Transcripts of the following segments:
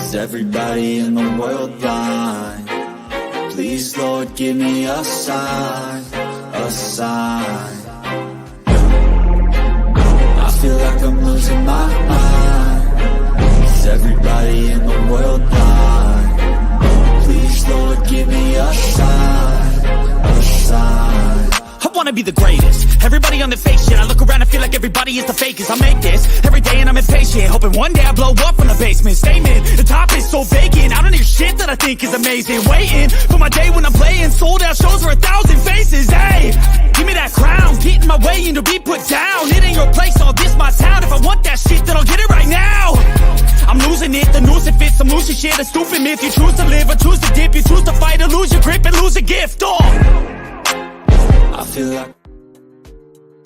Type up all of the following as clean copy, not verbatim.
Is everybody in the world blind? Please, Lord, give me a sign, a sign. I feel like I'm losing my mind. Is everybody in the world blind? Please, Lord, give me a sign, a sign. I wanna be the greatest. Everybody on the fake shit. I look around and feel like everybody is the fakest. I make this every day and I'm impatient, hoping one day I blow up from the basement. Statement, the top is so vacant. I don't hear shit that I think is amazing. Waiting for my day when I'm playing sold out shows for 1,000 faces. Hey, give me that crown, get in my way and to be put down. It ain't your place, all this my town. If I want that shit, then I'll get it right now. I'm losing it, the noose it fits. I'm losing shit, a stupid myth. You choose to live or choose to dip. You choose to fight or lose your grip and lose a gift. I feel like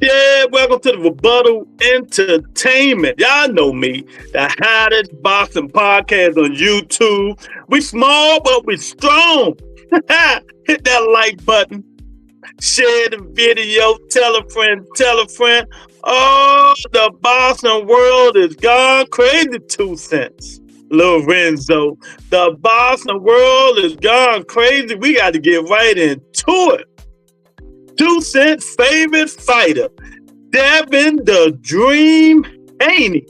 Yeah, welcome to the Rebuttal Entertainment. Y'all know me, the hottest boxing podcast on YouTube. We small, but we strong. Hit that like button. Share the video. Tell a friend. Tell a friend. Oh, the boxing world is gone crazy. 2 cents. Lorenzo. The boxing world is gone crazy. We got to get right into it. 2 Cent favorite fighter, Devin the Dream Haney.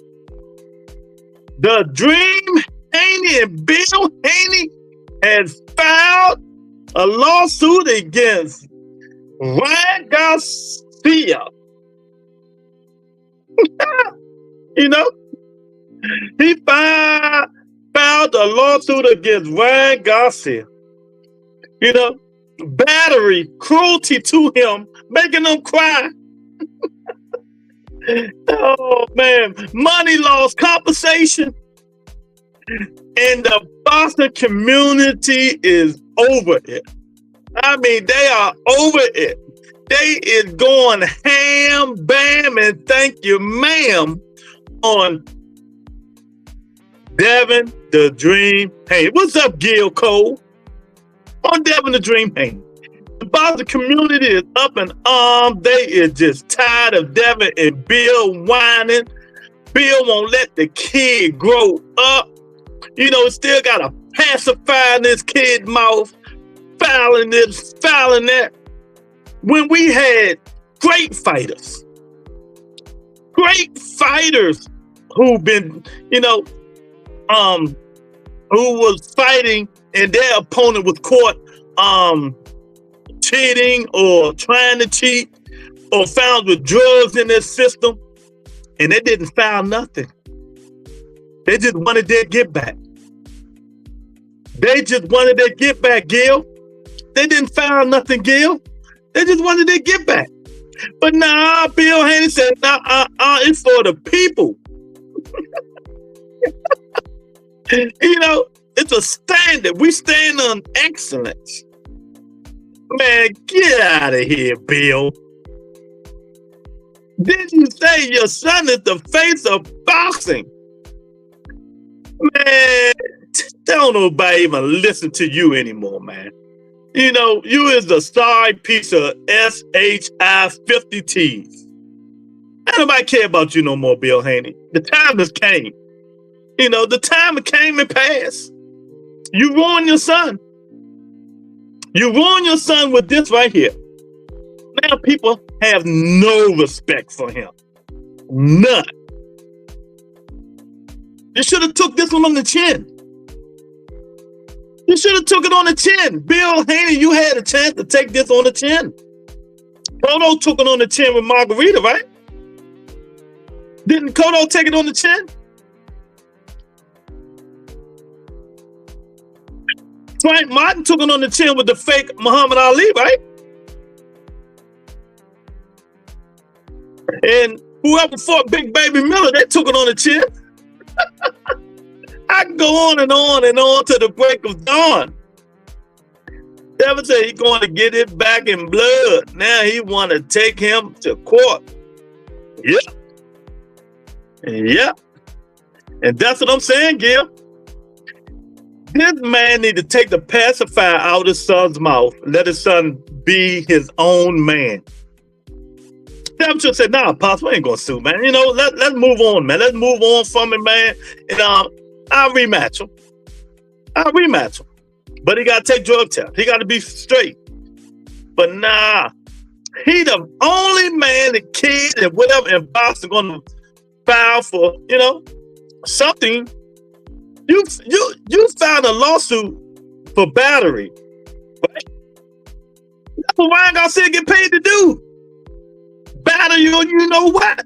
The Dream Haney and Bill Haney has filed a lawsuit against Ryan Garcia. You know, he filed a lawsuit against Ryan Garcia. You know, battery, cruelty to him, making him cry. Oh man, money loss, compensation. And the boxing community is over it. I mean, they are over it. They is going ham, bam, and thank you, ma'am, on Devin the Dream Haney. What's up, Gil Cole? On Devin the Dream Haney. The boxing community is up in arms. They is just tired of Devin and Bill whining. Bill won't let the kid grow up. You know, still got to pacify this kid's mouth, fouling this, fouling that. When we had great fighters who've been, you know, who was fighting and their opponent was caught cheating or trying to cheat or found with drugs in their system, and they didn't file nothing. They just wanted their get back. They just wanted their get back, Gil. They didn't file nothing, Gil. They just wanted their get back. But nah, Bill Haney said, it's for the people. You know, it's a standard. We stand on excellence. Man, get out of here, Bill. Didn't you say your son is the face of boxing? Man, don't nobody even listen to you anymore, man. You know, you is the sorry piece of SHI 50 T's. Ain't nobody care about you no more, Bill Haney. The time has came. You know, the time came and passed. You ruined your son. You ruined your son with this right here. Now people have no respect for him. None. You should have took this one on the chin. You should have took it on the chin. Bill Haney, you had a chance to take this on the chin. Cotto took it on the chin with Margarita, right? Didn't Cotto take it on the chin? Frank Martin took it on the chin with the fake Muhammad Ali, right? And whoever fought Big Baby Miller, they took it on the chin. I can go on and on and on to the break of dawn. Devin said he's going to get it back in blood. Now he want to take him to court. Yep. Yep. And that's what I'm saying, Gil. This man need to take the pacifier out of his son's mouth. Let his son be his own man. Devin should say, nah, Pops, we ain't going to sue, man. You know, let's move on, man. Let's move on from it, man. And I'll rematch him. I'll rematch him. But he got to take drug tests. He got to be straight. But nah, he the only man, the kid, and whatever in boxing going to file for, something. You filed a lawsuit for battery, right? That's what Ryan Garcia get paid to do. Batter you, you know what?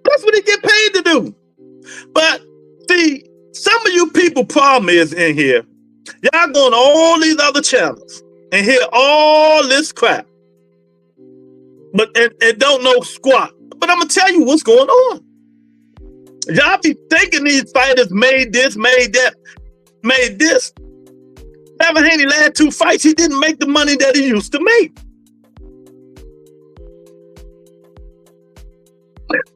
That's what he get paid to do. But see, some of you people problem is in here. Y'all go on all these other channels and hear all this crap. But and don't know squat. But I'm gonna tell you what's going on. Y'all be thinking these fighters made this, made that, made this. Devin Haney last 2 fights, he didn't make the money that he used to make.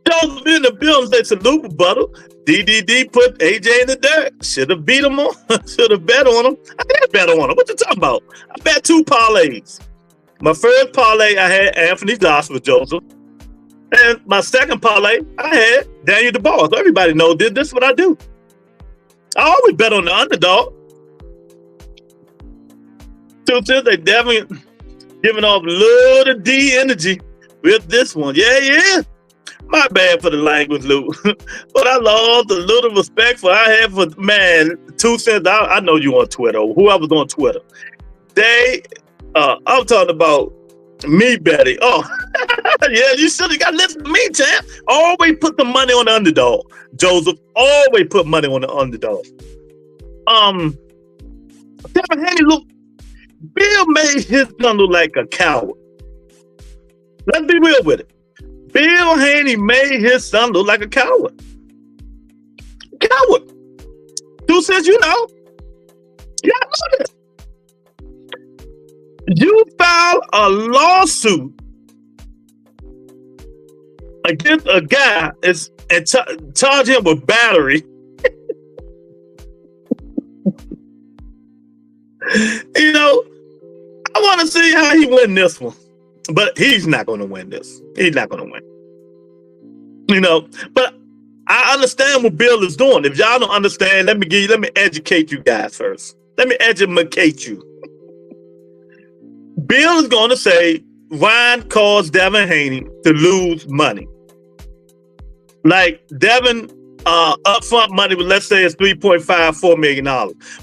Joseph in the building, they salute rebuttal. DDD put AJ in the dirt. Should have beat him on. Should have bet on him. I did bet on him. What you talking about? I bet 2 parlays. My first parlay, I had Anthony Joshua with Joseph. And my second parlay, I had Daniel DeBar. So everybody knows this is what I do. I always bet on the underdog. So since they definitely giving off a little D energy with this one. Yeah. My bad for the language, Lou. But I lost a little respect for I have for, man, 2 cents. I know you on Twitter, or whoever's on Twitter. I'm talking about me betting. Oh, yeah, you should have got to listen to me, champ. Always put the money on the underdog. Joseph, always put money on the underdog. Devin Haney, look, Bill made his son look like a coward. Let's be real with it. Bill Haney made his son look like a coward. Coward. 2 cents, you know. Yeah, I know this. You filed a lawsuit against a guy and charge him with battery. I want to see how he win this one. But he's not going to win this. He's not going to win. But I understand what Bill is doing. If y'all don't understand, let me educate you guys first. Let me educate you. Bill is going to say Ryan caused Devin Haney to lose money. Like Devin upfront money was, let's say, it's $3.54 million.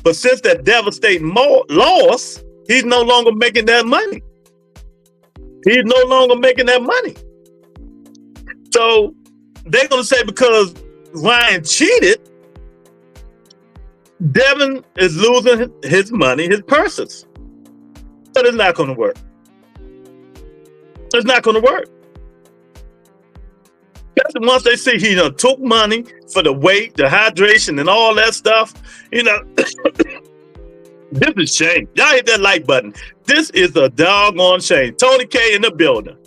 But since that devastating loss, he's no longer making that money. He's no longer making that money. So they're going to say because Ryan cheated, Devin is losing his money, his purses. But it's not going to work. It's not going to work. That's once they see he took money for the weight, the hydration, and all that stuff, this is shame. Y'all hit that like button. This is a doggone shame. Tony K in the building.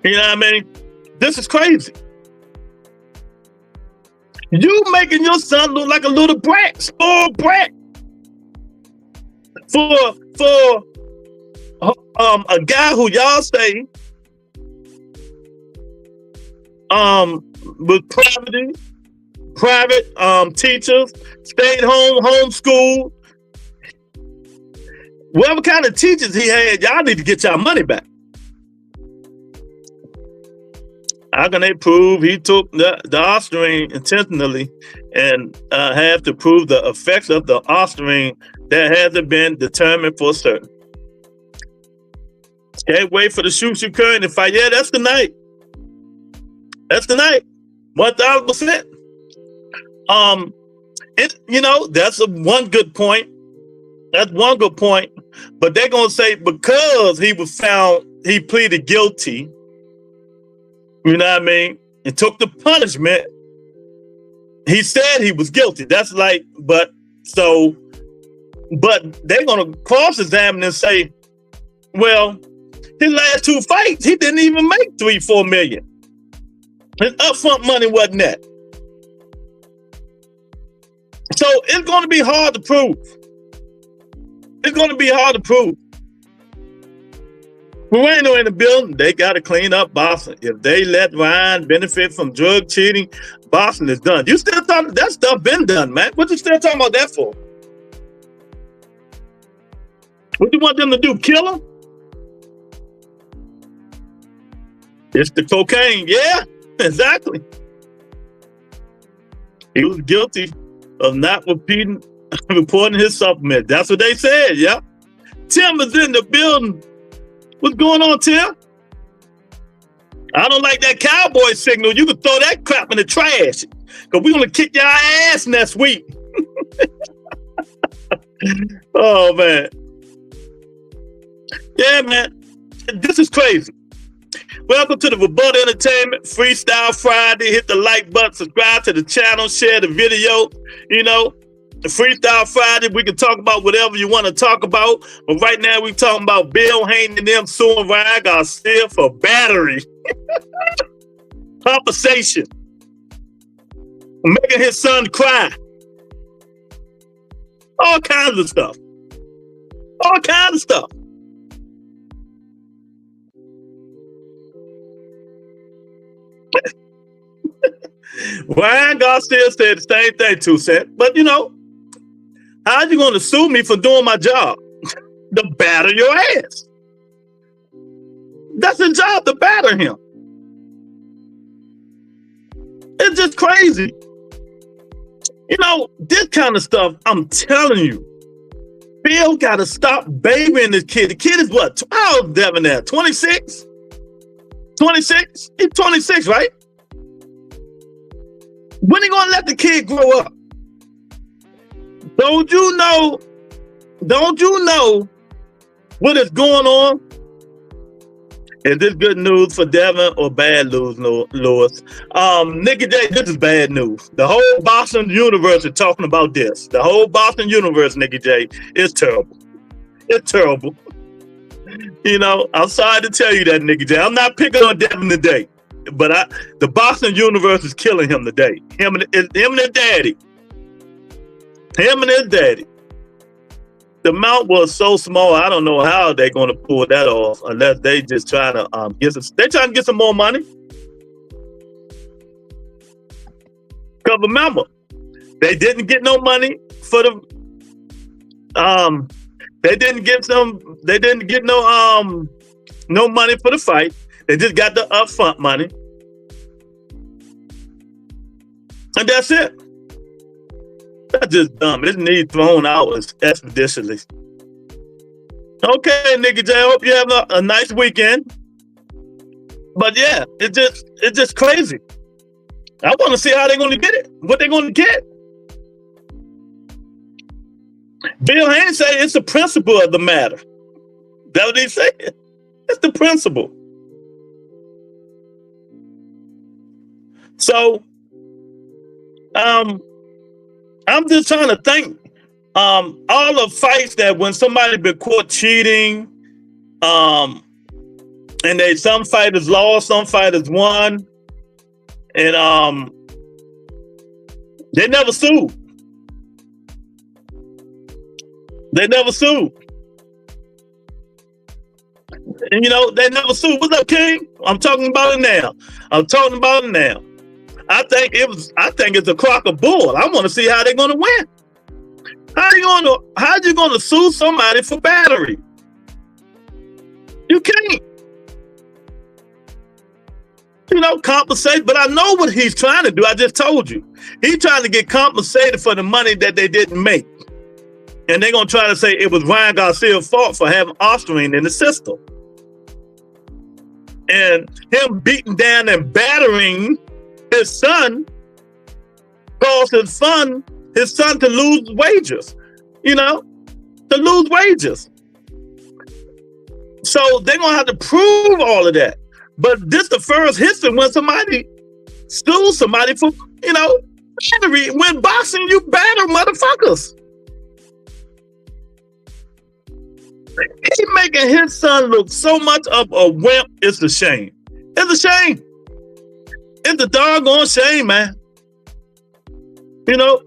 You know what I mean? This is crazy. You making your son look like a little brat, spoiled brat. For a guy who y'all say was private teachers, stayed home, homeschooled. Whatever kind of teachers he had, y'all need to get y'all money back. How can they prove he took the Ostarine intentionally and have to prove the effects of the Ostarine that hasn't been determined for certain? Can't wait for the shoot current and fight. Yeah, that's the night. That's the night. 1,000%. That's one good point. That's one good point. But they're gonna say because he was found, he pleaded guilty. You know what I mean? And took the punishment. He said he was guilty. That's like, but they're gonna cross-examine and say, well, his last 2 fights, he didn't even make $3-4 million. His upfront money wasn't that. So it's going to be hard to prove. It's going to be hard to prove. Moreno in the building, they got to clean up Boston. If they let Ryan benefit from drug cheating, Boston is done. You still talking, that stuff been done, man. What you still talking about that for? What do you want them to do, kill him? It's the cocaine. Yeah, exactly. He was guilty of not reporting his supplement. That's what they said, yeah. Tim is in the building. What's going on, Tim? I don't like that cowboy signal. You can throw that crap in the trash. Because we're going to kick your ass next week. Oh, man. Yeah, man. This is crazy. Welcome to the Rebuttal Entertainment Freestyle Friday. Hit the like button, subscribe to the channel, share the video. You know, the Freestyle Friday, we can talk about whatever you want to talk about. But right now, we talking about Bill Haney and them suing Ryan Garcia for battery. Compensation. Making his son cry. All kinds of stuff. All kinds of stuff. Ryan Garcia said the same thing, 2 Cent. But you know, how you going to sue me for doing my job? To batter your ass. That's his job, to batter him. It's just crazy. You know, this kind of stuff, I'm telling you, Bill got to stop babying this kid. The kid is what? How old is Devin now? 26? 26? He's 26, right? When are you going to let the kid grow up? Don't you know what is going on? Is this good news for Devin or bad news, Lewis? Nikki J, this is bad news. The whole Boston universe is talking about this. The whole Boston universe, Nikki J, is terrible. It's terrible. You know, I'm sorry to tell you that, Nikki J. I'm not picking on Devin today, but the Boston universe is killing him today. Him and his daddy. Him and his daddy. The amount was so small, I don't know how they're going to pull that off unless they just trying to get some more money. Because remember, they didn't get no money for the no money for the fight. They just got the upfront money. And that's it. That's just dumb. This needs thrown out expeditiously. Okay, Nikki J, I hope you have a nice weekend. But yeah, it's just crazy. I want to see how they're going to get it. What they're going to get. Bill Haney said it's the principle of the matter. That's what he said. It's the principle. So, I'm just trying to think. All the fights that when somebody been caught cheating, and some fighters lost, some fighters won, and they never sued. They never sued. And you know, they never sued. What's up, King? I'm talking about it now. I think it's a crock of bull. I want to see how they're going to win. How you going to sue somebody for battery? You can't. You know, compensate. But I know what he's trying to do. I just told you. He's trying to get compensated for the money that they didn't make. And they're going to try to say it was Ryan Garcia's fault for having offspring in the system. And him beating down and battering his son caused his son to lose wages, you know, to lose wages. So they're going to have to prove all of that. But this the first history when somebody sues somebody for, you know, battery. When boxing, you batter motherfuckers. He's making his son look so much of a wimp. It's a shame. It's a shame. It's a doggone shame, man. You know,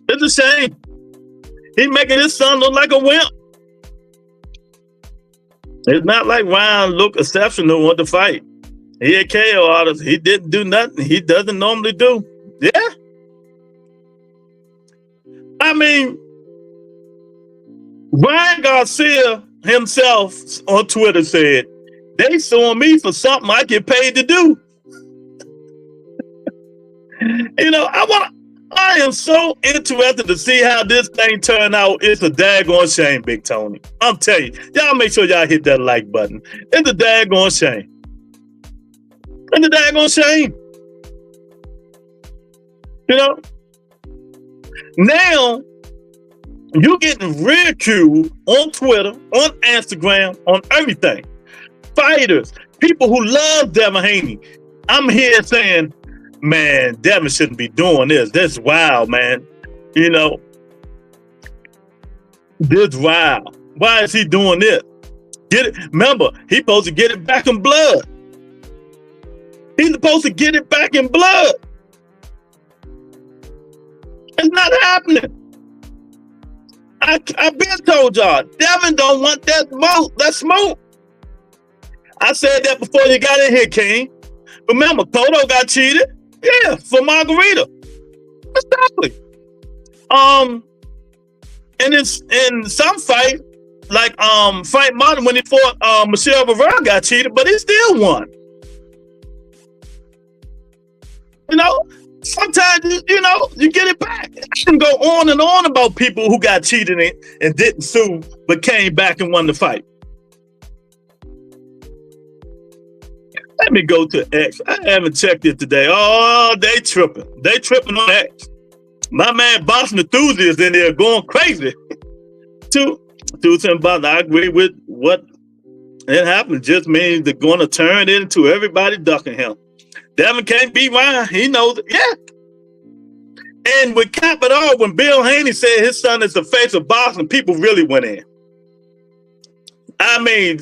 it's a shame. He's making his son look like a wimp. It's not like Ryan looked exceptional on the fight. He a KO artist. He didn't do nothing he doesn't normally do. Yeah. I mean, Ryan Garcia himself on Twitter said, they suing me for something I get paid to do. You know, I am so interested to see how this thing turn out. It's a daggone shame, Big Tony. I'm telling you, y'all make sure y'all hit that like button. It's a daggone shame. It's a daggone shame. You know? Now, you getting ridiculed on Twitter, on Instagram, on everything. Fighters, people who love Devin Haney. I'm here saying, man, Devin shouldn't be doing this. This is wild, man. You know, this wild. Why is he doing this? Get it? Remember, he's supposed to get it back in blood. He's supposed to get it back in blood. It's not happening. I've been told y'all, Devin don't want that smoke. I said that before you got in here, King. Remember, Cotto got cheated. Yeah, for Margarita. Exactly. And it's in some fight, like Frank Martin when he fought Michelle Rivera got cheated, but he still won. You know, sometimes you get it back. I can go on and on about people who got cheated and didn't sue, but came back and won the fight. Let me go to X. I haven't checked it today. Oh, they tripping. They tripping on X. My man Boxing Enthusiast in there going crazy. I agree with what it happened. Just means they're going to turn it into everybody ducking him. Devin can't beat Ryan. He knows it. Yeah. And with cap it all, when Bill Haney said his son is the face of boxing, people really went in. I mean,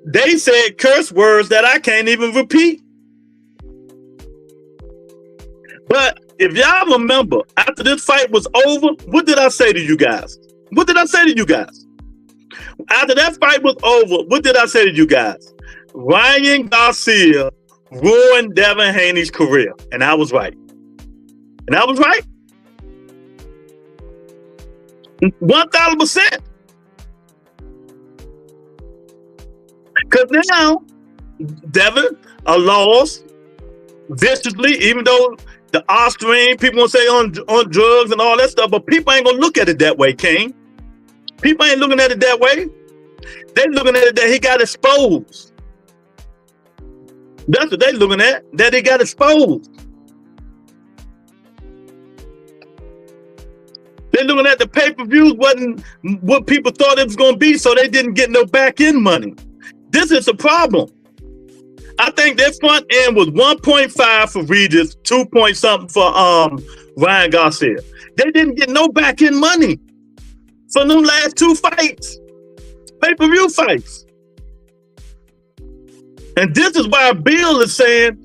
they said curse words that I can't even repeat. But if y'all remember, after this fight was over, what did I say to you guys? What did I say to you guys? After that fight was over, what did I say to you guys? Ryan Garcia ruined Devin Haney's career. And I was right. And I was right. 1,000%. Because now, Devin lost viciously, even though the Austrian, people want to say on drugs and all that stuff, but people ain't going to look at it that way, King. People ain't looking at it that way. They looking at it that he got exposed. That's what they looking at, that he got exposed. They're looking at the pay-per-views wasn't what people thought it was going to be, so they didn't get no back-end money. This is a problem. I think their front end was 1.5 for Regis, 2 point something for Ryan Garcia. They didn't get no back-end money for them last two fights, pay-per-view fights. And this is why Bill is saying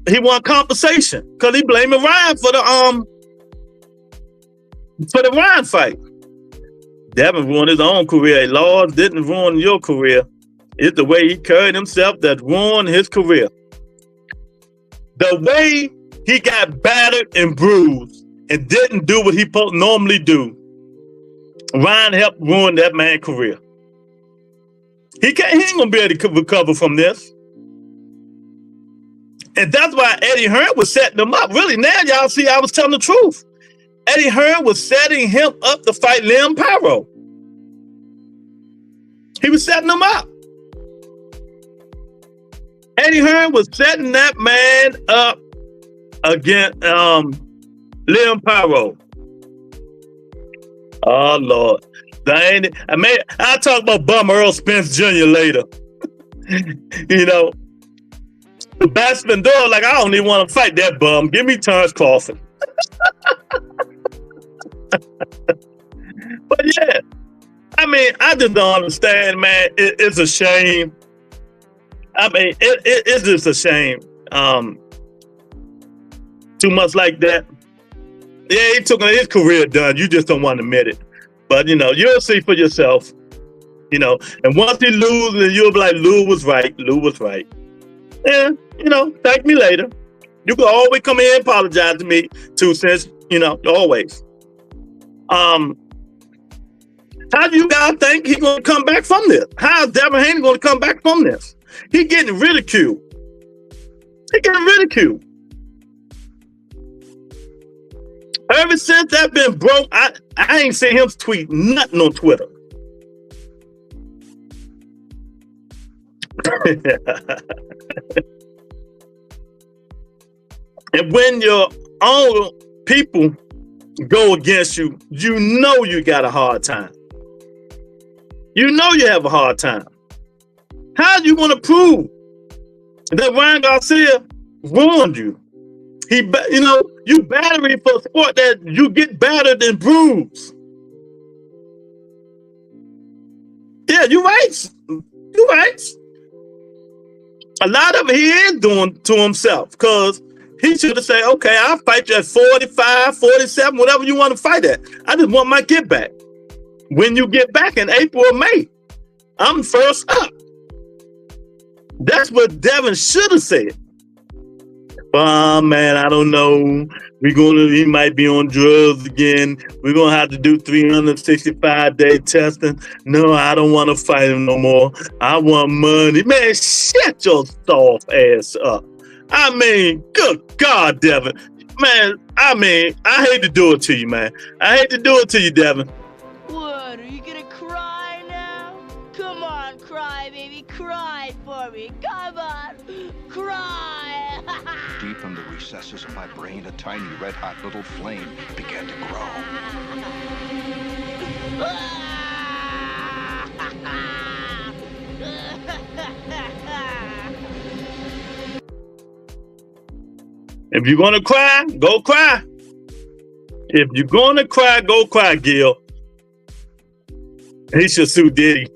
he want compensation, because he blaming Ryan for the Ryan fight. Devin ruined his own career. Laws didn't ruin your career. It's the way he carried himself that ruined his career. The way he got battered and bruised and didn't do what he normally do, Ryan helped ruin that man's career. He ain't gonna be able to recover from this. And that's why Eddie Hearn was setting him up. Really, now y'all see I was telling the truth. Eddie Hearn was setting him up to fight Liam Paro. He was setting him up. Eddie Hearn was setting that man up against Liam Paro. Oh, Lord. I'll talk about Bum Earl Spence Jr. later. You know, the Batsman Door, like, I don't even want to fight that bum. Give me Terrence Crawford. But yeah, I mean, I just don't understand, man. It's a shame. I mean, it's just a shame. Too much like that. Yeah, he took his career done. You just don't want to admit it. But, you know, you'll see for yourself. You know, and once he loses, you'll be like, Lou was right. Lou was right. And, you know, thank me later. You can always come in and apologize to me, 2 cents, you know, always. How do you guys think he's going to come back from this? How is Devin Haney going to come back from this? He's getting ridiculed. He's getting ridiculed. Ever since that been broke, I ain't seen him tweet nothing on Twitter. And when your own people go against you, you know you got a hard time. You know you have a hard time. How do you want to prove that Ryan Garcia ruined you? You know, you battery for a sport that you get battered and bruised. Yeah, you right. You right. A lot of it he is doing to himself, because he should have said, okay, I'll fight you at 45, 47, whatever you want to fight at. I just want my get back. When you get back in April or May, I'm first up. That's what Devin should have said. Man, I don't know. He might be on drugs again. We're going to have to do 365-day testing. No, I don't want to fight him no more. I want money. Man, shut your soft ass up. I mean, good God, Devin. Man, I mean, I hate to do it to you, man. I hate to do it to you, Devin. What, are you gonna cry now? Come on, cry, baby, cry for me. Come on, cry. Deep in the recesses of my brain, a tiny red-hot little flame began to grow. If you're gonna cry, go cry. If you're gonna cry, go cry, Gil. He should sue Diddy.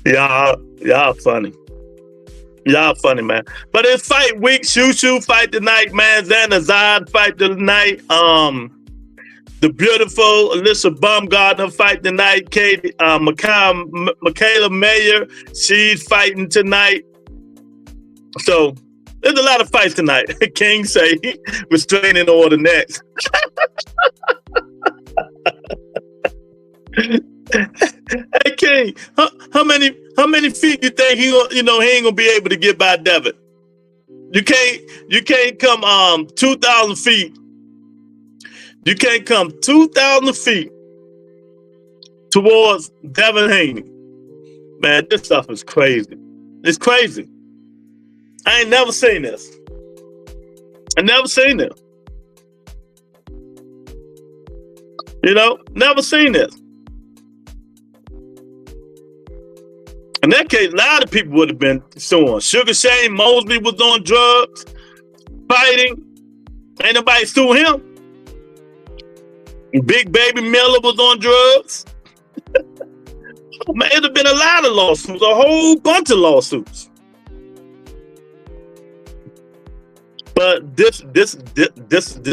Y'all funny. Y'all funny, man. But it's fight week. Shoo fight tonight, man. Zanazad fight tonight. The beautiful Alyssa Baumgartner fight tonight. Michaela Mayer, she's fighting tonight. So there's a lot of fights tonight. King say restraining order next. Hey King, how many feet you think he ain't gonna be able to get by Devin? You can't come 2,000 feet. You can't come 2,000 feet towards Devin Haney. Man, this stuff is crazy. It's crazy. I ain't never seen this. I never seen this. You know, never seen this. In that case, a lot of people would have been suing. Sugar Shane Mosley was on drugs, fighting. Ain't nobody sue him. Big Baby Miller was on drugs. Oh, man, it'd have been a lot of lawsuits, a whole bunch of lawsuits. But this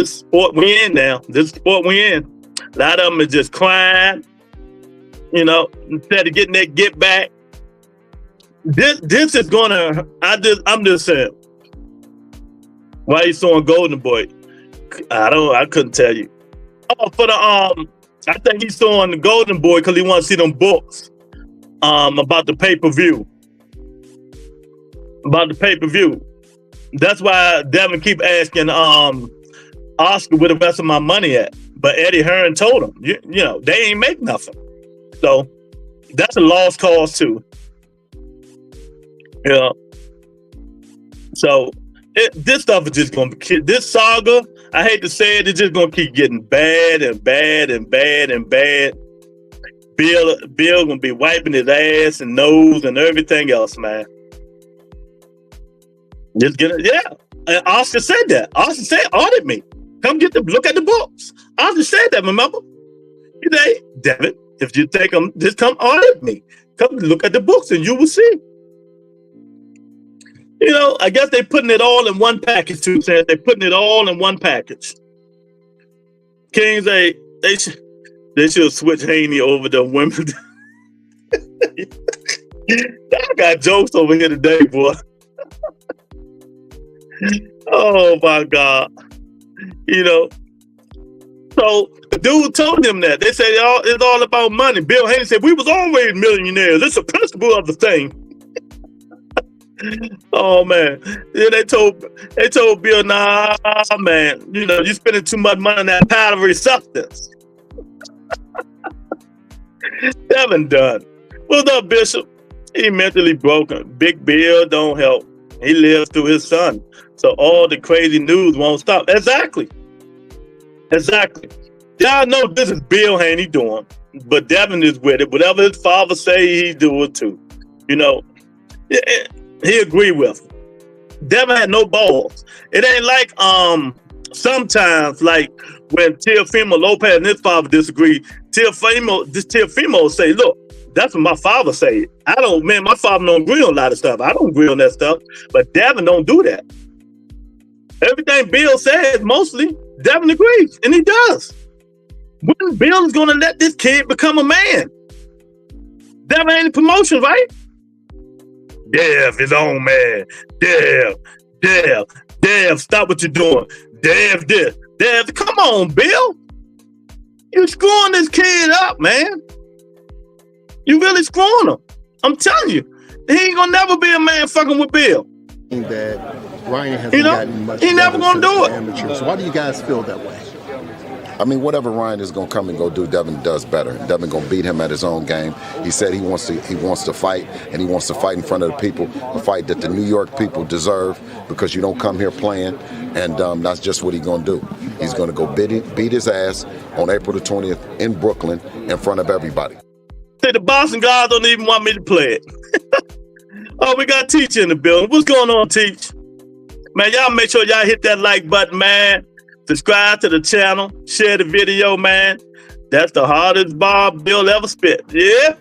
sport we in now. This sport we in. A lot of them is just crying. You know, instead of getting that get back. This is gonna. I'm just saying. Why you suing Golden Boy? I couldn't tell you. Oh, for the I think he's suing the Golden Boy because he wants to see them books. About the pay-per-view. About the pay-per-view. That's why Devin keep asking Oscar where the rest of my money at. But Eddie Hearn told him, you know, they ain't make nothing. So that's a lost cause too. You know. So this stuff is just gonna be this saga, I hate to say it, it's just gonna keep getting bad and bad and bad and bad. Bill gonna be wiping his ass and nose and everything else, man. Just get it, yeah. And Oscar said that. Oscar said, audit me. Come look at the books. Oscar said that, remember? He said, Devin, if you take them, just come audit me. Come look at the books and you will see. You know, I guess they're putting it all in one package too, saying they're putting it all in one package. Kings, they They should switch Haney over to women. I got jokes over here today, boy. Oh my God. You know. So the dude told him that. They said it's all about money. Bill Haney said, we was always millionaires. It's a principle of the thing. Oh man. Then they told Bill, nah, man, you know, you spending too much money on that powdery substance. Devin done. What's up, Bishop? He mentally broken. Big Bill don't help. He lives through his son. So all the crazy news won't stop. Exactly. Y'all know this is Bill Haney doing, but Devin is with it. Whatever his father say, he do it too. You know, he agree with him. Devin had no balls. It ain't like sometimes like when Teofimo Lopez and his father disagree. Teofimo say, look, that's what my father say. My father don't agree on a lot of stuff. I don't agree on that stuff. But Devin don't do that. Everything Bill says, mostly, Devin agrees. And he does. When Bill is going to let this kid become a man? Devin ain't a promotion, right? Dev, his own man. Dev, stop what you're doing. Dev, come on, Bill. You screwing this kid up, man. You really screwing him. I'm telling you. He ain't gonna never be a man fucking with Bill. That Ryan hasn't gotten much. He never gonna do it. Amateur. So why do you guys feel that way? I mean, whatever Ryan is gonna come and go do, Devin does better. Devin gonna beat him at his own game. He said he wants to fight, and he wants to fight in front of the people, a fight that the New York people deserve, because you don't come here playing, and that's just what he's gonna do. He's gonna go beat his ass on April the 20th in Brooklyn in front of everybody. Say the Boston guys don't even want me to play it. Oh, we got Teach in the building. What's going on, Teach? Man, y'all make sure y'all hit that like button, man. Subscribe to the channel. Share the video, man. That's the hardest bar Bill ever spit. Yeah?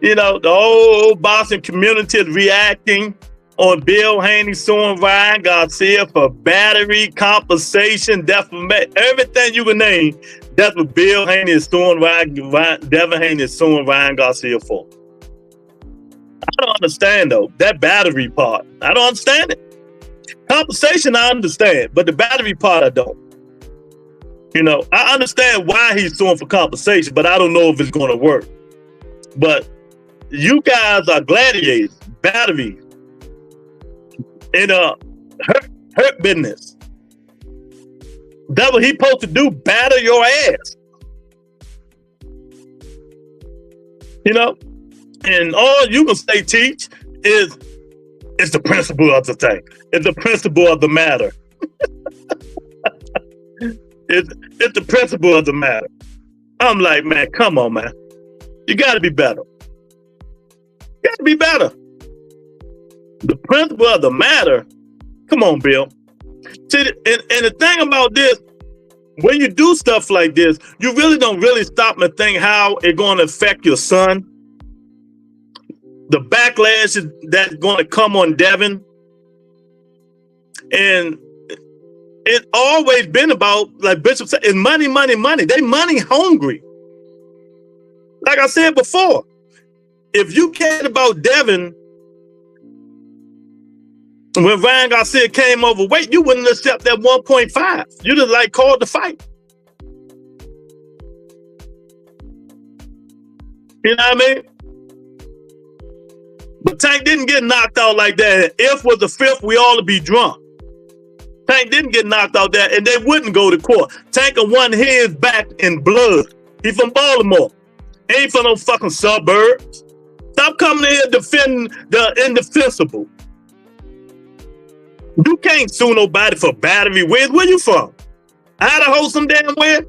You know, the whole Boston community is reacting on Bill Haney suing Ryan Garcia for battery, compensation, defamation, everything you can name. That's what Bill Haney is suing Devin Haney is suing Ryan Garcia for. I don't understand, though, that battery part. I don't understand it. Compensation, I understand, but the battery part, I don't. You know, I understand why he's suing for compensation, but I don't know if it's going to work. But you guys are gladiators, batteries, in a hurt business. That's what he's supposed to do, batter your ass. You know? And all you can say, Teach, is it's the principle of the thing. It's the principle of the matter. It's the principle of the matter. I'm like, man, come on, man. You got to be better. You got to be better. The principle of the matter. Come on, Bill. See, and the thing about this, when you do stuff like this, you really don't stop and think how it's going to affect your son. The backlash that's going to come on Devin. And it's always been about, like Bishop said, it's money, money, money. They money hungry. Like I said before, if you cared about Devin when Ryan Garcia came overweight, you wouldn't accept that 1.5. You just like called the fight. You know what I mean? But Tank didn't get knocked out like that. If was the fifth, we all would be drunk. Tank didn't get knocked out there, and they wouldn't go to court. Tank won his back in blood. He from Baltimore. He ain't from no fucking suburbs. Stop coming here defending the indefensible. You can't sue nobody for battery. Where you from? Idaho some damn where?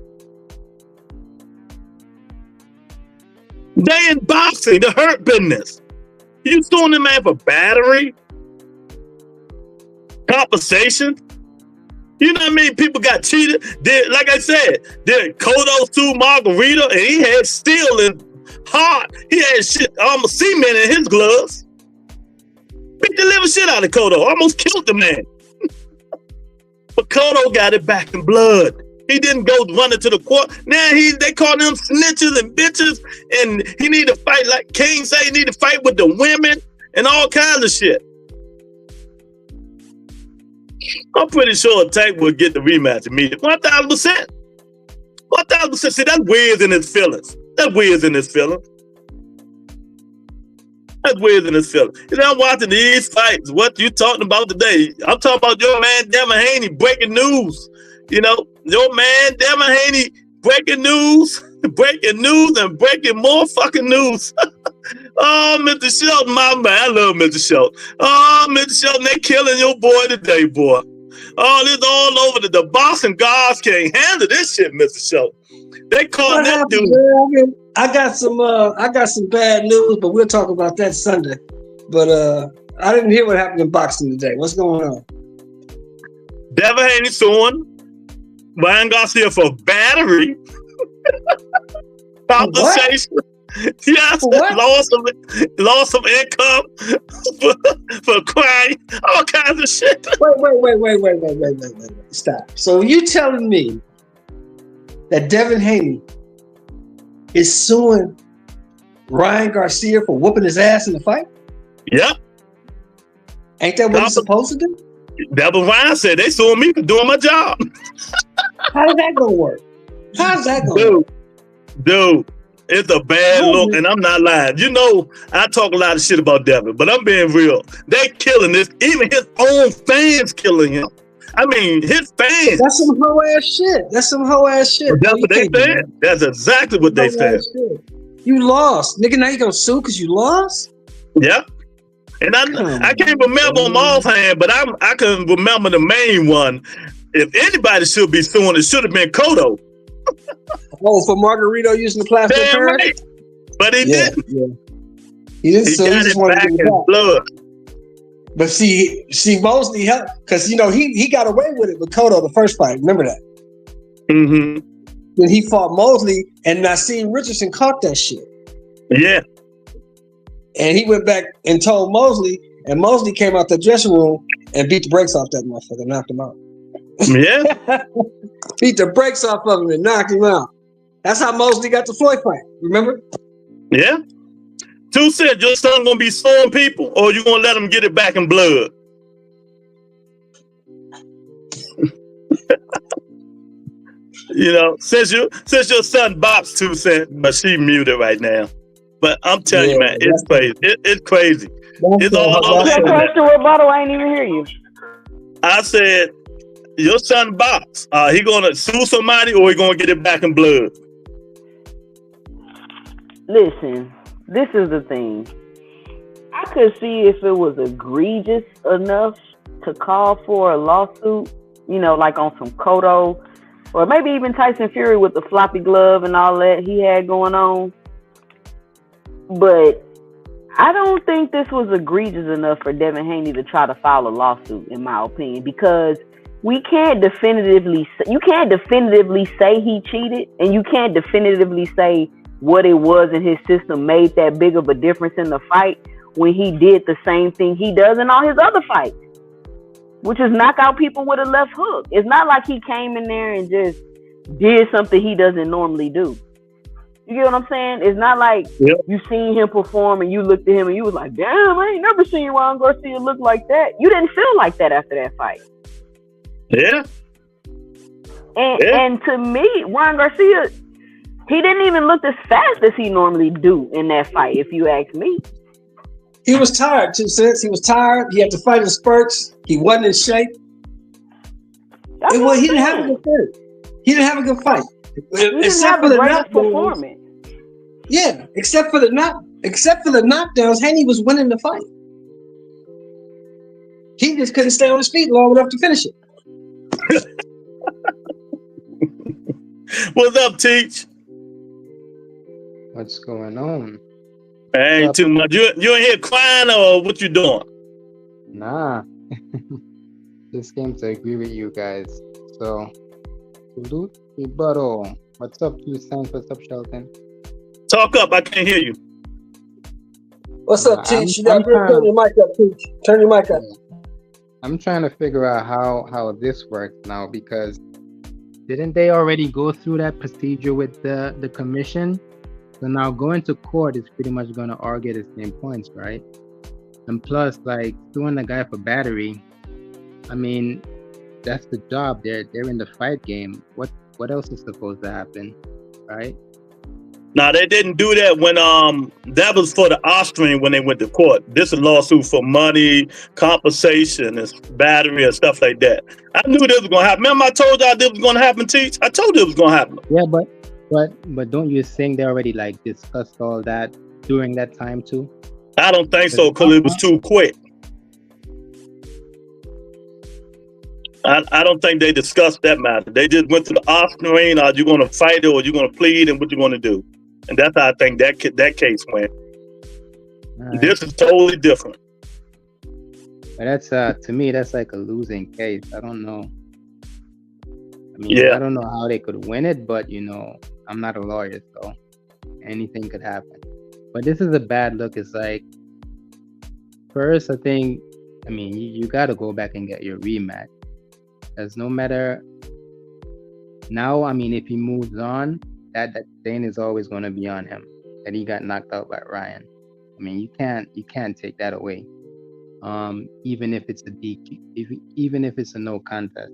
They in boxing, the hurt business. You suing the man for battery? Compensation? You know what I mean? People got cheated. Like I said, Kodo sued Margarita, and he had steel in heart. He had shit, almost cement in his gloves. Beat the living shit out of Kodo. Almost killed the man. But Kodo got it back in blood. He didn't go running to the court. Now they call them snitches and bitches, and he need to fight like King say. He need to fight with the women and all kinds of shit. I'm pretty sure Tank will get the rematch immediately. 1,000%. 1,000%. See, that's weird in his feelings. That's weird in his feelings. That's weird in his feelings. You know, I'm watching these fights. What you talking about today? I'm talking about your man Devin Haney breaking news. You know, your man Devin Haney breaking news, and breaking more fucking news. Oh, Mr. Shelton, my man. I love Mr. Shelton. Oh, Mr. Shelton, they killing your boy today, boy. Oh, this all over the Boston guards can't handle this shit, Mr. Shelton. They calling that dude. Man? I got some bad news, but we'll talk about that Sunday. But I didn't hear what happened in boxing today. What's going on? Devin Haney suing Ryan Garcia for battery. Compensation. Yes, lost some income for crying, all kinds of shit. Wait. Stop. So you telling me that Devin Haney is suing Ryan Garcia for whooping his ass in the fight? Yep. Ain't that what he's supposed to do? That's what Ryan said. They suing me for doing my job. How's that gonna work? Work? Dude, it's a bad look, and I'm not lying. You know, I talk a lot of shit about Devin, but I'm being real. They killing this. Even his own fans killing him. I mean, his fans. That's some hoe ass shit. That's what they said. That's exactly what they said. You lost, nigga. Now you gonna sue because you lost? Yeah. And I can't remember them offhand, but I can remember the main one. If anybody should be suing, it should have been Cotto. Oh, for Margarito using the plastic parrot? Right. But he didn't. Yeah. He didn't. He so got it back in blood. But see, Mosley helped because he got away with it with Cotto the first fight. Remember that? Mm-hmm. Then he fought Mosley, and Nassim Richardson caught that shit. Yeah. And he went back and told Mosley, and Mosley came out the dressing room and beat the brakes off that motherfucker, knocked him out. Yeah. Beat the brakes off of him and knocked him out. That's how Mosley got the Floyd fight. Remember? Yeah. 2 Cent, your son gonna be suing people, or you gonna let him get it back in blood? You know, since your son bops 2 Cent, but she muted right now. But I'm telling you, man, it's crazy. It's crazy. It's all over the internet. Question rebuttal, I ain't even hear you. I said, your son bops. He gonna sue somebody, or he gonna get it back in blood? Listen, this is the thing. I could see if it was egregious enough to call for a lawsuit, you know, like on some Cotto, or maybe even Tyson Fury with the floppy glove and all that he had going on. But I don't think this was egregious enough for Devin Haney to try to file a lawsuit, in my opinion, because you can't definitively say he cheated, and you can't definitively say what it was in his system made that big of a difference in the fight when he did the same thing he does in all his other fights, which is knock out people with a left hook. It's not like he came in there and just did something he doesn't normally do. You get what I'm saying? It's not like you seen him perform and you looked at him and you was like, damn, I ain't never seen Ryan Garcia look like that. You didn't feel like that after that fight. Yeah. And to me, Ryan Garcia, he didn't even look as fast as he normally do in that fight, if you ask me. He was tired, 2 Cents. He was tired. He had to fight in spurts. He wasn't in shape. He didn't have a good fight. He didn't have a good fight. Except for the performance. Yeah, except for the knockdowns, Haney was winning the fight. He just couldn't stay on his feet long enough to finish it. What's up, Teach? What's going on? Ain't too much. You in here crying, or what you doing? Nah. Just came to agree with you guys. So, salute, rebuttal. What's up, 2 Cents? What's up, Shelton? Talk up. I can't hear you. What's up, Teach? You got to turn your mic up, Teach. Turn your mic up. I'm trying to figure out how this works now, because didn't they already go through that procedure with the commission? So now going to court is pretty much going to argue the same points, right? And plus, like, suing the guy for battery, I mean, that's the job. They're in the fight game. What else is supposed to happen, right? Now, they didn't do that when that was for the Austrian when they went to court. This is a lawsuit for money, compensation, and battery and stuff like that. I knew this was gonna happen. Remember I told y'all this was gonna happen, Teach? I told you it was gonna happen. Yeah, but don't you think they already like discussed all that during that time too? I don't think so, because it was too quick. I don't think they discussed that matter. They just went to the Austrian. Are you gonna fight it or you gonna plead, and what you gonna do? And that's how I think that case went. Right. This is totally different. But that's to me, that's like a losing case. I don't know. I mean, I don't know how they could win it, but I'm not a lawyer, so anything could happen. But this is a bad look. It's like, first, I mean, you got to go back and get your rematch. Because no matter now, I mean, if he moves on, that stain is always going to be on him. That he got knocked out by Ryan. I mean, you can't take that away. Even if it's a DQ, even if it's a no contest.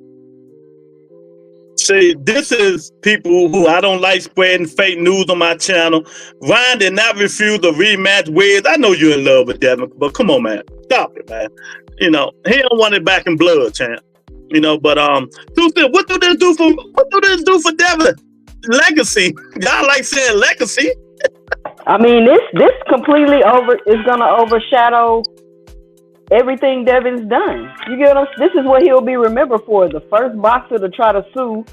See, this is people who I don't like spreading fake news on my channel. Ryan did not refuse a rematch with. I know you're in love with Devin, but come on, man, stop it, man. He don't want it back in blood, champ. But what do this do for Devin? Legacy. Y'all like saying legacy. I mean, this completely is gonna overshadow everything Devin's done. You get what I'm saying? This is what he'll be remembered for. The first boxer to try to sue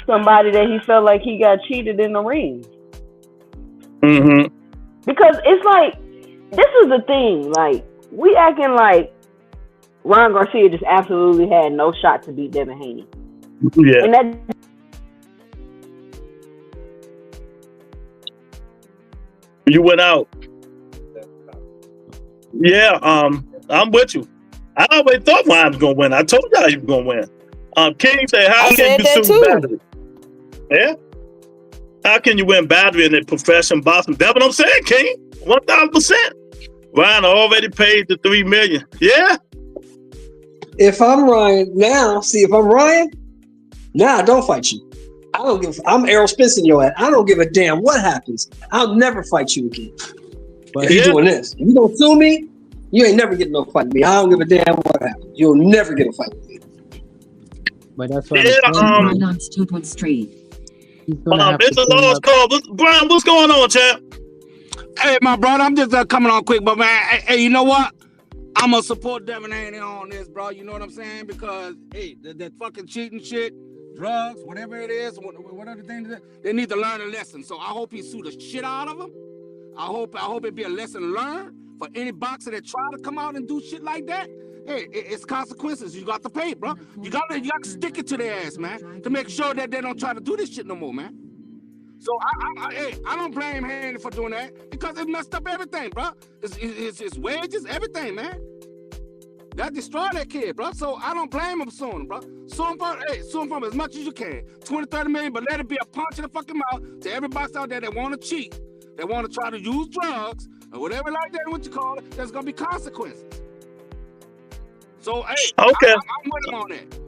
somebody that he felt like he got cheated in the ring. Mm-hmm. Because it's like, this is the thing. Like, we acting like Ryan Garcia just absolutely had no shot to beat Devin Haney. Yeah. And that you went out. Yeah, I'm with you. I always thought Ryan was gonna win. I told y'all he was gonna win. King said, "How can you sue battery?" Yeah. How can you win battery in a professional boxing? That's what I'm saying, King. 1,000%. Ryan already paid the $3 million. Yeah. If I'm Ryan now, I don't fight you. I'm Errol Spence in your ass. I don't give a damn what happens. I'll never fight you again. But if you're doing this, if you don't sue me, you ain't never getting no fight with me. I don't give a damn what happens. You'll never get a fight with me. But that's what I'm on Stupid Street. It's a lost call. Brian, what's going on, champ? Hey, my brother, I'm just coming on quick, but man, hey, you know what? I'm gonna support Devin Haney on this, bro. You know what I'm saying? Because hey, that fucking cheating shit, drugs, whatever it is, whatever thing it is, they need to learn a lesson. So I hope he sue the shit out of them. I hope it be a lesson learned for any boxer that try to come out and do shit like that. Hey, it's consequences. You got to pay, bro. You got to stick it to their ass, man, to make sure that they don't try to do this shit no more, man. So I don't blame Haney for doing that because it messed up everything, bro. It's wages, everything, man. That destroyed that kid, bro. So I don't blame him suing him, bro. Sue him from as much as you can. 20, 30 million, but let it be a punch in the fucking mouth to every boxer out there that want to cheat, that want to try to use drugs, or whatever like that, what you call it, there's going to be consequences. So, hey, okay. I'm with him on that.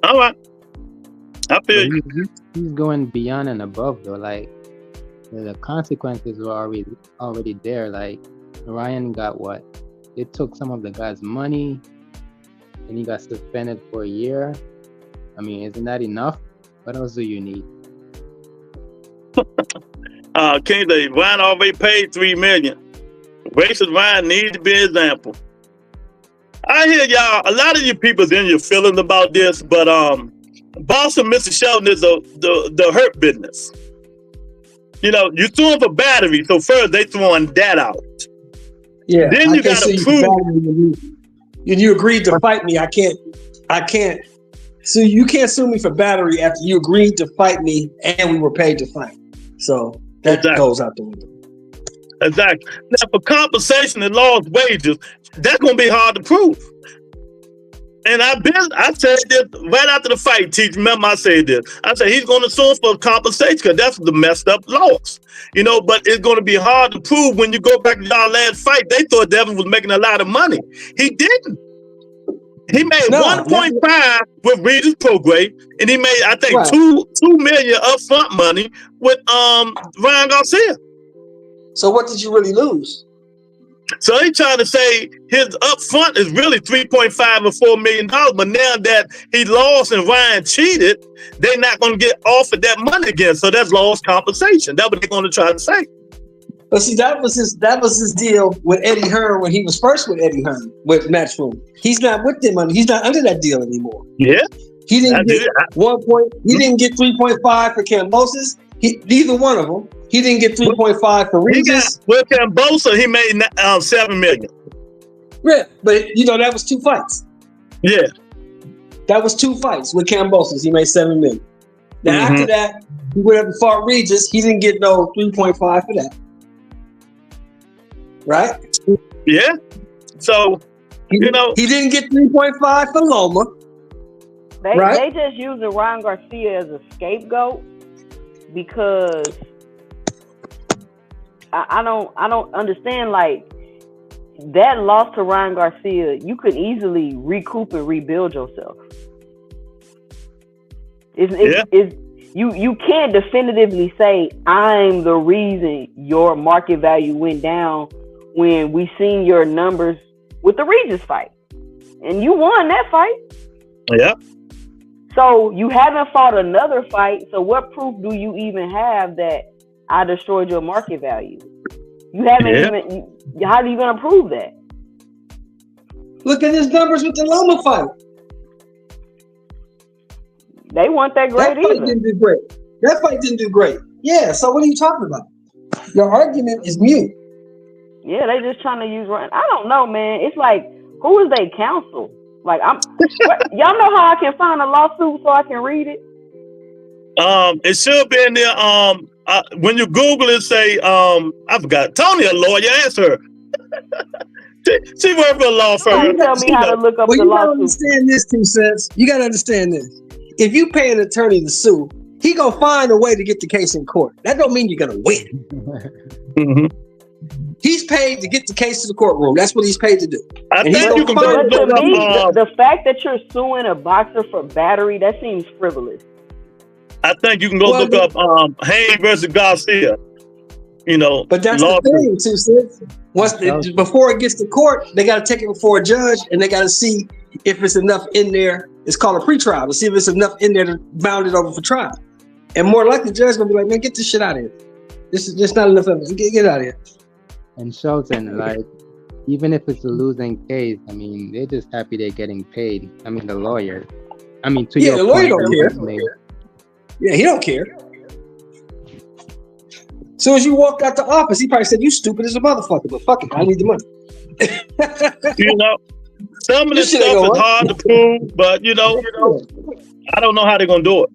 All right. I feel you. He's going beyond and above, though. Like, the consequences were already there. Like, Ryan got what? They took some of the guy's money, and he got suspended for a year. I mean, isn't that enough? What else do you need? King Day, Ryan already paid $3 million. Racist Ryan needs to be an example. I hear y'all, a lot of you people's in your feelings about this, but Boston, Mr. Shelton is the hurt business. You know, you threw him for battery, so first they throwing that out. Yeah. Then you got to prove. You agreed to fight me. I can't. So you can't sue me for battery after you agreed to fight me and we were paid to fight. So that goes out the window. Exactly. Now, for compensation and lost wages, that's going to be hard to prove. And I said this right after the fight, Teach. Remember I said this. I said he's going to sue for compensation because that's the messed up loss. But it's going to be hard to prove when you go back to y'all last fight. They thought Devin was making a lot of money. He didn't. He made 1.5 with Regis Prograis, and he made, I think, $2 million upfront money with Ryan Garcia. So what did you really lose? So he trying to say his upfront is really $3.5 or $4 million, but now that he lost and Ryan cheated, they're not going to get offered that money again. So that's lost compensation. That's what they're going to try to say. But see, that was his deal with Eddie Hearn when he was first with Eddie Hearn with Matchroom. He's not with them under. He's not under that deal anymore. Yeah, he didn't get 1 point. He didn't get 3.5 for Kambosos. Neither one of them. He didn't get 3.5 for Regis. With Kambosos, he made $7 million. Yeah, but that was 2 fights. Yeah, that was 2 fights with Kambosos. He made $7 million. Now after that, he went up and fought Regis. He didn't get no 3.5 for that. Right? Yeah. So, he didn't get 3.5 for Loma. They just using Ryan Garcia as a scapegoat because I don't understand, like, that loss to Ryan Garcia, you could easily recoup and rebuild yourself. You can't definitively say I'm the reason your market value went down when we seen your numbers with the Regis fight. And you won that fight. Yeah. So you haven't fought another fight. So what proof do you even have that I destroyed your market value? You haven't even. How are you going to prove that? Look at his numbers with the Loma fight. They weren't that great either. That fight didn't do great. That fight didn't do great. Yeah. So what are you talking about? Your argument is mute. Yeah, they just trying to use Ryan. I don't know, man. It's like, who is they counsel? Like, y'all know how I can find a lawsuit so I can read it? It should be in there. When you Google it, say, I forgot. Tony, a lawyer, ask her. She worked for a law firm. You tell me how to look up the lawsuit. You gotta understand this, 2 cents. You gotta understand this. If you pay an attorney to sue, he gonna find a way to get the case in court. That don't mean you're gonna win. He's paid to get the case to the courtroom. That's what he's paid to do. I think you can go to me, the fact that you're suing a boxer for battery, that seems frivolous. I think you can go look up Haney versus Garcia. But that's the thing, 2 cents. Before it gets to court, they got to take it before a judge, and they got to see if it's enough in there. It's called a pretrial to see if it's enough in there to bound it over for trial. And more likely, the judge gonna be like, "Man, get this shit out of here. This is just not enough evidence. Get out of here." And Shelton, like, even if it's a losing case, I mean, they're just happy they're getting paid. I mean, the lawyer. I mean, to your the lawyer point, don't care. Yeah, he don't care. As soon as you walked out the office, he probably said, "You stupid as a motherfucker," but fuck it, I need the money. Some of this stuff is hard to prove, but I don't know how they're gonna do it.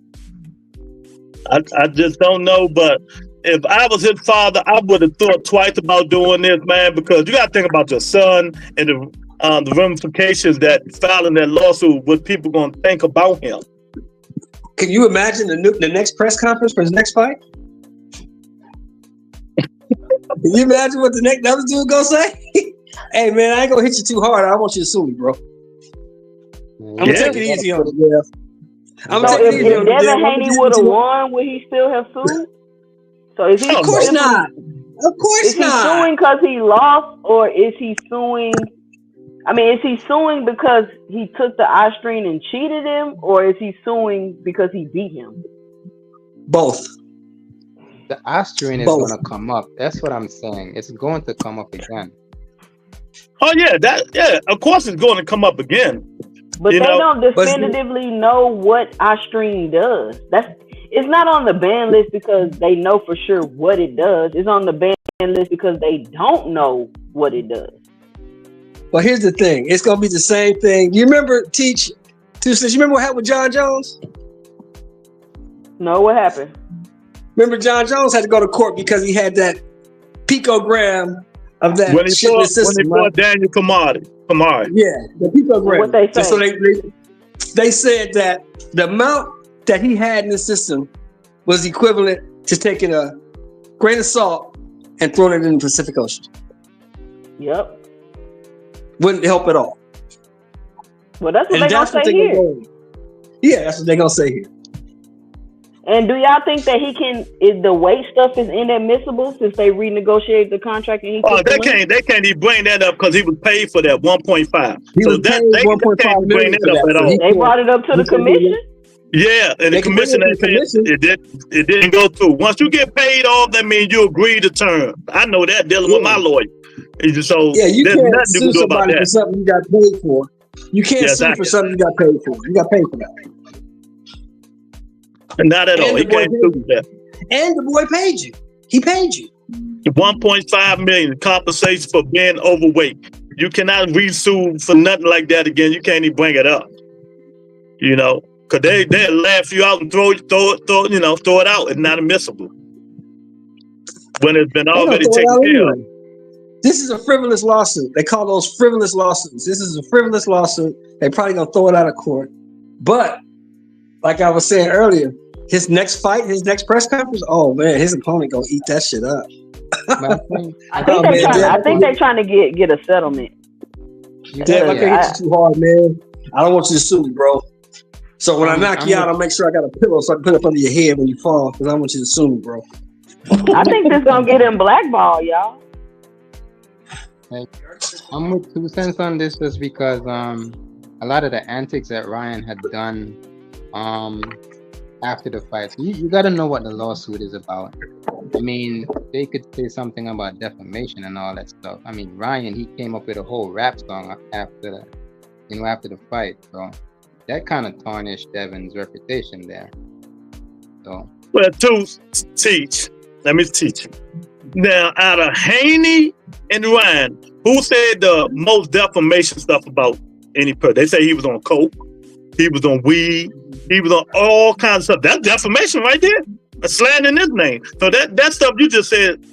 I just don't know. But if I was his father, I would have thought twice about doing this, man, because you got to think about your son and the ramifications that filing that lawsuit, what people gonna think about him. Can you imagine the next press conference for his next fight? Can you imagine what the other dude gonna say? Hey man, I ain't gonna hit you too hard. I want you to sue me, bro. I'm gonna take it easy on you, Jeff. If Devin Haney would have won, would he still have sued? So is he? Of course not. Of course not. Is he suing because he lost, or is he suing? I mean, is he suing because he took the eye strain and cheated him, or is he suing because he beat him? Both. The eye strain is going to come up. That's what I'm saying. It's going to come up again. Oh yeah, of course it's going to come up again. But they don't definitively know what eye strain does. It's not on the ban list because they know for sure what it does. It's on the ban list because they don't know what it does. Well, here's the thing. It's going to be the same thing. You remember, Teach, you remember what happened with John Jones? No, what happened? Remember John Jones had to go to court because he had that picogram of that shitting system. When they fought Daniel Kamari. Yeah, the people agree. What they say? So they said that the amount that he had in the system was equivalent to taking a grain of salt and throwing it in the Pacific Ocean. Yep. Wouldn't help at all. Well, that's what they're going to say here. Yeah, that's what they're going to say here. And do y'all think that is the weight stuff is inadmissible since they renegotiated the contract and he they can't even bring that up because he was paid for that 1.5. He was paid $1.5 million for that. They brought it up to the commission? Yeah, and the commission it didn't go through. Once you get paid off, that means you agree to terms. I know that dealing with my lawyer. So yeah, you can't sue somebody for something you got paid for. You can't sue for something you got paid for. You got paid for that. Not at all. He can't sue that. And the boy paid you. He paid you. 1.5 million compensation for being overweight. You cannot re-sue for nothing like that again. You can't even bring it up. You know, because they laugh you out and throw it out. It's not admissible when it's been already taken care of. This is a frivolous lawsuit. They call those frivolous lawsuits. This is a frivolous lawsuit. They probably gonna throw it out of court. But like I was saying earlier, his next fight, his next press conference, oh man, his opponent gonna eat that shit up. I think they're trying to get a settlement. Damn, I can't hit you too hard, man. I don't want you to sue me, bro. So when I knock you out, I'll make sure I got a pillow so I can put it up under your head when you fall, because I want you to sue me, bro. I think this gonna get him blackballed, y'all. I'm with 2 cents on this just because a lot of the antics that Ryan had done after the fight. You got to know what the lawsuit is about. I mean, they could say something about defamation and all that stuff. I mean, Ryan, he came up with a whole rap song after the fight. So that kind of tarnished Devin's reputation there. So well, let me teach you. Now, out of Haney and Ryan, who said the most defamation stuff about any person? They say he was on coke, he was on weed, he was on all kinds of stuff. That's defamation right there. A slandering his name. So that stuff you just said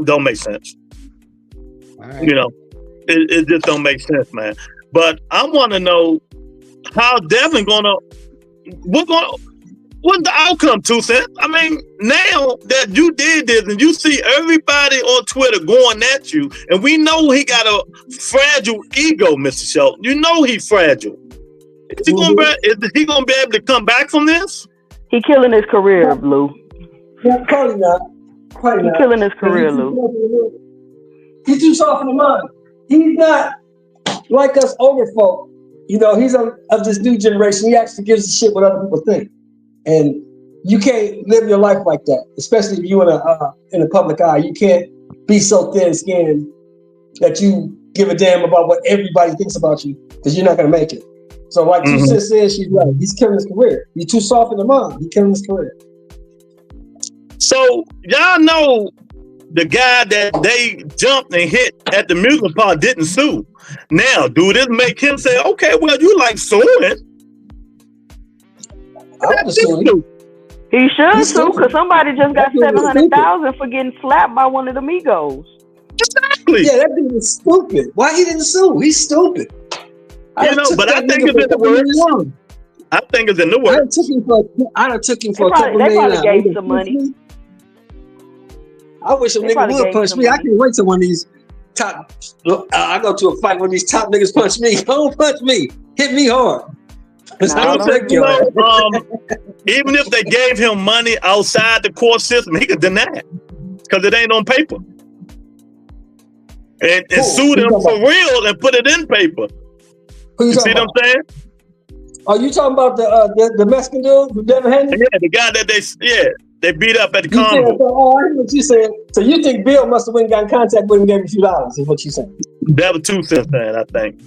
don't make sense. Right. You know, it just don't make sense, man. But I want to know how Devin what's the outcome, 2 cents? I mean, now that you did this and you see everybody on Twitter going at you, and we know he got a fragile ego, Mr. Shelton. You know he's fragile. Is he gonna be able to come back from this? He killing his career, Lou. Yeah, probably not. He killing his career, Lou. He's too soft in the mind. He's not like us older folk. You know, he's of this new generation. He actually gives a shit what other people think. And you can't live your life like that, especially if you're in a public eye. You can't be so thin-skinned that you give a damn about what everybody thinks about you, because you're not going to make it. So like Two Cents says, she's right. He's killing his career. He's too soft in the mind. He's killing his career. So y'all know the guy that they jumped and hit at the amusement park didn't sue. Now, do this make him say, okay, well, you like suing? He should sue, because somebody just got $700,000 for getting slapped by one of the Migos. Exactly. Yeah, that dude is stupid. Why he didn't sue? He's stupid. You know, but I think it's in the works. I think it's in the works. I done took him for a couple million. They probably gave him some money. I wish a nigga would punch me. I can't wait till one of these top. I go to a fight when these top niggas punch me. Don't punch me. Hit me hard. Even if they gave him money outside the court system, he could deny it because it ain't on paper. And sue them for real and put it in paper. You see what I'm saying? Are you talking about the Mexican dude, Devin Haney? Yeah, the guy that they beat up at the carnival. Oh, I hear what you said. So you think Bill must have went and got in contact with him and gave him a few dollars, is what you saying? That was 2 cents, man, I think.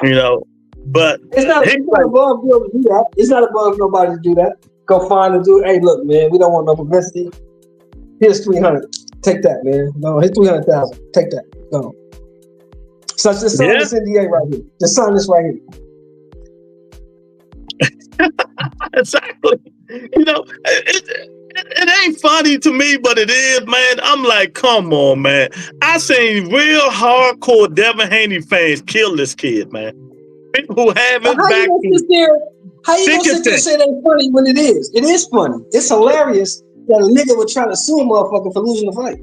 You know, but it's not above Bill to do that. It's not above nobody to do that. Go find a dude. Hey, look, man, we don't want no publicity. Here's $300. Take that, man. No, here's $300,000. Take that. No. So just sign this NDA right here. Just sign this right here. Exactly. You know, It ain't funny to me, but it is, man. I'm like, come on, man. I seen real hardcore Devin Haney fans kill this kid, man. People who haven't How you gonna sit there and say that's funny when it is? It is funny. It's hilarious that a nigga would try to sue a motherfucker for losing a fight.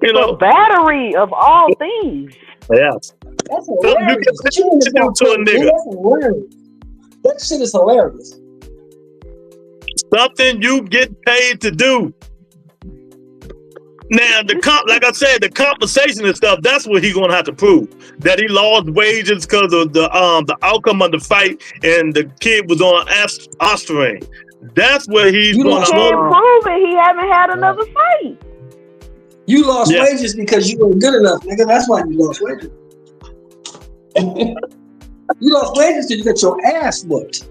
You know, battery of all things. Yeah. That's hilarious. That's hilarious. That shit is hilarious. Something you get paid to do. Now, like I said, the compensation and stuff, that's what he's gonna have to prove. That he lost wages because of the outcome of the fight and the kid was on Austrian. That's where he's gonna prove it. He haven't had another fight. You lost wages because you weren't good enough, nigga. That's why you lost wages. You lost wages because you got your ass whooped.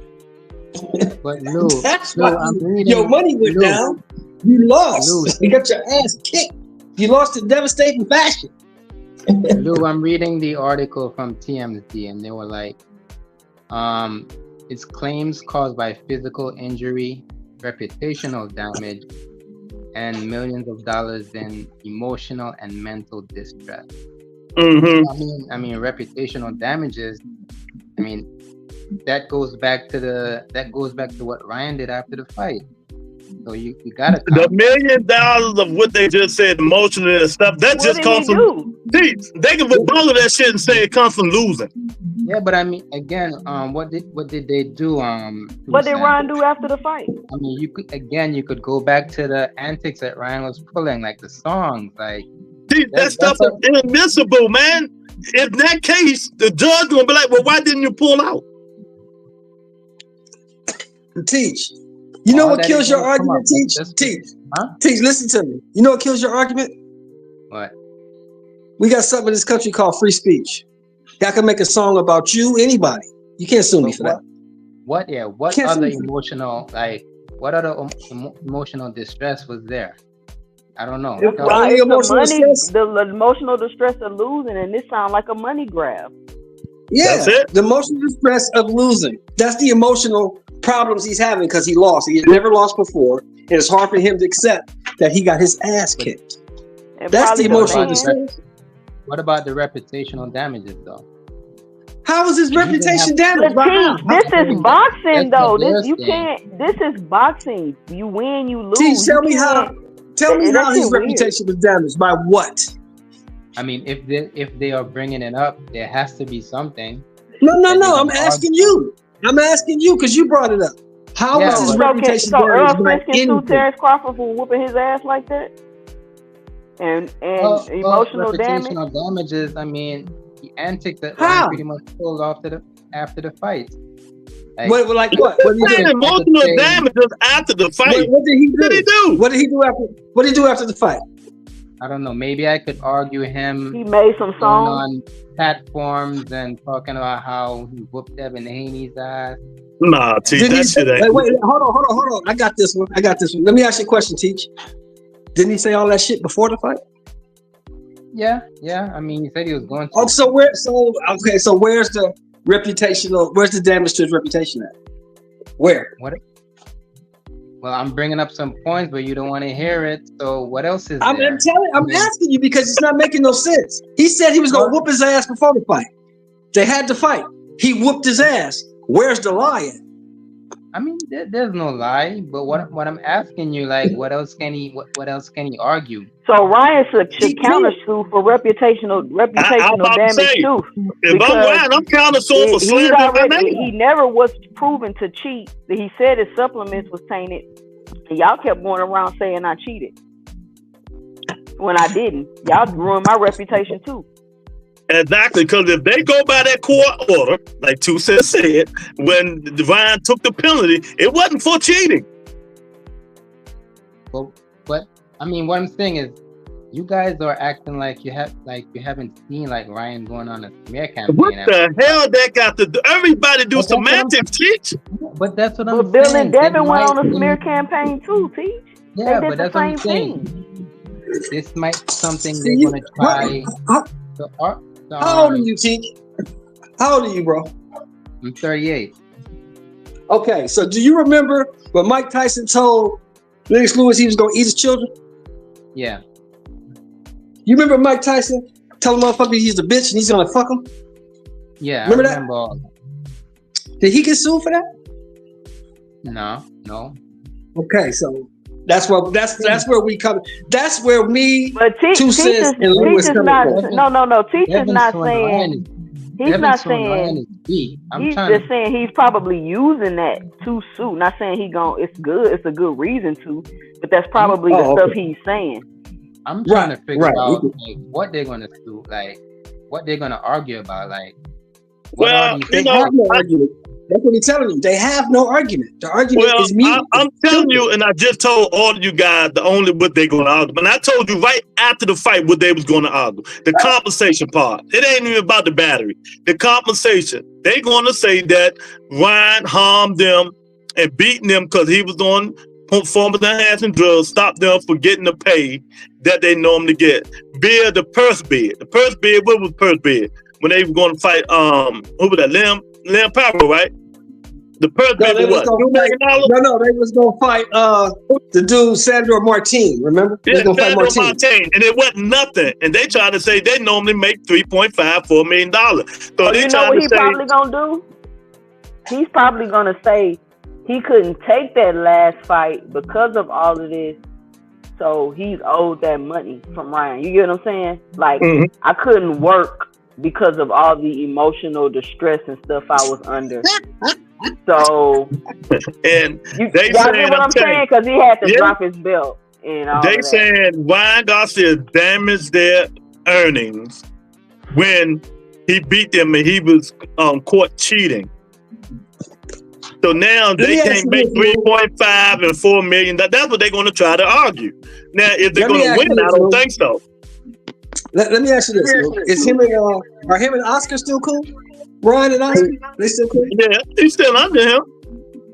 But Lou, that's why your money went down. You lost. You got your ass kicked. You lost in devastating fashion. Lou, I'm reading the article from TMZ, and they were like, it's claims caused by physical injury, reputational damage, and millions of dollars in emotional and mental distress. Mm-hmm. I mean, reputational damages. I mean, that goes back to what Ryan did after the fight. So you gotta the $1 million of what they just said, emotional and stuff. That just comes from. See, they can all of that shit and say it comes from losing. Yeah, but I mean, again, what did they do? What did Ryan do after the fight? I mean, you could go back to the antics that Ryan was pulling, like the songs, like. See, that stuff is inadmissible, man. In that case, the judge gonna be like, "Well, why didn't you pull out?" Teach. You know what kills your argument, Teach? Teach. Huh? Teach, listen to me. You know what kills your argument? What? We got something in this country called free speech. I can make a song about you, anybody. You can't sue me for that. What? Yeah. What other emotional, like, what other emotional distress was there? I don't know. The emotional distress of losing, and this sounds like a money grab. Yeah, that's it. The emotional distress of losing. That's the emotional problems he's having because he lost. He had never lost before, and it's hard for him to accept that he got his ass kicked. That's the emotional distress. What about the reputational damages, though? How is his reputation damaged? This is boxing, though. This is boxing. You win, you lose. Teach, tell me how his reputation was damaged. By what? I mean, if they are bringing it up, there has to be something. No. I'm asking you. I'm asking you because you brought it up. How was his reputation damaged? So Earl Spence can sue Terrence Crawford for whooping his ass like that? And emotional damage. Reputational damages. I mean, the antics that Ryan pretty much pulled after the fight. Like what? What did he do? Emotional damages after the fight. What did he do? What did he do after the fight? I don't know. Maybe I could argue him. He made some songs on platforms and talking about how he whooped Devin Haney's ass. Nah, Teach, that shit ain't. Wait, hold on. I got this one. Let me ask you a question, Teach. Didn't he say all that shit before the fight? Yeah. I mean, he said he was going to. Oh, so where's the reputational? Where's the damage to his reputation at? Where? What? Well, I'm bringing up some points, but you don't want to hear it. So what else is there? I'm asking you because it's not making no sense. He said he was going to whoop his ass before the fight. They had to fight. He whooped his ass. Where's the lie at? I mean, there's no lie, but what I'm asking you, like, what else can he argue? So Ryan should counter sue for reputational damage too. If I'm Ryan, I'm counter suing for slander. He never was proven to cheat. He said his supplements was tainted, and y'all kept going around saying I cheated when I didn't. Y'all ruined my reputation too. Exactly, because if they go by that court order, like Two said, when Ryan took the penalty, it wasn't for cheating. But I mean, what I'm saying is, you guys are acting like you haven't seen like Ryan going on a smear campaign. What the hell that got to do? Everybody do semantics, Teach. But that's what I'm saying. Bill and Devin went on a smear campaign too, Teach. Yeah, they did but that's the what I'm same saying. This might be something they're gonna try. How old are you, Teach? How old are you, bro? I'm 38. Okay, so do you remember what Mike Tyson told Lennox Lewis, he was gonna eat his children. Yeah. You remember Mike Tyson telling motherfucker he's a bitch and he's gonna fuck him? Yeah, remember I remember all that. Did he get sued for that? No. Okay, so that's where we come. That's where me, But 2 cents, and Lewis come from. No. Teacher's not saying. He's not saying. He's just saying he's probably using that to sue. Not saying it's good. It's a good reason to, but that's probably the stuff he's saying. I'm trying to figure out like, what they're gonna do, like what they're gonna argue about, like. Well, they have no argument. That's what he's telling you. They have no argument. The argument is me. I'm telling you, and I just told all of you guys the only what they're going to argue. But I told you right after the fight what they was going to argue. The compensation part. It ain't even about the battery. The compensation. They're going to say that Ryan harmed them and beating them because he was on performance-enhancing drugs, stopped them from getting the pay that they normally get. Bid, the purse bid. The purse bid, what was purse bid? When they were going to fight, who was that? Liam Powell, right? The purse bid was what? $2 million? No, they was gonna fight the dude Sandro Martin. Remember? Yeah, Sandro Martin, and it wasn't nothing. And they try to say they normally make $3.5-4 million. So they you know what he's probably gonna do? He's probably gonna say he couldn't take that last fight because of all of this. So he's owed that money from Ryan. You get what I'm saying? Like I couldn't work because of all the emotional distress and stuff I was under. So, and they y'all get what I'm saying? Because he had to drop his belt. And all they saying Ryan Garcia damaged their earnings when he beat them and he was caught cheating. So now they can't make 3.5 and 4 million. That's what they're going to try to argue. Now, if they're going to win, I don't think so. Let me ask you this: is are him and Oscar still cool? Ryan and Oscar, they still cool? Yeah, he's still under him.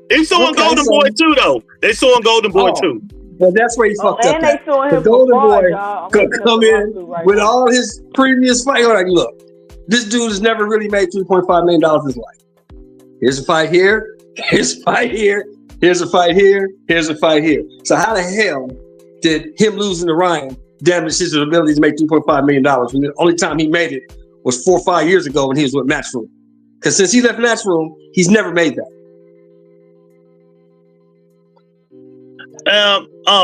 He's suing Golden Boy too, though. They suing Golden Boy too. Well, that's where he fucked up. And they suing him the Golden Boy could come in with all his previous fights. Like, look, this dude has never really made $3.5 million in his life. Here's a fight here. Here's a fight here. Here's a fight here. Here's a fight here. So how the hell did him losing to Ryan damage his ability to make $3.5 million when the only time he made it was 4 or 5 years ago when he was with Matchroom? Because since he left Matchroom, he's never made that.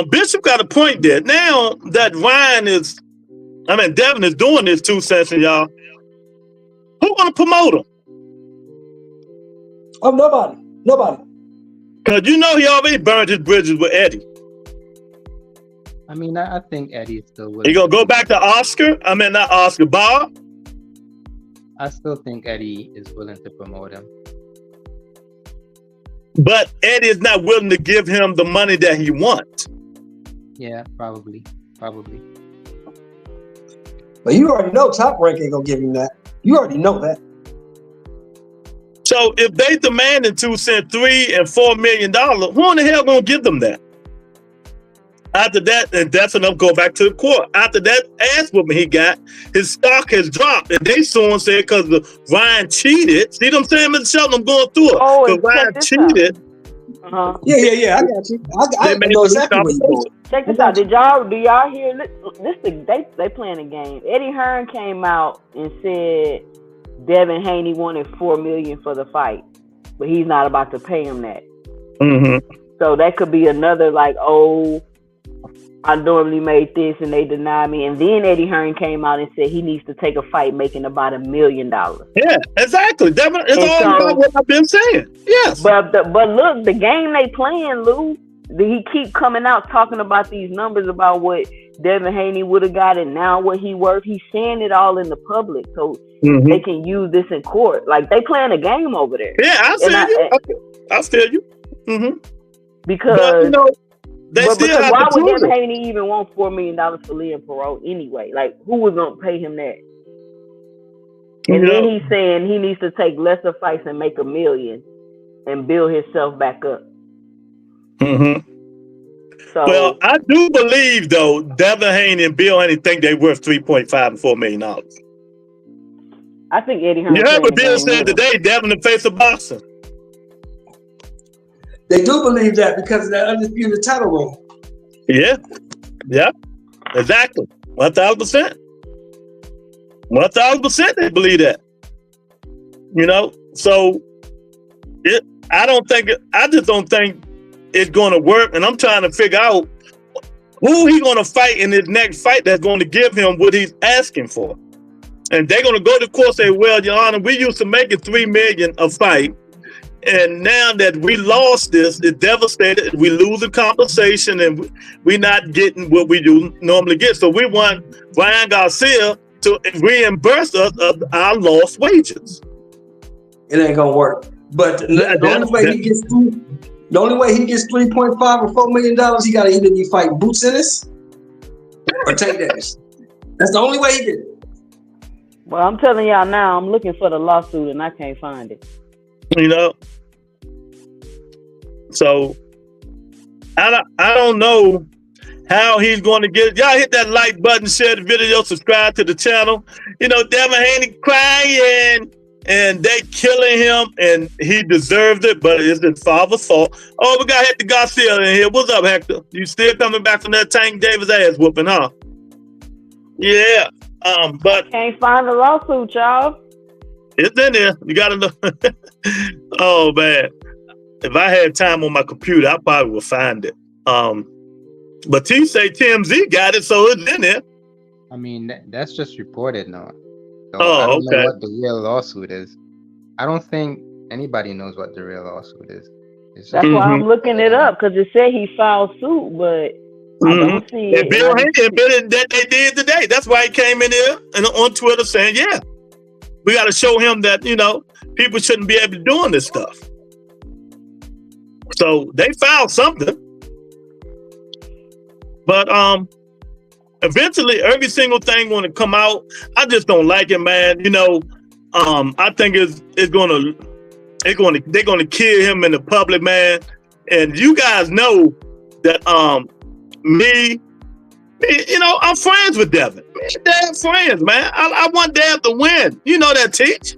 Bishop got a point there. Now that Devin is doing this 2 cents, y'all. Who gonna promote him? Oh, nobody. Because you know he already burned his bridges with Eddie. I mean, I think Eddie is still willing. He gonna go back to Oscar? I mean, not Oscar, Bob? I still think Eddie is willing to promote him. But Eddie is not willing to give him the money that he wants. Yeah, probably. But you already know Top Rank ain't gonna give him that. You already know that. So if they demanding 2 cents, $3 and $4 million, who in the hell gonna give them that? After that, and that's enough, go back to the court. After that ass whooping he got, his stock has dropped. And they suing said because Ryan cheated. See what I'm saying, Mr. Shelton? I'm going through it. Because Ryan cheated. Yeah, I got you. I know exactly what you're doing. Check this out. Do y'all hear this? They playing a game. Eddie Hearn came out and said Devin Haney wanted $4 million for the fight, but he's not about to pay him that. So that could be another I normally made this and they denied me. And then Eddie Hearn came out and said he needs to take a fight making about $1 million. Yeah, exactly. It's all about what I've been saying. Yes. But look, the game they playing, Lou, he keep coming out talking about these numbers about what Devin Haney would have got and now what he worth. He's saying it all in the public so they can use this in court. Like they playing a game over there. Yeah, I feel you. Because but, why would Devin Haney even want $4 million for Liam Perot anyway? Like, who was gonna pay him that? And then he's saying he needs to take lesser fights and make $1 million and build himself back up. So, well, I do believe though Devin Haney and Bill Haney think they worth $3.5 and $4 million. I think Eddie Hearn. You heard what Bill said today. Devin the face of boxing. They do believe that because of that undisputed title rule. Yeah, yeah, exactly. 1,000%. 1,000% they believe that. So I just don't think it's going to work. And I'm trying to figure out who he going to fight in his next fight that's going to give him what he's asking for. And they're going to go to court and say, well, Your Honor, we used to make it $3 million a fight. And now that we lost this, it's devastated. We lose the compensation and we're not getting what we do normally get. So we want Ryan Garcia to reimburse us of our lost wages. It ain't gonna work. But the only way he gets 3.5 or $4 million, he gotta either be fighting Boots Ennis or Tank Davis. That's the only way he get it. Well, I'm telling y'all now, I'm looking for the lawsuit and I can't find it. So I don't know how he's going to get it. Y'all hit that like button, share the video, subscribe to the channel. Devin Haney crying and they killing him and he deserved it, but it's his father's fault. Oh, we got Hector Garcia in here. What's up, Hector? You still coming back from that Tank Davis ass whooping, huh? Yeah. But can't find the lawsuit, y'all. It's in there. You gotta know. Oh man. If I had time on my computer, I probably would find it. But T say TMZ got it, so it's in there. I mean, that's just reported now. So Oh, I don't know okay. what the real lawsuit is. I don't think anybody knows what the real lawsuit is. That's why I'm looking it up, because it said he filed suit, but I don't see it. And Bill Haney admitted that they did today. That's why he came in there and on Twitter saying, yeah, we got to show him that, people shouldn't be able to doing this stuff. So they filed something. But eventually every single thing going to come out. I just don't like it, man. I think they're going to kill him in the public, man. And you guys know that I'm friends with Devin. Me and Dad friends, man. I want Dad to win. You know that, Teach.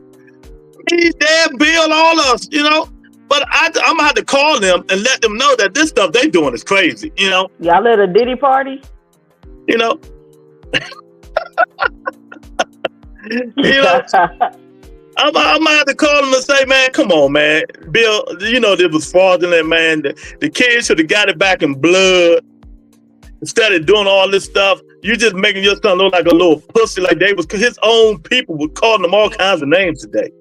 Me, Dad, Bill, all us, But I'm gonna have to call them and let them know that this stuff they doing is crazy, Y'all at a Diddy party? I'm gonna have to call them and say, man, come on, man. Bill, this was fraudulent, man. The kids should have got it back in blood. Instead of doing all this stuff, you just making your son look like a little pussy, like his own people were calling him all kinds of names today.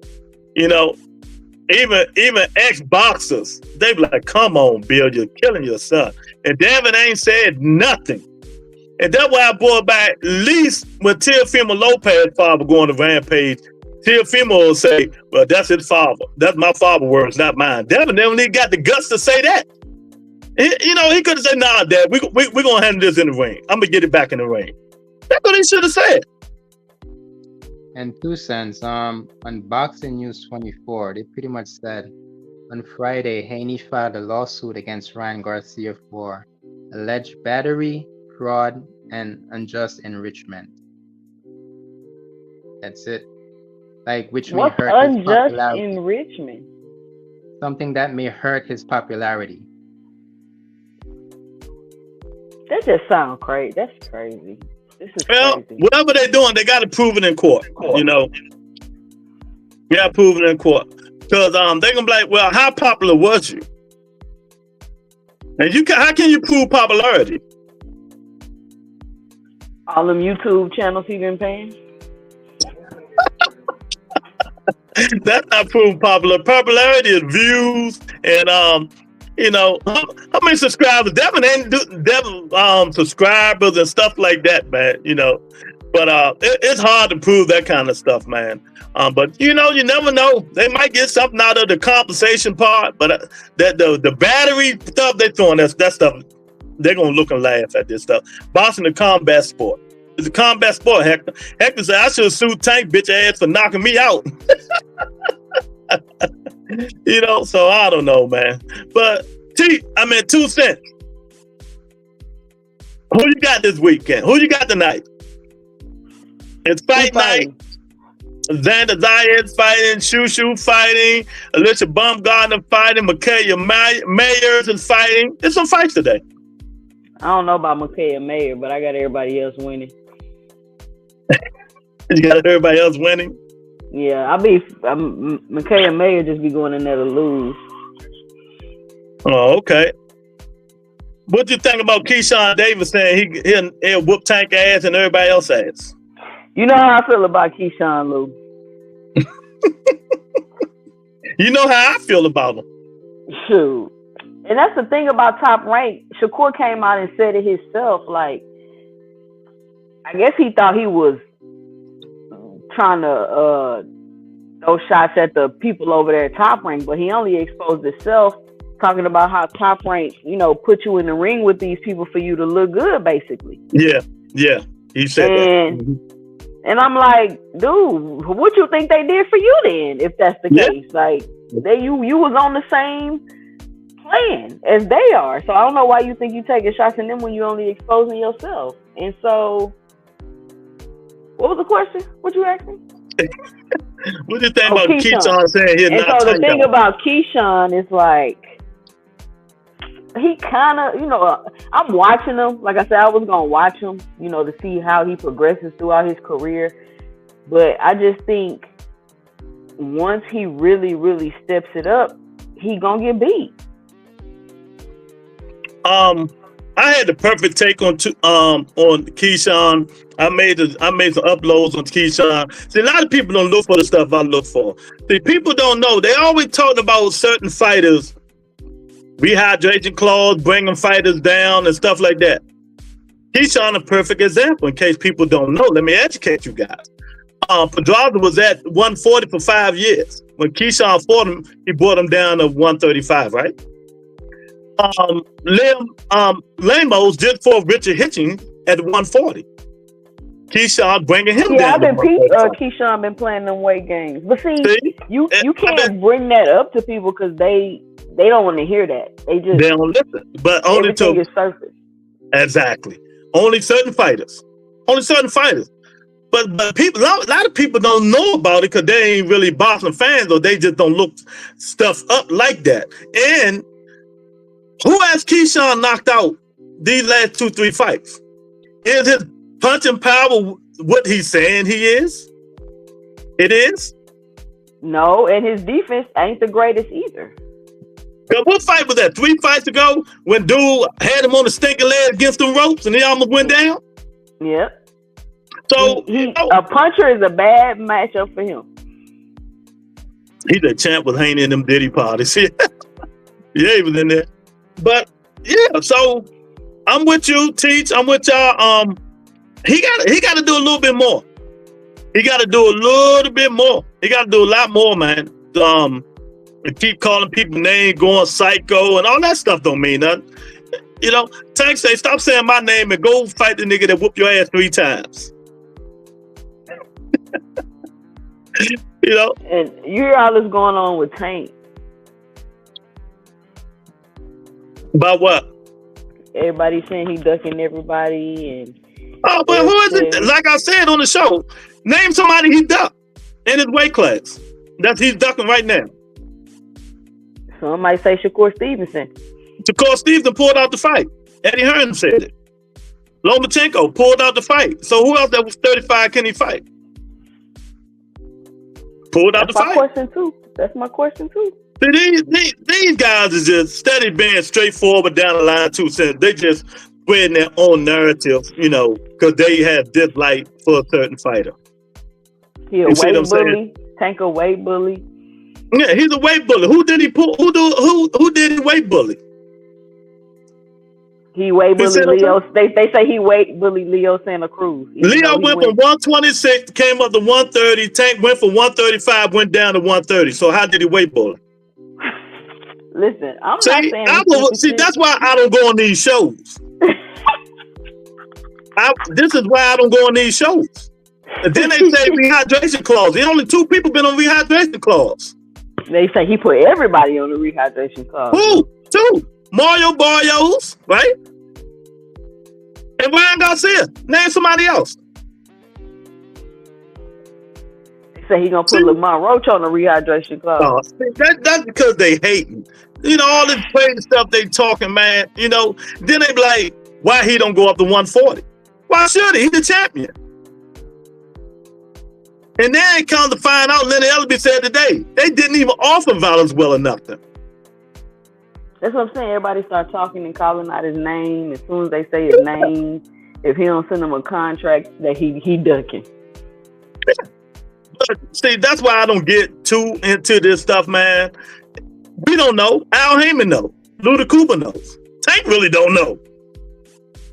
Even ex-boxers, they be like, come on, Bill, you're killing your son. And Devin ain't said nothing. And that's why I brought back, at least when Teofimo Lopez's father going to Rampage, Teofimo will say, well, that's his father. That's my father's words, not mine. Devin never even got the guts to say that. He could have said, nah, Dad, we're going to handle this in the ring. I'm going to get it back in the ring. That's what he should have said. And 2 cents, on Boxing News 24, they pretty much said on Friday, Haney filed a lawsuit against Ryan Garcia for alleged battery, fraud, and unjust enrichment. That's it. Which may hurt his popularity. Unjust enrichment? Something that may hurt his popularity. That just sounds crazy. That's crazy. This is crazy. Crazy. Whatever they're doing, they got to prove it in court. You got to prove it in court. Because they're going to be like, well, how popular was you? And how can you prove popularity? All them YouTube channels he been paying? That's not proving popularity is views and how many subscribers? Devin subscribers and stuff like that, man. But it's hard to prove that kind of stuff, man. But you never know. They might get something out of the compensation part, but the battery stuff they throwing, that stuff, they're gonna look and laugh at this stuff. Boxing a combat sport. It's a combat sport, Hector. Hector said, I should have sued Tank bitch ass for knocking me out. So I don't know, man. But 2 cents. Who you got this weekend? Who you got tonight? It's fight night. Xander Zayed fighting, Shushu fighting, Alicia Baumgartner fighting, Micaiah Mayers is fighting. There's some fights today. I don't know about Micaiah Mayer, but I got everybody else winning. You got everybody else winning? Yeah, Micaiah Mayer just be going in there to lose. Oh, okay. What do you think about Keyshawn Davis saying he'll whoop Tank ass and everybody else ass? You know how I feel about Keyshawn, Lou. You know how I feel about him. Shoot. And that's the thing about Top Rank. Shakur came out and said it himself. Like, I guess he thought he was trying to throw shots at the people over there at Top Rank, but he only exposed himself, talking about how Top Rank, put you in the ring with these people for you to look good, basically. Yeah. He said that. And I'm like, dude, what you think they did for you then, if that's the case? Like, you was on the same plan as they are. So I don't know why you think you taking shots at them when you only exposing yourself. And so, what was the question? What you asking? What do you think about Keyshawn saying he'll not? So the thing about Keyshawn is like, he kind of, I'm watching him. Like I said, I was going to watch him, to see how he progresses throughout his career. But I just think once he really, really steps it up, he going to get beat. I had the perfect take on Keyshawn. I made some uploads on Keyshawn. See, a lot of people don't look for the stuff I look for. See, people don't know. They always talk about certain fighters, rehydration clause, bringing fighters down and stuff like that. Keyshawn a perfect example. In case people don't know, let me educate you guys. Pedraza was at 140 for 5 years. When Keyshawn fought him, he brought him down to 135, right? Lemos did for Richard Hitchens at 140. Keyshawn bringing him down. Keyshawn been playing them weight games. But see you can't bring that up to people because they don't want to hear that. They don't listen. But only to surface. Exactly. Only certain fighters. But people, a lot of people don't know about it because they ain't really boxing fans, or they just don't look stuff up like that. And who has Keyshawn knocked out these last 2-3 fights? Is his punching power what he's saying he is? It is? No, and his defense ain't the greatest either. What fight was that? 3 fights ago when dude had him on the stinking leg against the ropes and he almost went down? Yep. So a puncher is a bad matchup for him. He's a champ with Haney and them Diddy parties. Yeah, he was in there. But yeah, so I'm with you, Teach. I'm with y'all. He got to do a little bit more. He got to do a little bit more. He got to do a lot more, man. And keep calling people names, going psycho, and all that stuff don't mean nothing. Tank say, stop saying my name and go fight the nigga that whooped your ass 3 times. And you hear all this going on with Tank. About what? Everybody saying he ducking everybody and. Oh, but who is it? Like I said on the show, name somebody he ducked in his weight class. He's ducking right now. Some might say Shakur Stevenson. Shakur Stevenson pulled out the fight. Eddie Hearn said it. Lomachenko pulled out the fight. So who else that was 35 can he fight? Pulled out the fight. That's my question too. See, these guys is just steady being straightforward down the line too. Since they just spreading their own narrative, because they have dislike for a certain fighter. He a weight bully. Tank a weight bully. Yeah, he's a weight bully. Who did he pull? Who did he weight bully? He weight bully Leo. They say he weight bully Leo Santa Cruz. Leo went from 126, came up to 130. Tank went from 135, went down to 130. So how did he weight bully? Listen, I'm not saying. That's why I don't go on these shows. This is why I don't go on these shows. And then they say rehydration clause. There's only 2 people been on rehydration clause. They say he put everybody on the rehydration clause. Who? 2. Mario Barrios, right? And Ryan Garcia. Name somebody else. They say he gonna put Lamont Roach on the rehydration clause. That's because they hating. All this crazy stuff they talking, man. Then they be like, why he don't go up to 140? Why should he? He's the champion. And then come to find out, Lenny Ellerby said today, they didn't even offer Valens well enough to. That's what I'm saying. Everybody start talking and calling out his name. As soon as they say his name, if he don't send them a contract, that he ducking. But see, that's why I don't get too into this stuff, man. We don't know. Al Heyman knows. Luda Cooper knows. Tank really don't know.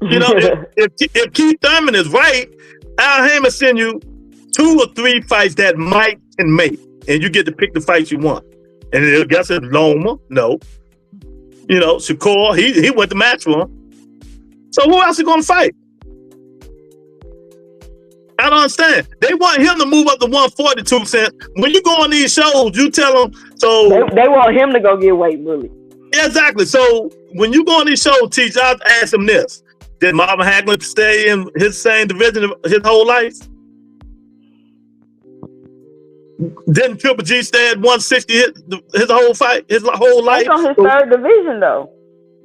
You know, if Keith Thurman is right, Al Heyman send you 2 or 3 fights that might and may, and you get to pick the fights you want. And I guess it's Loma, no. You know, Shakur, he went to match for him. So who else is going to fight? I don't understand. They want him to move up to 142 cents. When you go on these shows, you tell them. So they want him to go get weight bullied. Exactly. So when you go on these shows, Teach, I'll ask him this: did Marvin Hagler stay in his same division his whole life? Didn't Triple G stay at 160 his whole fight, his whole life? Take on his third division, though.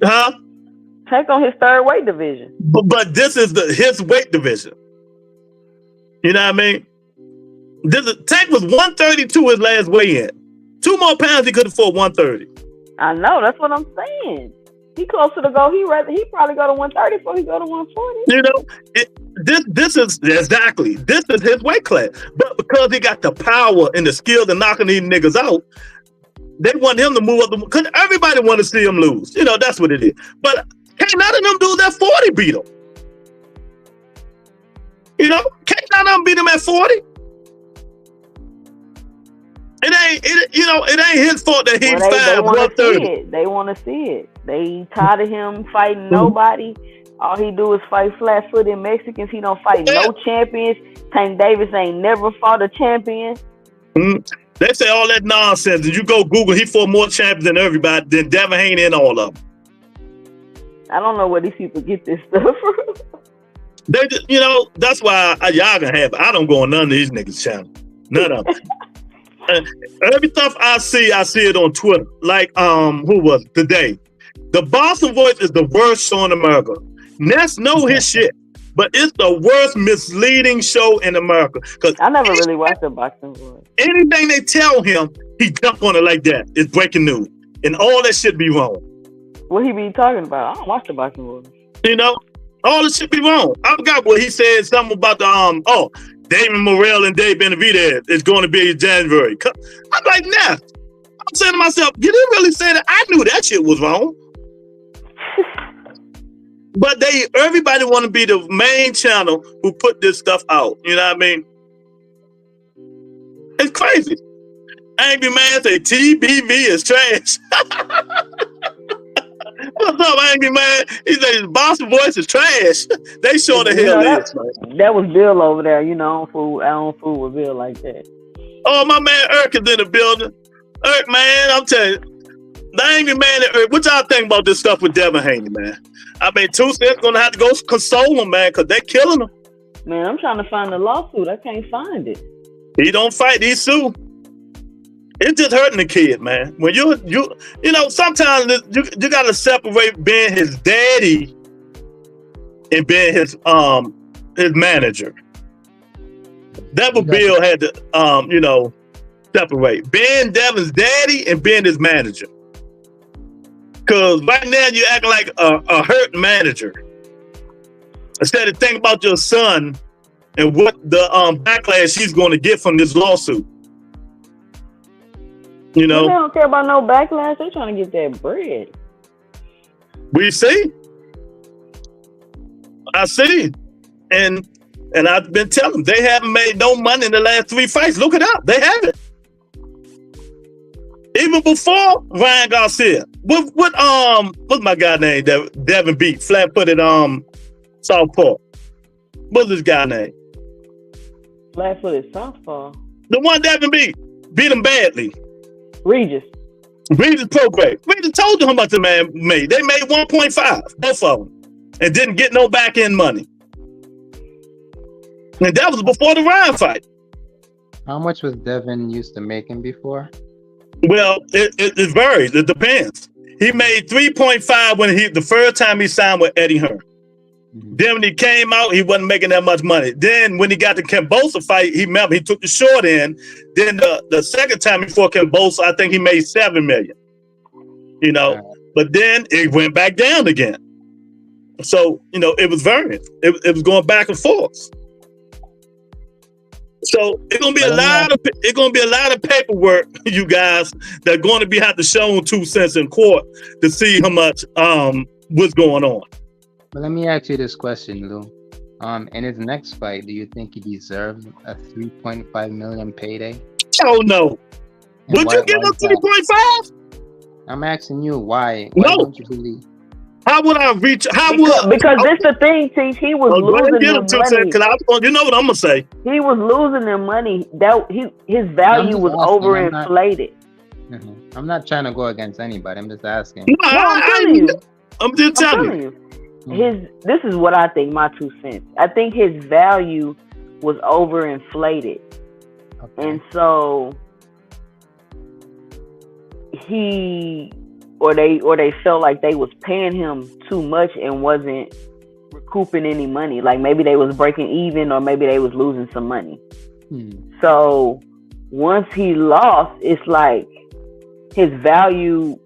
Huh? Take on his third weight division. But this is his weight division. You know what I mean? Tank was 132 his last weigh-in. 2 more pounds he could afford 130. I know, that's what I'm saying. He closer to go. He probably go to 130 before he go to 140. You know, this is exactly his weight class. But because he got the power and the skill to knocking these niggas out, they want him to move up because everybody want to see him lose. You know, that's what it is. But can't none of them do that 40 beat him. You know, can't none of them beat him at 40. It ain't his fault that he's 5'130. They want to see it. They tired of him fighting nobody. All he do is fight flat-footed Mexicans. He don't fight no champions. Tank Davis ain't never fought a champion. They say all that nonsense. If you go Google, he fought more champions than everybody, than Devin Haney and all of them. I don't know where these people get this stuff from. They just, you know, that's why y'all can have it. I don't go on none of these niggas' channel. None of them. And every stuff I see it on Twitter. Like, who was it? Today. The Boston Voice is the worst show in America. Ness know his shit, but it's the worst misleading show in America. Cause I never really watched the Boston Voice. Anything they tell him, he jump on it like that. It's breaking news, and all that shit be wrong. What he be talking about? I don't watch the Boston Voice. You know, all this shit be wrong. I forgot what he said. Something about the David Morrell and Dave Benavidez is going to be in January. I'm like, nah. I'm saying to myself, did he really say that? I knew that shit was wrong. But everybody want to be the main channel who put this stuff out. You know what I mean? It's crazy. Angry Man say TBV is trash. What's up, Angry Man? He says Boston Voice is trash. They sure the hell is. That was Bill over there. You know, I don't fool with Bill like that. Oh, my man Irk is in the building. Irk, man, I'm telling you. The Angry Man and Irk, what y'all think about this stuff with Devin Haney, man? I mean, 2 Cents gonna have to go console him, man, because they killing him. Man, I'm trying to find the lawsuit. I can't find it. He don't fight, he sue. It's just hurting the kid, man. When you know, sometimes you gotta separate being his daddy and being his manager. That what Bill had to separate. Being Devin's daddy and being his manager. Cause right now you're acting like a hurt manager. Instead of thinking about your son and what the backlash he's going to get from this lawsuit. You know, they don't care about no backlash. They're trying to get that bread. We see. I see. And I've been telling them they haven't made no money in the last 3 fights. Look it up. They haven't. Even before Ryan Garcia. What's my guy name that Devin beat? Flat-footed Southpaw. What's this guy name? Flat-footed Southpaw. The one Devin beat him badly. Regis Prograde. Regis told you how much the man made. They made 1.5, both of them, and didn't get no back end money. And that was before the Ryan fight. How much was Devin used to making before? Well, it varies. It depends. He made 3.5 when the first time he signed with Eddie Hearn. Then when he came out, he wasn't making that much money. Then when he got the Kambosos fight, he took the short end. Then the second time before Kambosos, I think he made $7 million. You know, but then it went back down again. So you know, it was varying. It was going back and forth. So it's gonna be a lot of paperwork, you guys, that are going to be have to show 2 cents in court to see how much what's going on. But let me ask you this question, Lou. In his next fight, do you think he deserves a $3.5 million payday? Oh no! Would you give him 3.5? I'm asking you why. No. Don't you believe? How would I reach? Because this the thing, Teach. He was losing them money. You know what I'm gonna say? He was losing them money. His value was overinflated. I'm not trying to go against anybody. I'm just asking. No, I'm telling you. I'm just telling you. This is what I think. My 2 cents. I think his value was overinflated, and so they felt like they was paying him too much and wasn't recouping any money. Like maybe they was breaking even, or maybe they was losing some money. So once he lost, it's like his value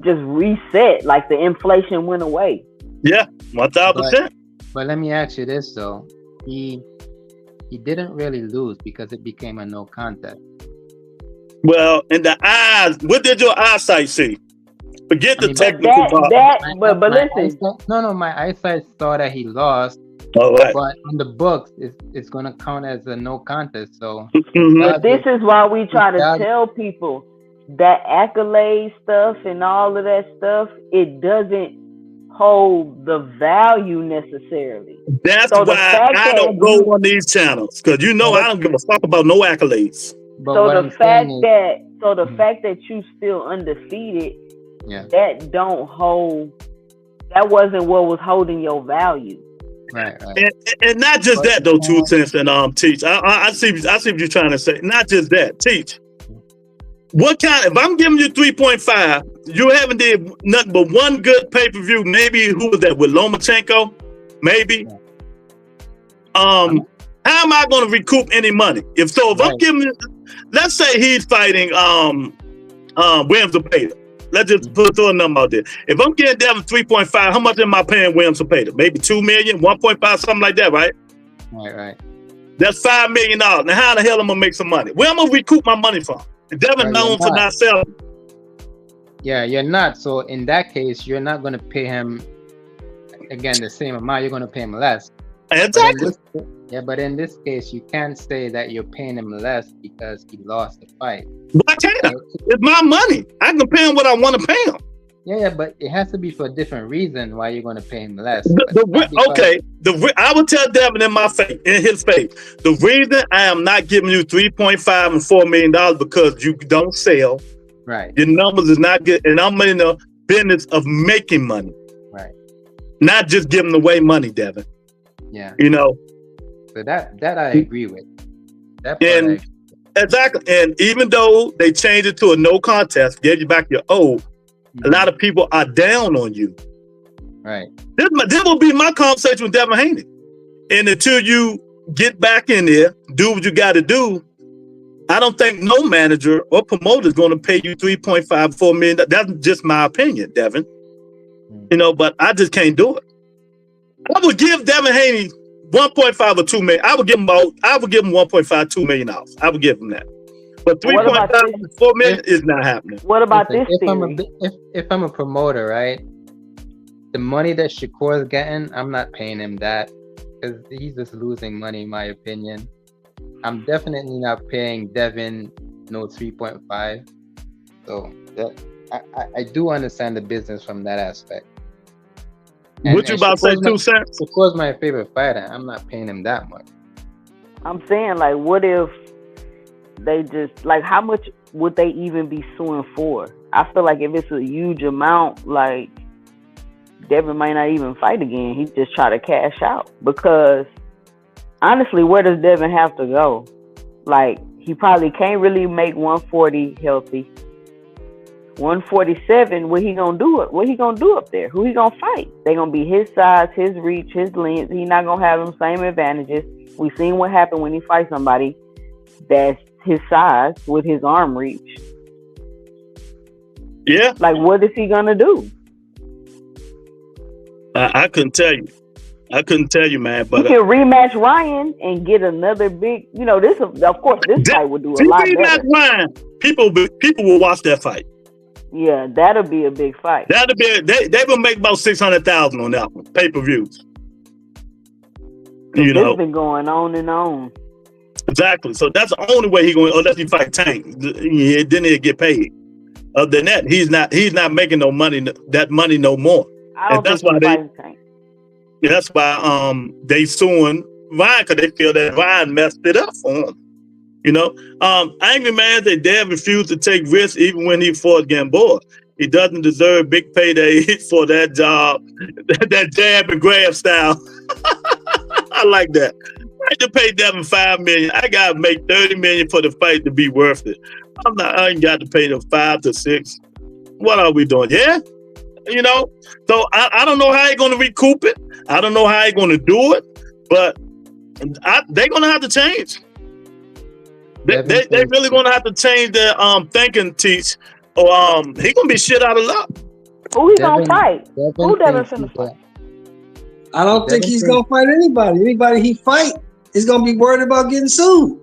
just reset. Like the inflation went away. Yeah, 1,000%. But let me ask you this though: he didn't really lose because it became a no contest. Well, in the eyes, what did your eyesight see? Forget the technical part. But listen. My eyesight saw that he lost. All right. But on the books, it's going to count as a no contest. So but this is why we try to tell people that accolade stuff and all of that stuff, it doesn't hold the value necessarily. That's why I don't go on these channels, because you know I don't give a fuck about no accolades. But so the fact that you still undefeated, that don't hold. That wasn't what was holding your value. Right. And not just that though, 2 cents and Teach. I see what you're trying to say. Not just that, Teach. What kind? If I'm giving you 3.5, you haven't did nothing but one good pay-per-view. Maybe who was that with Lomachenko? Maybe. How am I going to recoup any money? If I'm giving you, let's say he's fighting Williams Zepeda. Let's just throw a number out there. If I'm getting Devin 3.5, how much am I paying Williams Zepeda? Maybe 2 million, 1.5, something like that, right? Right. That's $5 million. Now how the hell am I gonna make some money? Where am I gonna recoup my money from? Devin known for not selling. Yeah, you're not. So in that case, you're not gonna pay him again the same amount. You're gonna pay him less. Exactly. But in this case, you can't say that you're paying him less because he lost the fight. Why can't I? It's my money. I can pay him what I want to pay him. Yeah, but it has to be for a different reason why you're going to pay him less. I would tell Devin in his face, the reason I am not giving you 3.5 and $4 million because you don't sell. Right. Your numbers is not good, and I'm in the business of making money. Right. Not just giving away money, Devin. Yeah. You know. So that I agree with. Exactly. And even though they changed it to a no contest, gave you back your old, a lot of people are down on you. Right. This will be my conversation with Devin Haney. And until you get back in there, do what you got to do, I don't think no manager or promoter is going to pay you 3.5, $4 million. That's just my opinion, Devin. You know, but I just can't do it. I would give Devin Haney 1.5 or 2 million. I would give him 1.5, $2 million. I would give him that. But 3.5, 4 million is not happening. What about this theory? If I'm a promoter, right? The money that Shakur's getting, I'm not paying him that because he's just losing money, in my opinion. I'm definitely not paying Devin no 3.5. So I do understand the business from that aspect. What you about to say, 2 cents? Shakur's my favorite fighter. I'm not paying him that much. I'm saying, like, what if they just, like, how much would they even be suing for? I feel like if it's a huge amount, like, Devin might not even fight again. He just try to cash out. Because, honestly, where does Devin have to go? Like, he probably can't really make 140 healthy. 147, what he gonna do? What he gonna do up there? Who he gonna fight? They gonna be his size, his reach, his length. He not gonna have them same advantages. We seen what happened when he fights somebody that's his size with his arm reach. Yeah. Like, what is he gonna do? I couldn't tell you. I couldn't tell you, man. But he can rematch Ryan and get another big. You know, this of course this fight would do a lot better. Ryan, people will watch that fight. Yeah, that'll be a big fight. That'll be they will make about 600,000 on that one, pay-per-views. You know, it's been going on and on. Exactly. So that's the only way he going, unless he fight Tank. Yeah, then he'll get paid. Other than that, he's not making no money. That money no more. And that's why that's why they suing Ryan, because they feel that Ryan messed it up for him. You know, Angry Man said Dev refused to take risks even when he fought Gamboa. He doesn't deserve big payday for that job, that jab and grab style. I like that. I had to pay Devin $5 million. I gotta make $30 million for the fight to be worth it. I ain't got to pay them 5 to 6. What are we doing? Yeah, you know. So I don't know how he's gonna recoup it. I don't know how he's gonna do it, but they're gonna have to change. They really gonna have to change their thinking, teach, or he gonna be shit out of luck. Who he gonna fight? Who Devin finna fight? I don't think he's gonna fight anybody. Anybody he fight is gonna be worried about getting sued.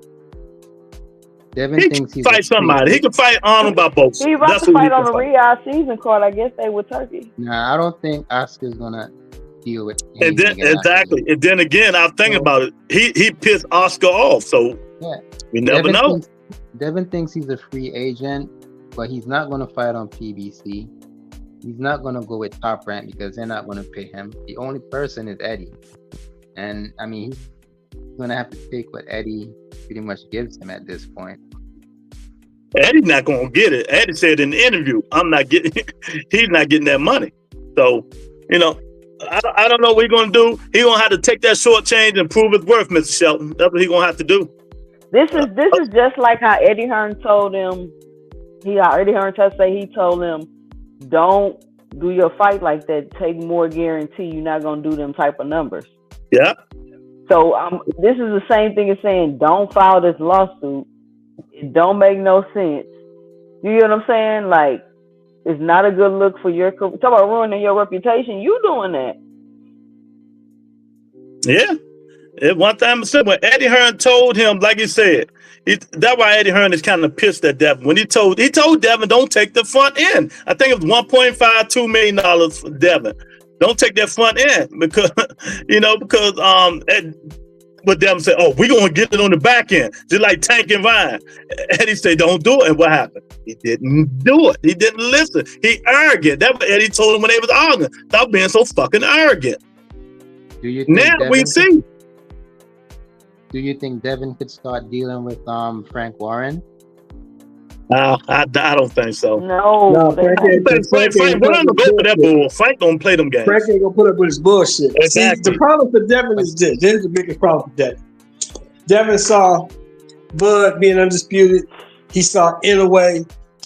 Devin he thinks can fight somebody. He can fight Arnold Barboza. He about to fight on the Riyadh season card, I guess they with Turkey. Nah, I don't think Oscar's gonna deal with. And then exactly, and then again, I'm thinking about it. He pissed Oscar off, so yeah, we never know. Devin thinks he's a free agent, but he's not gonna fight on PBC. He's not gonna go with Top Rank because they're not gonna pay him. The only person is Eddie, and I mean he's gonna have to take what Eddie pretty much gives him at this point. Eddie's not gonna get it. Eddie said in the interview, "I'm not getting." He's not getting that money. So, you know, I don't know what he's gonna do. He's gonna have to take that short change and prove his worth, Mr. Shelton. That's what he's gonna have to do. This is just like how Eddie Hearn told him. Eddie Hearn he told him, "Don't do your fight like that. Take more guarantee you're not gonna do them type of numbers." Yeah. So this is the same thing as saying, "Don't file this lawsuit. It don't make no sense." You know what I'm saying? Like, it's not a good look for your career. Talk about ruining your reputation. You doing that? Yeah. One time when Eddie Hearn told him, like he said, that's why Eddie Hearn is kind of pissed at Devin. When he told Devin, don't take the front end. I think it was $1.52 million for Devin. Don't take that front end because what Devin said, oh, we're gonna get it on the back end, just like Tank and Ryan. Eddie said, don't do it. And what happened? He didn't do it. He didn't listen. He arrogant. That's what Eddie told him when they was arguing. Stop being so fucking arrogant. We see. Do you think Devin could start dealing with Frank Warren? I don't think so. No, Frank ain't gonna go for that bull. Frank don't play them games. Frank ain't gonna put up with his bullshit. Exactly. See, the problem for Devin is this. This is the biggest problem for Devin. Devin saw Bud being undisputed. He saw Inouye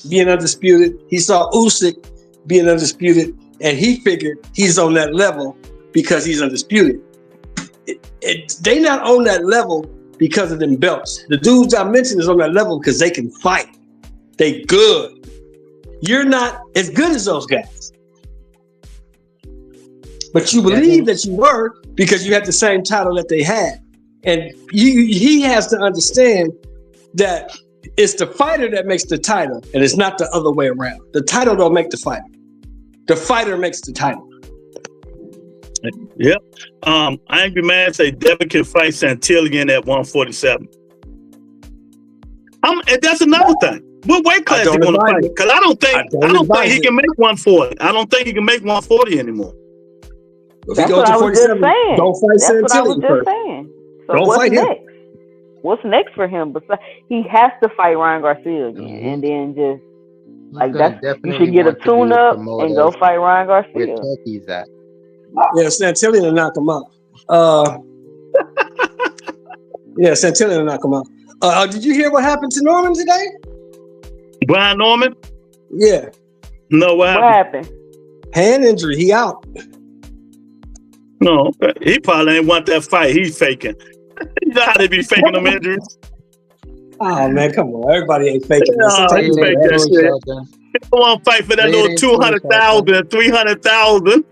being undisputed. He saw Usyk being undisputed, and he figured he's on that level because he's undisputed. They not on that level because of them belts. The dudes I mentioned is on that level because they can fight. They good. You're not as good as those guys. But you believe that you were because you had the same title that they had. And he has to understand that it's the fighter that makes the title and it's not the other way around. The title don't make the fighter. The fighter makes the title. Yep. Angry Man say Devin can fight Santillan at 147. And that's another thing. What weight class he gonna fight? Because I don't think he can make 140. I don't think he can make 140 anymore. If he goes to 47, don't fight Santillan first. So don't fight him. Next? What's next for him? Besides, he has to fight Ryan Garcia again, and then just like that. You should get a tune-up and go fight Ryan Garcia. Where Turkey's at? Yeah, Santillan will knock him out. Yeah, Santillan will knock him out. Did you hear what happened to Norman today? Brian Norman? Yeah. No, what happened? Hand injury. He out. No, he probably ain't want that fight. He's faking. You know how they be faking them injuries? Oh man, come on! Everybody ain't faking. No, he fake that shit. He don't want to fight for that little 200,000, 300,000.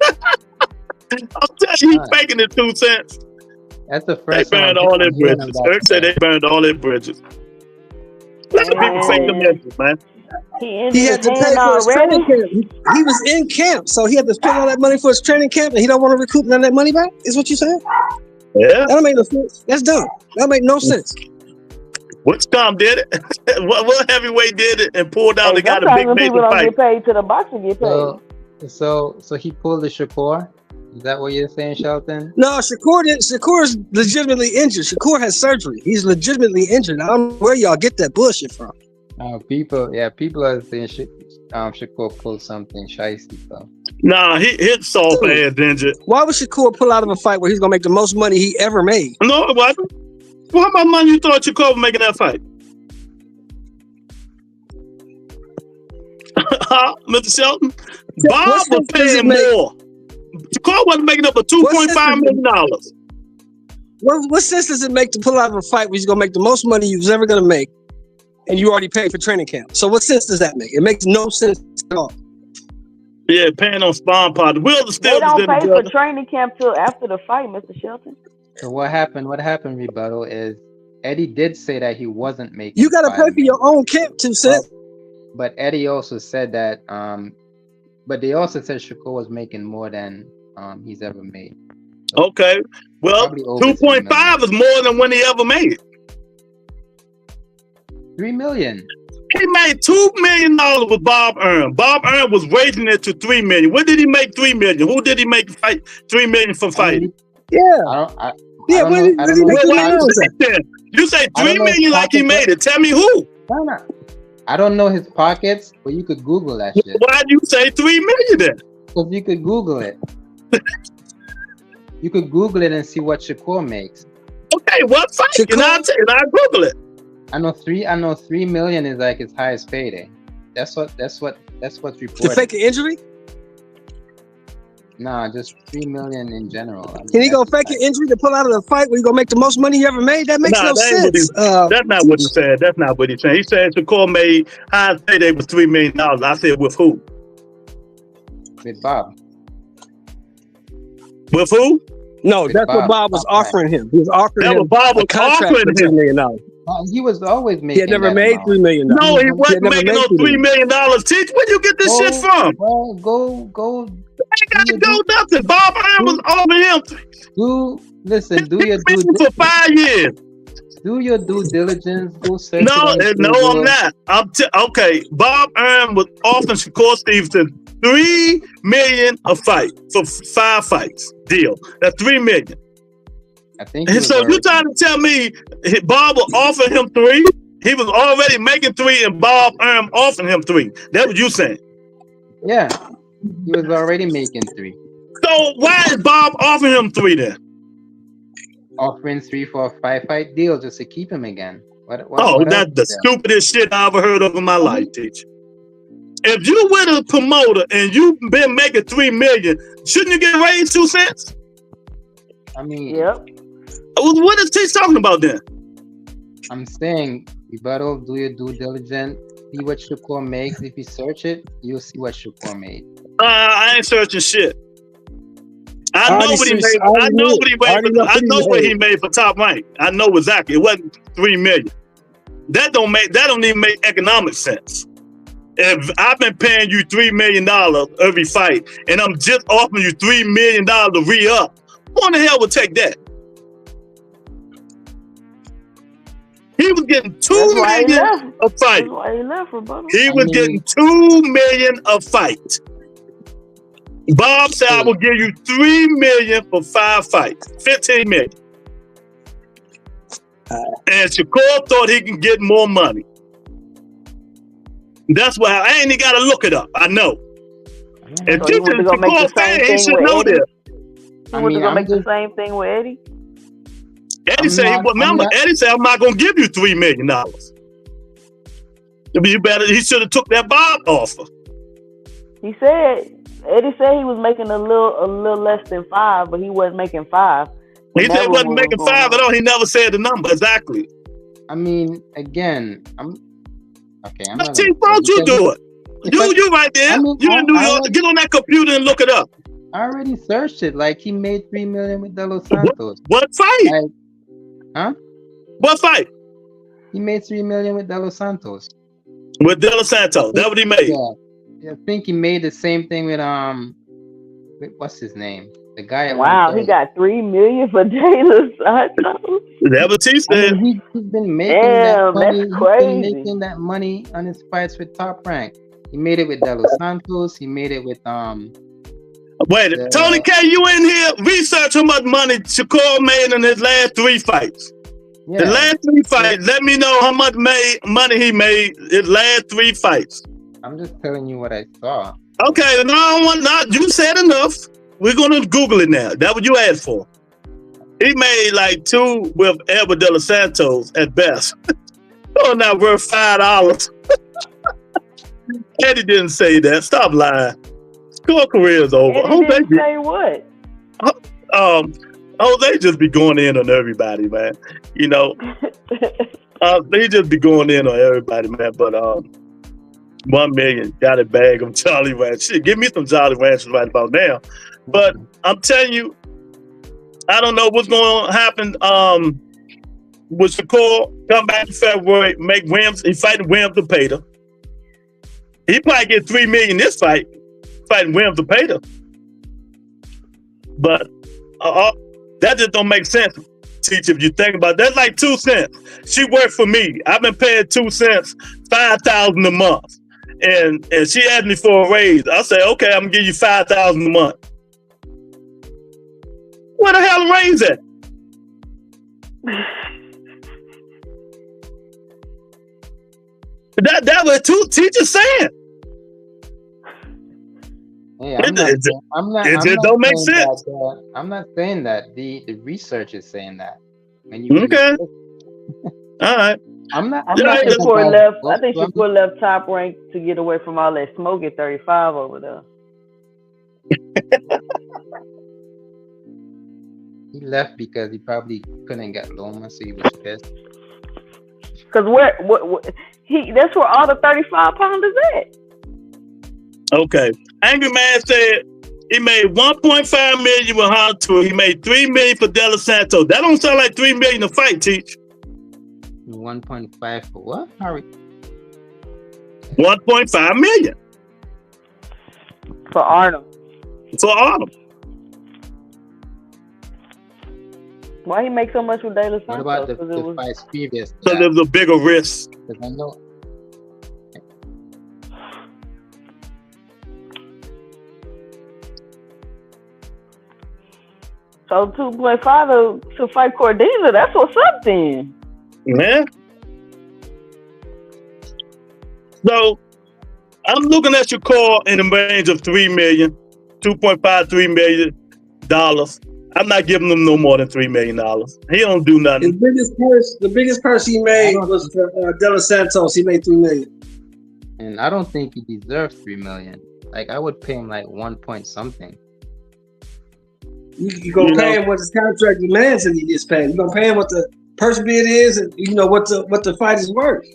I'm telling you, he's faking the 2 cents. That's the first. They burned all their bridges. Eric said they burned all their bridges. Let the people fake them injuries, man. He had to pay for his training camp. He was in camp, so he had to spend all that money for his training camp, and he don't want to recoup none of that money back. Is what you saying? Yeah. That don't make no sense. That's dumb. That make no sense. Which Tom did it? what heavyweight did it and pulled out and got a big major people don't fight? get paid to the boxer get paid. So he pulled the Shakur. Is that what you're saying, Shelton? No, Shakur didn't. Shakur's legitimately injured. Shakur has surgery. He's legitimately injured. I don't know where y'all get that bullshit from. People are saying Shakur pulled something shiesty, though. Nah, he hit soft ass injured. Why would Shakur pull out of a fight where he's gonna make the most money he ever made? No, it wasn't. Well, how much money you thought Shakur was making that fight? Mr. Shelton? Bob was paying more. Shakur wasn't making up a $2.5 million. What sense does it make to pull out of a fight where he's gonna make the most money you was ever gonna make, and you already paid for training camp? So what sense does that make? It makes no sense at all. Yeah, paying on spawn partner. They don't pay for training camp till after the fight, Mr. Shelton. So what happened, Rebuttal, is Eddie did say that he wasn't making. You gotta pay for your own camp, 2 cents. But Eddie also said that, but they also said Shakur was making more than he's ever made. So okay, well, 2.5 is more than when he ever made. $3 million. He made $2 million with Bob Earn. Bob Earn was raising it to $3 million. When did he make $3 million? Who did he make $3 million for fighting? Yeah. You say $3 million like he made it. Tell me who. No. I don't know his pockets, but you could Google that shit. Why'd you say $3 million then? Because you could Google it. You could Google it and see what Shakur makes. Okay, what fight? And I'll Google it. I know 3 million is like his highest payday. That's what's reported. To fake an injury? Nah, just 3 million in general. I mean, Can he go fake an injury to pull out of the fight where he gonna make the most money he ever made? That makes no sense. That's not what he said. That's not what he said. He said Shakur made highest payday was $3 million. I said with who? With Bob. With who? No, that's what Bob was offering him. He was offering him a contract for $3 million. He was always making. He had never made $3 million. No, he wasn't making no $3 million. Teach, where you get this shit from? Well, go. Ain't gotta go nothing. Bob Earn was offering him. Do your due for 5 years. Do your due diligence. Go search. No, I'm not. Okay. Bob Earn was offering Shakur Stevenson $3 million a fight for 5 fights. Deal. That's $3 million. I think. So you trying to tell me Bob will offer him 3? He was already making 3, and Bob Earn offering him 3. That's what you saying? Yeah, he was already making 3. So why is Bob offering him 3 then? Offering 3 for a 5-fight deal just to keep him again. What that's the stupidest shit I ever heard of in my life, teacher. If you with a promoter and you've been making $3 million, shouldn't you get raised 2 cents? I mean, yep. What is he talking about then? I'm saying, Rebuttal, do your due diligence, see what Shakur makes. If you search it, you'll see what Shakur made. I ain't searching shit. I know what he made. I know what he made for Top Rank. I know exactly. It wasn't $3 million. That don't even make economic sense. If I've been paying you $3 million every fight, and I'm just offering you $3 million to re-up, who in the hell would take that? He was getting $2 million a fight. He was getting $2 million a fight. Bob said, I will give you $3 million for 5 fights, $15 million. And Shakur thought he can get more money. That's why I ain't even got to look it up. I know. And so Shakur fan, he should know this. He was gonna make the same thing with Eddie. Eddie said, Eddie said, I'm not gonna give you $3 million. You better. He should have took that Bob offer. Eddie said he was making a little less than 5, but he wasn't making 5. He said he wasn't making 5 at all. He never said the number exactly. I mean, again, I'm not. Chief, don't you do it? You right there. You in New York. Get on that computer and look it up. I already searched it. Like, he made $3 million with De Los Santos. What fight? Like, huh? What fight? He made $3 million with De Los Santos. With De Los Santos, that's what he made. Yeah, I think he made the same thing with what's his name? The guy. Wow, he got $3 million for De Los Santos. That's what he said. I mean, he's been making that money. That's crazy. He's been making that money on his fights with Top Rank. He made it with De Los Santos. He made it with Wait, Tony K, you in here? Research how much money Shakur made in his last 3 fights. Yeah. The last 3 fights. Let me know how much money he made his last 3 fights. I'm just telling you what I saw. Okay, you said enough. We're gonna Google it now. That's what you asked for. He made like 2 with Edward De Los Santos at best. Oh, not worth $5. Eddie didn't say that. Stop lying. Score career is over. Eddie didn't say what? They just be going in on everybody, man. You know, they just be going in on everybody, man. But 1 million got a bag of Jolly Ranch. Shit, give me some Jolly Ranchers right about now. But I'm telling you, I don't know what's going to happen. With Shakur, come back in February, make Williams. He fighting Williams to Pater. He probably get $3 million this fight, fighting Williams to Pater. But that just don't make sense, Teach, if you think about it. That's like 2 cents. She worked for me. I've been paying 2 cents, $5,000 a month. And she asked me for a raise. I said, okay, I'm gonna give you $5,000 a month. Where the hell a raise at? That was 2 teachers saying. Hey, it just don't make sense. I'm not saying that. The research is saying that. When you okay. All right. I think Shakur left Top Rank to get away from all that smoke at 35 over there. He left because he probably couldn't get Loma, so he was pissed. Because that's where all the 35 pounders at. Okay. Angry Man said he made $1.5 million with Hunter. He made $3 million for De Los Santos. That don't sound like $3 million to fight, Teach. 1.5 for what? Harry? 1.5 million. For Arnold. Why he make so much with De Los Santos? What about the fights previous? So there was a bigger risk. Because I know. So 2.5 to fight Cordina, that's what's up then. Yeah. So I'm looking at your call in the range of $3 million, $2.5-3 million. I'm not giving him no more than $3 million. He don't do nothing. The biggest purse he made was for De Los Santos. He made $3 million. And I don't think he deserves $3 million. Like, I would pay him like 1 point something. You gonna pay him what his contract demands, and he gets paid. You gonna pay him what the purse bid is, and you know what the fight is worth.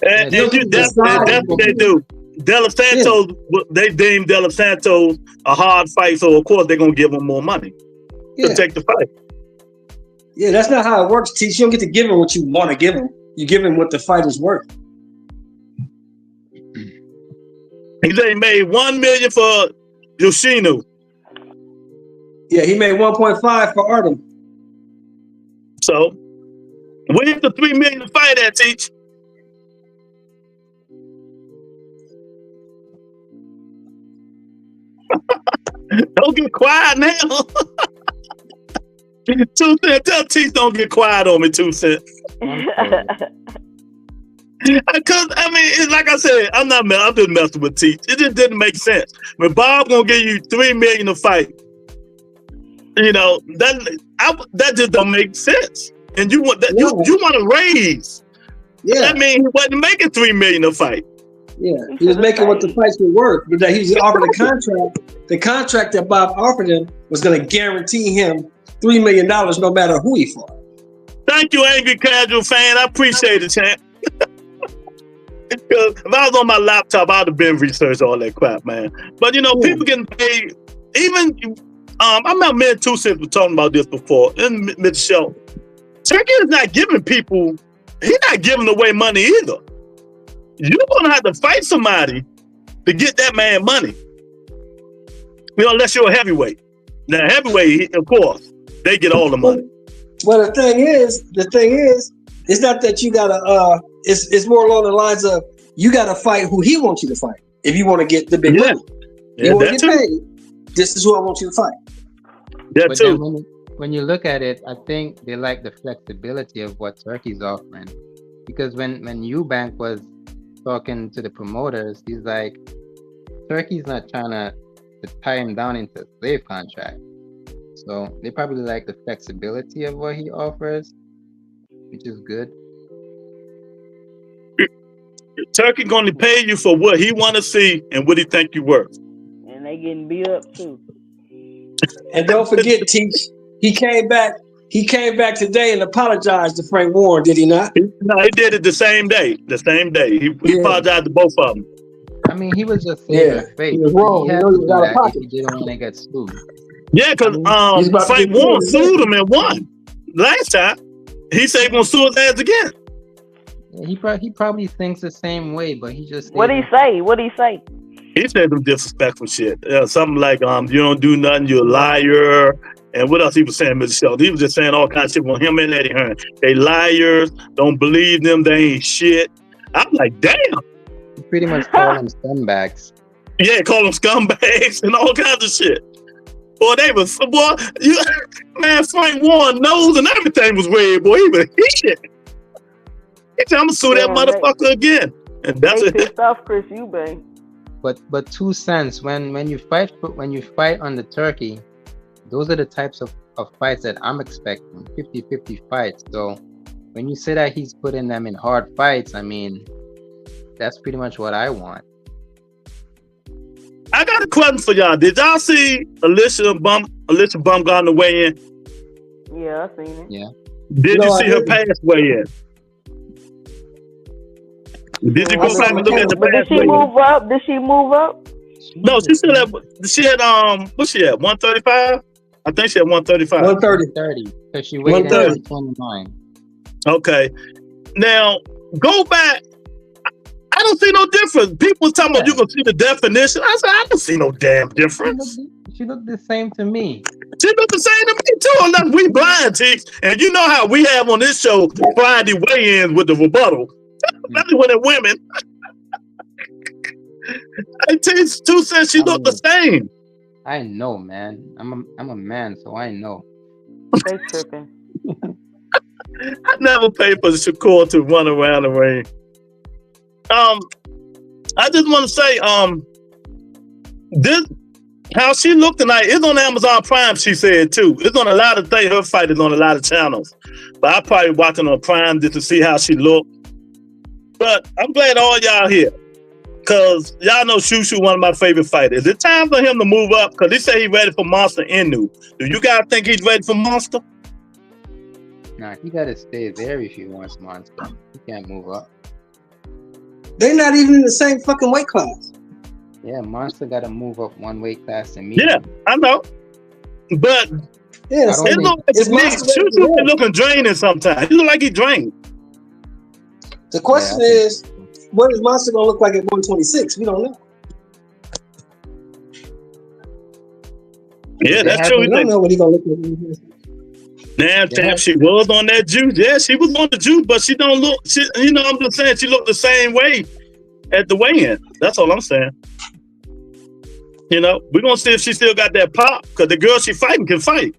And that's what they do. De Los Santos, they deem De Los Santos a hard fight, so of course they're gonna give him more money to take the fight. Yeah, that's not how it works, Teach. You don't get to give him what you want to give him. You give him what the fight is worth. He said he made $1 million for Yoshino. Yeah, he made 1.5 for Artem. So, where's the $3 million to fight at, Teach? Don't get quiet now. 2 cents. Tell Teach don't get quiet on me, 2 cents. Because I mean, it's like I said, I'm just messing with Teach. It just didn't make sense. When Bob gonna give you $3 million to fight, you know that just don't make sense. And you want that you want to raise. Yeah. That means he wasn't making $3 million to fight. Yeah, he was making what the fights were worth, but that he was offered a contract. The contract that Bob offered him was going to guarantee him $3 million no matter who he fought. Thank you, Angry Casual fan. I appreciate it, champ. Because if I was on my laptop, I'd have been researched all that crap, man. But people getting paid. Even I remember me and Two Cents were talking about this before in the show. Turkey is not giving people. He's not giving away money either. You're gonna have to fight somebody to get that man money. Unless you're a heavyweight. Now, heavyweight, of course, they get all the money. Well, the thing is, it's not that you gotta. It's more along the lines of you gotta fight who he wants you to fight. If you want to get the big money, you want to get paid. This is who I want you to fight. That too. When you look at it, I think they like the flexibility of what Turkey's offering. Because when Eubank was talking to the promoters, he's like, Turkey's not trying to tie him down into a slave contract. So they probably like the flexibility of what he offers, which is good. Turkey going to pay you for what he want to see and what he think you worth. And they getting beat up too. And don't forget, Teach, he came back today and apologized to Frank Warren, did he not? No, he did it the same day. He apologized to both of them. I mean, he was just saving face. He was wrong. He had to do that if he didn't want to get sued. Yeah, because Frank Warren sued him and won last time. He said he's gonna sue his ass again. Yeah, he probably thinks the same way, but he just What did he say? He said some disrespectful shit. Something like you don't do nothing, you're a liar. And what else he was saying, Mr. Sheldon? He was just saying all kinds of shit on him and Eddie Hearn. They liars, don't believe them, they ain't shit. I'm like, damn. He pretty much call them scumbags. Yeah, call them scumbags and all kinds of shit. Boy, man, Frank Warren nose and everything was red, boy. He was heated. He said, I'm gonna sue that motherfucker again. And that's it. Pissed off Chris Eubank. But 2 cents, when you fight on the Turkey, those are the types of fights that I'm expecting, 50-50 fights. So when you say that he's putting them in hard fights, I mean, that's pretty much what I want. I got a question for y'all. Did y'all see Alicia Baumgartner weigh in? Yeah, I seen it. Yeah. Did you see her past weigh in? Did you go back and look at the past weigh in? Did she move up? No, she still had what's she at? 135? I think she had 135. 130. Because she weighed in 129. Okay. Now, go back. I don't see no difference. People talking about you can see the definition. I said, I don't see no damn difference. She looked the same to me. She looked the same to me too, unless we blind, Teach. And you know how we have on this show Friday weigh-ins with the rebuttal. Especially when they're women. I Teach 2 cents she looked the same. I know, man. I'm a man, so I know. They tripping. I never paid for Shakur to run around the ring. I just want to say, this how she looked tonight is on Amazon Prime. She said too. It's on a lot of things. Her fight is on a lot of channels, but I probably watching on Prime just to see how she looked. But I'm glad all y'all here, cause y'all know Shushu one of my favorite fighters. Is it time for him to move up? Cause he said he's ready for Monster Inu. Do you guys think he's ready for Monster? Nah, he gotta stay there if he wants Monster. He can't move up. They're not even in the same fucking weight class. Yeah, Monster got to move up one weight class to me. Yeah, I know. But yeah, it looks like Shushu looking draining sometimes. He look like he drained. The question is, what is Monster gonna look like at 126? We don't know. Yeah, that's true. We don't know what he's gonna look like. Now, she was on that juice. Yeah, she was on the juice, but she don't look. I'm just saying she looked the same way at the weigh-in. That's all I'm saying. We're gonna see if she still got that pop, because the girl she fighting can fight.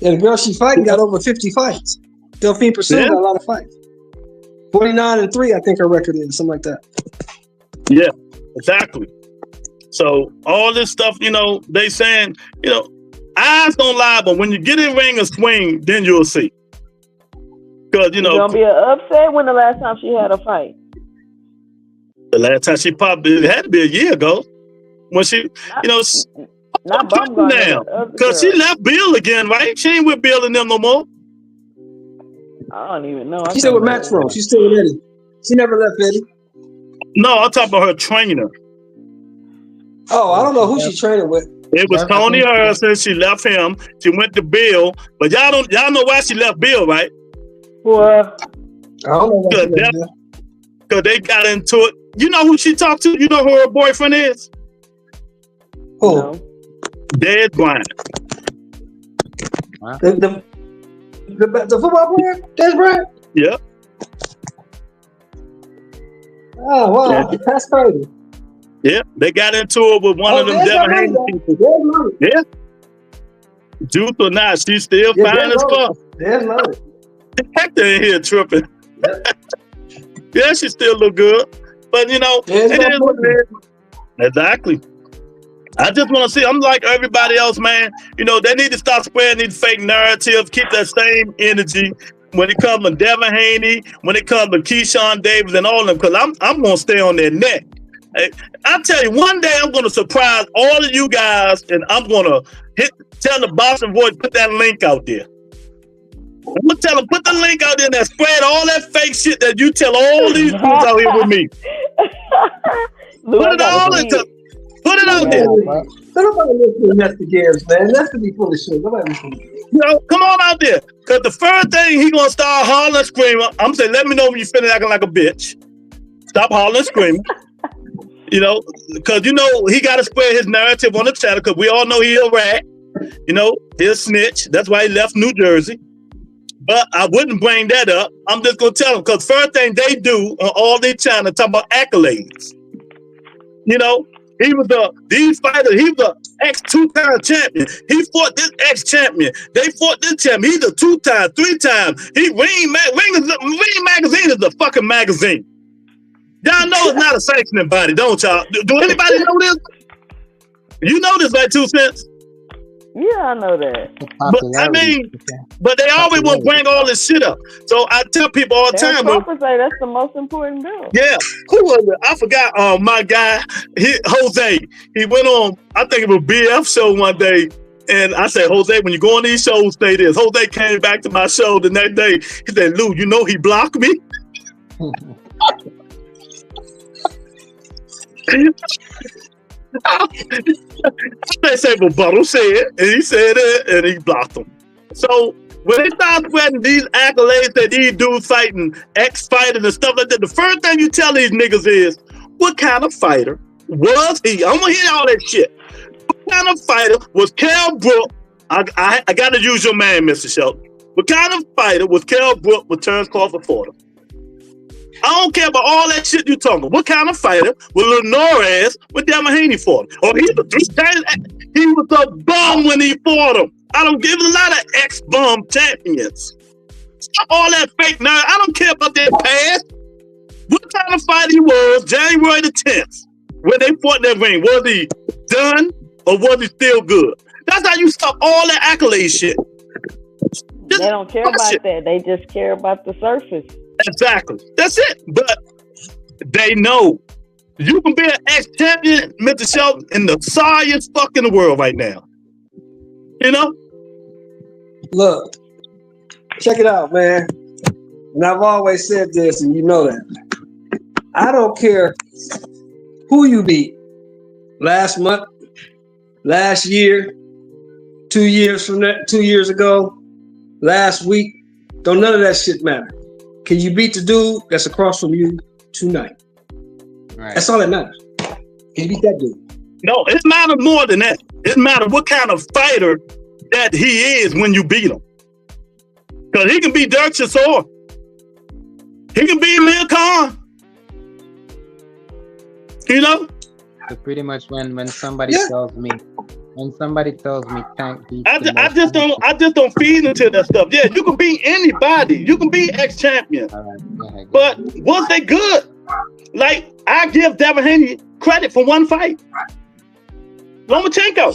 Yeah, the girl she fighting got over 50 fights. Delphine Pursuit got a lot of fights. 49-3, I think her record is, something like that. Yeah, exactly. So all this stuff, they saying, eyes don't lie, but when you get in ring and swing, then you'll see. Because It's gonna be an upset when the last time she had a fight. The last time she popped, it had to be a year ago. When she, not Bumgarner, now. Because she left Bill again, right? She ain't with Bill and them no more. I don't even know. She's still with Maxwell. She's still with Eddie. She never left Eddie. No, I'm talking about her trainer. Oh, I don't know who she's training with. It was Tony Harrison. She left him. She went to Bill. But y'all know why she left Bill, right? Well, I don't know why she left Bill. Because they got into it. You know who she talked to? You know who her boyfriend is? Who? No. Dez Bryant. Wow. The football player? Dez Bryant? Yeah. Oh, wow. Yeah. That's crazy. Yeah, they got into it with one of them Devin Haney people. Yeah. Juice or not, she's still fine as fuck. There's loaded. Hector in here tripping. Yeah, she still look good. But it is what it is. Exactly. I just want to see, I'm like everybody else, man. They need to stop spreading these fake narratives, keep that same energy when it comes to Devin Haney, when it comes to Keyshawn Davis and all of them, because I'm going to stay on their neck. I tell you, one day I'm going to surprise all of you guys, and I'm going to tell the Boston Voice, put that link out there. I'm going to tell them, put the link out there and spread all that fake shit that you tell all these dudes out here with me. Put it all into. Put it out there. Nobody listen to investigators, man. That's to be full of shit. Nobody listen to it. Come on out there. Because the first thing he going to start hollering and screaming, I'm saying, let me know when you finish acting like a bitch. Stop hollering and screaming. Because he got to spread his narrative on the channel because we all know he a rat. He's a snitch. That's why he left New Jersey. But I wouldn't bring that up. I'm just going to tell him because first thing they do on all their channel talk about accolades. He was these fighters, he was an ex-2-time champion. He fought this ex-champion. They fought this champion. He's a 2-time, 3-time. Ring Magazine is a fucking magazine. Y'all know it's not a sanctioning body, don't y'all? Do anybody know this? You know this, right, 2 Cents? Yeah, I know that. But they always want to bring all this shit up. So I tell people all the time. Say that's the most important bill. Yeah. Who was it? I forgot. My guy, Jose. He went on, I think it was a BF show one day. And I said, Jose, when you go on these shows, say this. Jose came back to my show the next day. He said, Lou, he blocked me? They say, but Buttle said, and he said it, and he blocked them. So when they start spreading these accolades that these dudes fighting ex-fighters and stuff like that, the first thing you tell these niggas is, what kind of fighter was he? I'm gonna hear all that shit. What kind of fighter was Kell Brook? I gotta use your man, Mr. Shelton. What kind of fighter was Kell Brook with Terrence Crawford fought him? I don't care about all that shit you talking about. What kind of fighter was Linares when Devin Haney fought him? Or he was a bum when he fought him. I don't give a lot of ex-bum champions. Stop all that fake now. I don't care about their past. What kind of fighter he was January the 10th when they fought in that ring? Was he done or was he still good? That's how you stop all that accolade shit. They don't care about that. They just care about the surface. Exactly. That's it. But they know you can be an ex-champion, Mr. Shelton, in the sorriest fuck in the world right now. Look, check it out, man. And I've always said this, and you know that. I don't care who you beat. Last month, last year, 2 years from that, 2 years ago, last week, don't none of that shit matter. Can you beat the dude that's across from you tonight? Right. That's all that matters. Can you beat that dude? No, it matters more than that. It matters what kind of fighter that he is when you beat him. Because he can be Dirk Chisora. He can be Amir Khan. So pretty much when somebody tells me, Tank beats I just don't feed into that stuff. Yeah, you can beat anybody. You can be ex-champion. Right, but was they good? Like, I give Devin Haney credit for one fight. Lomachenko.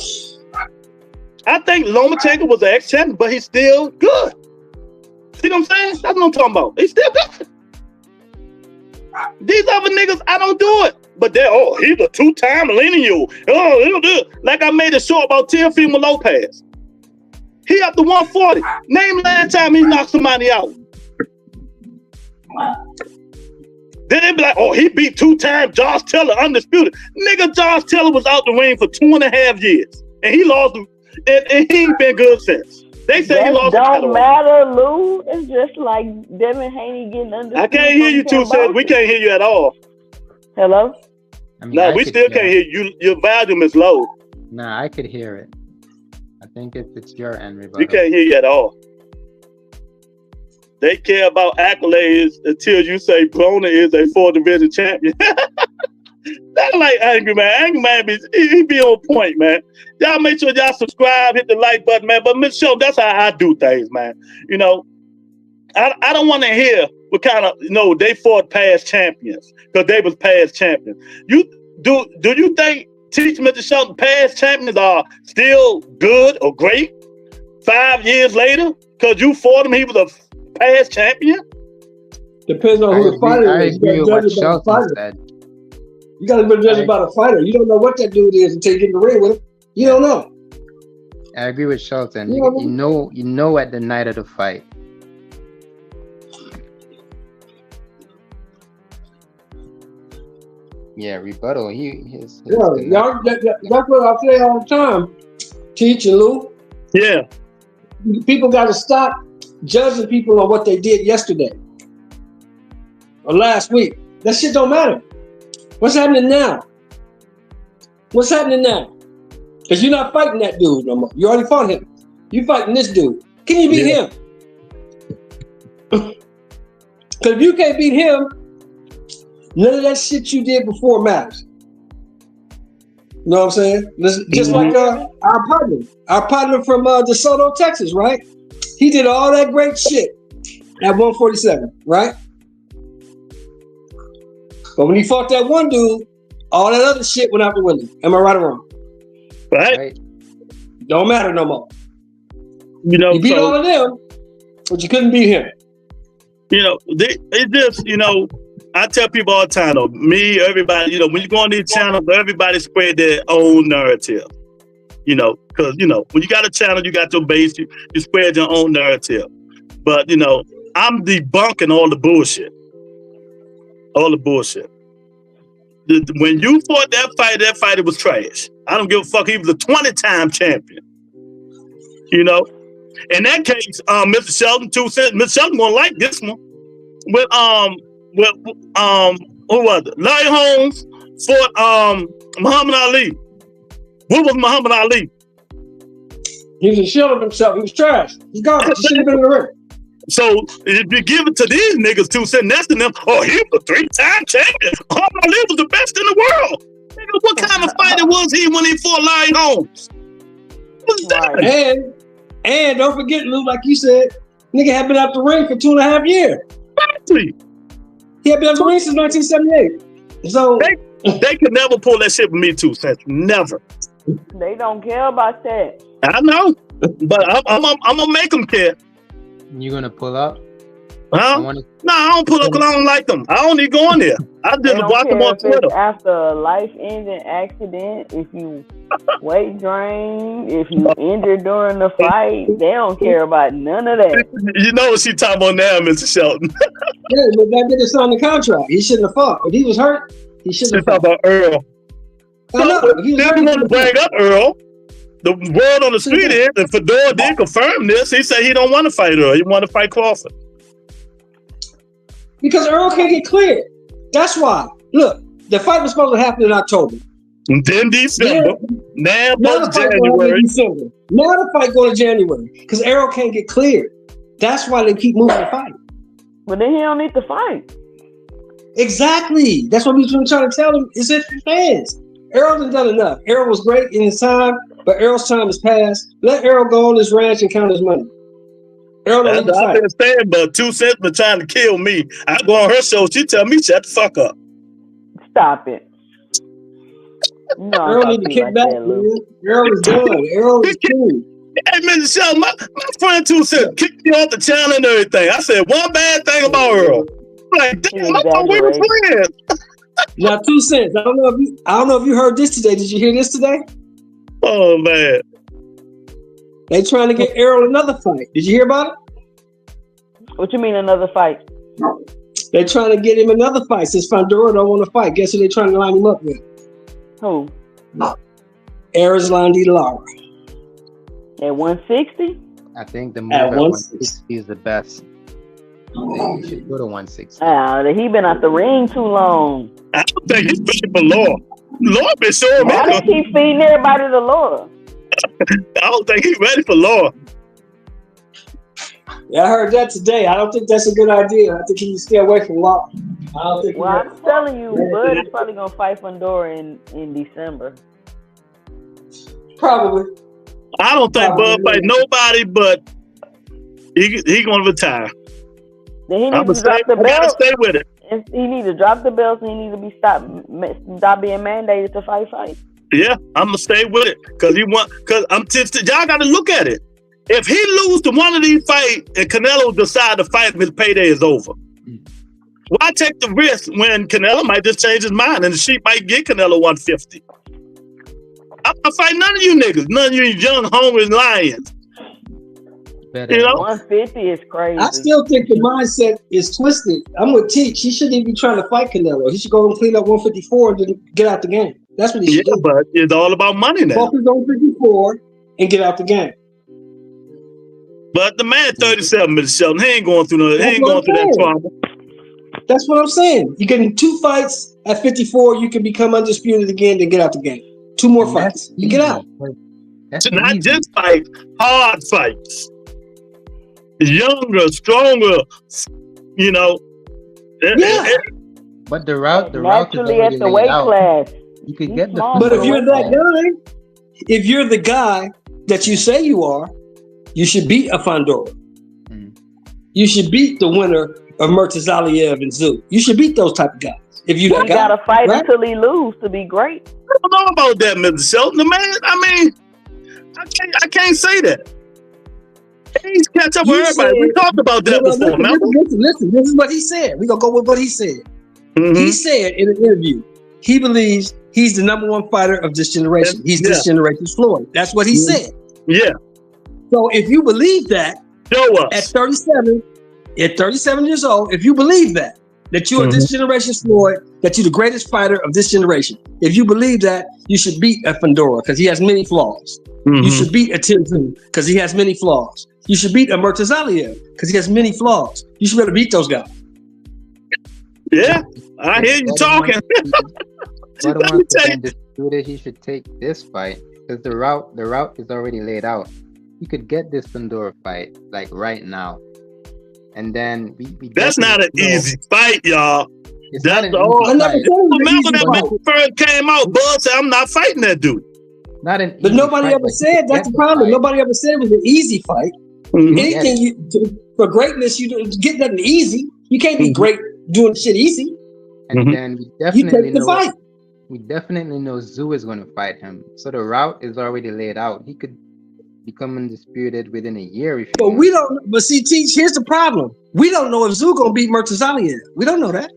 I think Lomachenko was an ex-champion, but he's still good. See what I'm saying? That's what I'm talking about. He's still good. These other niggas, I don't do it. But they're, he's a 2-time millennial. Oh, he'll do it. Like I made a show about Teofimo Lopez. He up to 140. Name last time he knocked somebody out. Then they be like, he beat 2-time Josh Taylor, undisputed. Nigga, Josh Taylor was out the ring for 2.5 years. And he lost, and he ain't been good since. They say that he lost. Don't matter, Lou. It's just like Devin Haney getting undisputed. I can't hear you, 2 Cents. We can't hear you at all. Hello? I mean, No, we still can't hear you. Your volume is low. Nah, I could hear it. I think it's your end, Rebuttal. We can't hear you at all. They care about accolades until you say Broner is a 4th division champion. That's like Angry Man. Angry Man, he be on point, man. Y'all make sure y'all subscribe, hit the like button, man. But Miss Show, that's how I do things, man. You know, I don't want to hear what kind of, they fought past champions because they was past champions. You do you think Teach Mr. Shelton past champions are still good or great 5 years later because you fought him? He was a past champion. Depends on who the fighter is. I agree with what Shelton said. You got to be judged about a fighter. You don't know what that dude is until you get in the ring with him. You don't know. I agree with Shelton. You know at the night of the fight. Yeah, Rebuttal. That's what I say all the time. Teach and Lou. Yeah. People got to stop judging people on what they did yesterday or last week. That shit don't matter. What's happening now? What's happening now? Because you're not fighting that dude no more. You already fought him. You fighting this dude. Can you beat him? Because if you can't beat him, none of that shit you did before matters. You know what I'm saying? Just like our partner from DeSoto, Texas, right? He did all that great shit at 147, right? But when he fought that one dude, all that other shit went out the window. Am I right or wrong? Right. Don't matter no more. You beat all of them, but you couldn't beat him. It just, I tell people all the time, though, me, everybody, when you go on these channels, everybody spread their own narrative. Because, when you got a channel, you got your base, you spread your own narrative. But, I'm debunking all the bullshit. All the bullshit. When you fought that fighter was trash. I don't give a fuck. He was a 20-time champion. In that case, Mr. Shelton, 2 Cents, Mr. Shelton won't like this one. With who was it? Larry Holmes fought Muhammad Ali. What was Muhammad Ali? He was a shell of himself. He was trash. He's garbage. He shouldn't have been in the ring. So if you give it to these niggas 2 Cents next to them, he was a 3-time champion. Muhammad Ali was the best in the world. Nigga, what kind of fighter was he when he fought Larry Holmes? And don't forget, Lou, like you said, nigga had been out the ring for 2.5 years. Exactly. He had been out the ring since 1978. So they could never pull that shit with me 2 Cents. Never. They don't care about that. I know, but I'm gonna make them care. You gonna pull up? Huh? No, I don't pull up because I don't like them. I don't need to go on there. I just block them on Twitter. After a life-ending accident, if you weight drain, if you injured during the fight, they don't care about none of that. You know what she talking about now, Mr. Shelton? Yeah, but that nigga signed the contract. He shouldn't have fought. If he was hurt, he shouldn't have fought. About Earl. I know. He didn't want to bring up Earl. The word on the street is, and Fedora did confirm this, he said he don't want to fight Earl. He want to fight Crawford. Because Earl can't get cleared. That's why. Look, the fight was supposed to happen in October. And then December. Now the fight January. December. Now the fight going to January. Because Earl can't get cleared. That's why they keep moving the fight. But then he don't need to fight. Exactly. That's what we've been trying to tell him. Is it fans? Earl hasn't done enough. Earl was great in his time, but Earl's time has passed. Let Earl go on his ranch and count his money. Earl don't need to fight. Understand, but 2 Cents been trying to kill me. I go on her show, she tell me shut the fuck up. Stop it. No, Earl need to kick back. Earl is done. Earl is cool. Hey, Mr. Shelton, my friend 2 Cents kicked me off the channel and everything. I said one bad thing about Earl. like, damn, I thought we were friends. Now, 2 cents. I don't know if you heard this today. Did you hear this today? Oh man. They trying to get Errol another fight. Did you hear about it? What you mean another fight? They trying to get him another fight since Fundora don't want to fight. Guess who they trying to line him up with? Who? Erislandy Lara. At 160? I think the move at 160 is the best. You should go to 160. He been out the ring too long. I don't think he's ready for Law. Law been showing me. Why they keep feeding everybody to Laura? I don't think he's ready for Law. Yeah, I heard that today. I don't think that's a good idea. I think he can stay away from Law. I don't think. Well, I'm telling you, Bud is probably gonna fight Fundora in December. Probably. I don't think Bud fight nobody, but he gonna retire. Then he needs to drop the belt. I gotta stay with it. He needs to drop the belts and he needs to be stop being mandated to fight. Yeah, I'm gonna stay with it because I'm tempted. Y'all gotta look at it. If he lose to one of these fights and Canelo decide to fight him, his payday is over. Why take the risk when Canelo might just change his mind and the Sheep might get Canelo 150? I'm not fighting none of you niggas, none of you young hungry lions. Better. You know, 150 is crazy. I still think the mindset is twisted. I'm with Teach. He shouldn't even be trying to fight Canelo. He should go and clean up 154 and then get out the game. That's what he should do. But it's all about money now. Focus on 154 and get out the game. But the man 37, Mr. Shelton, he ain't going through that trauma. That's what I'm saying. You get in 2 fights at 54, you can become undisputed again, then get out the game. 2 more fights. You get out. That's not just fights, hard fights. Younger, stronger, you know. Yeah. But the route is naturally already at the laid weight out. class. You could get the. But if you're the guy that you say you are, you should beat a Fundora. You should beat the winner of Murtazaliev and Zoo. You should beat those type of guys. If you that guy, gotta fight until he lose to be great. I don't know about that, Mr. Shelton. The man, I mean, I can't say that. He's catch up with everybody. We talked about that before. Listen, this is what he said. We're gonna go with what he said. He said in an interview, he believes he's the #1 fighter of this generation. He's this generation's Floyd. That's what he said. Yeah. So if you believe that, at 37 years old, if you believe that you are this generation's Floyd, that you're the greatest fighter of this generation, if you believe that, you should beat a Fundora because he has many flaws. You should beat a Timzu because he has many flaws. You should beat a Murtazaliev because he has many flaws. You should be able to beat those guys. Yeah, I hear you talking. But once again, disputed, he should take this fight because the route is already laid out. He could get this Fundora fight like right now, and then we that's not an easy fight, y'all. That's all. Remember that when he first came out, Bud said, "I'm not fighting that dude." Not an but nobody ever said that's the problem. Nobody ever said it was an easy fight. Anything for greatness, you get nothing easy. You can't be great doing shit easy. And then we definitely know fight. We definitely know Zoo is going to fight him. So the route is already laid out. He could become undisputed within a year. If but we don't. But see, Teach, here's the problem. We don't know if Zoo gonna beat Murtazaliev. We don't know that.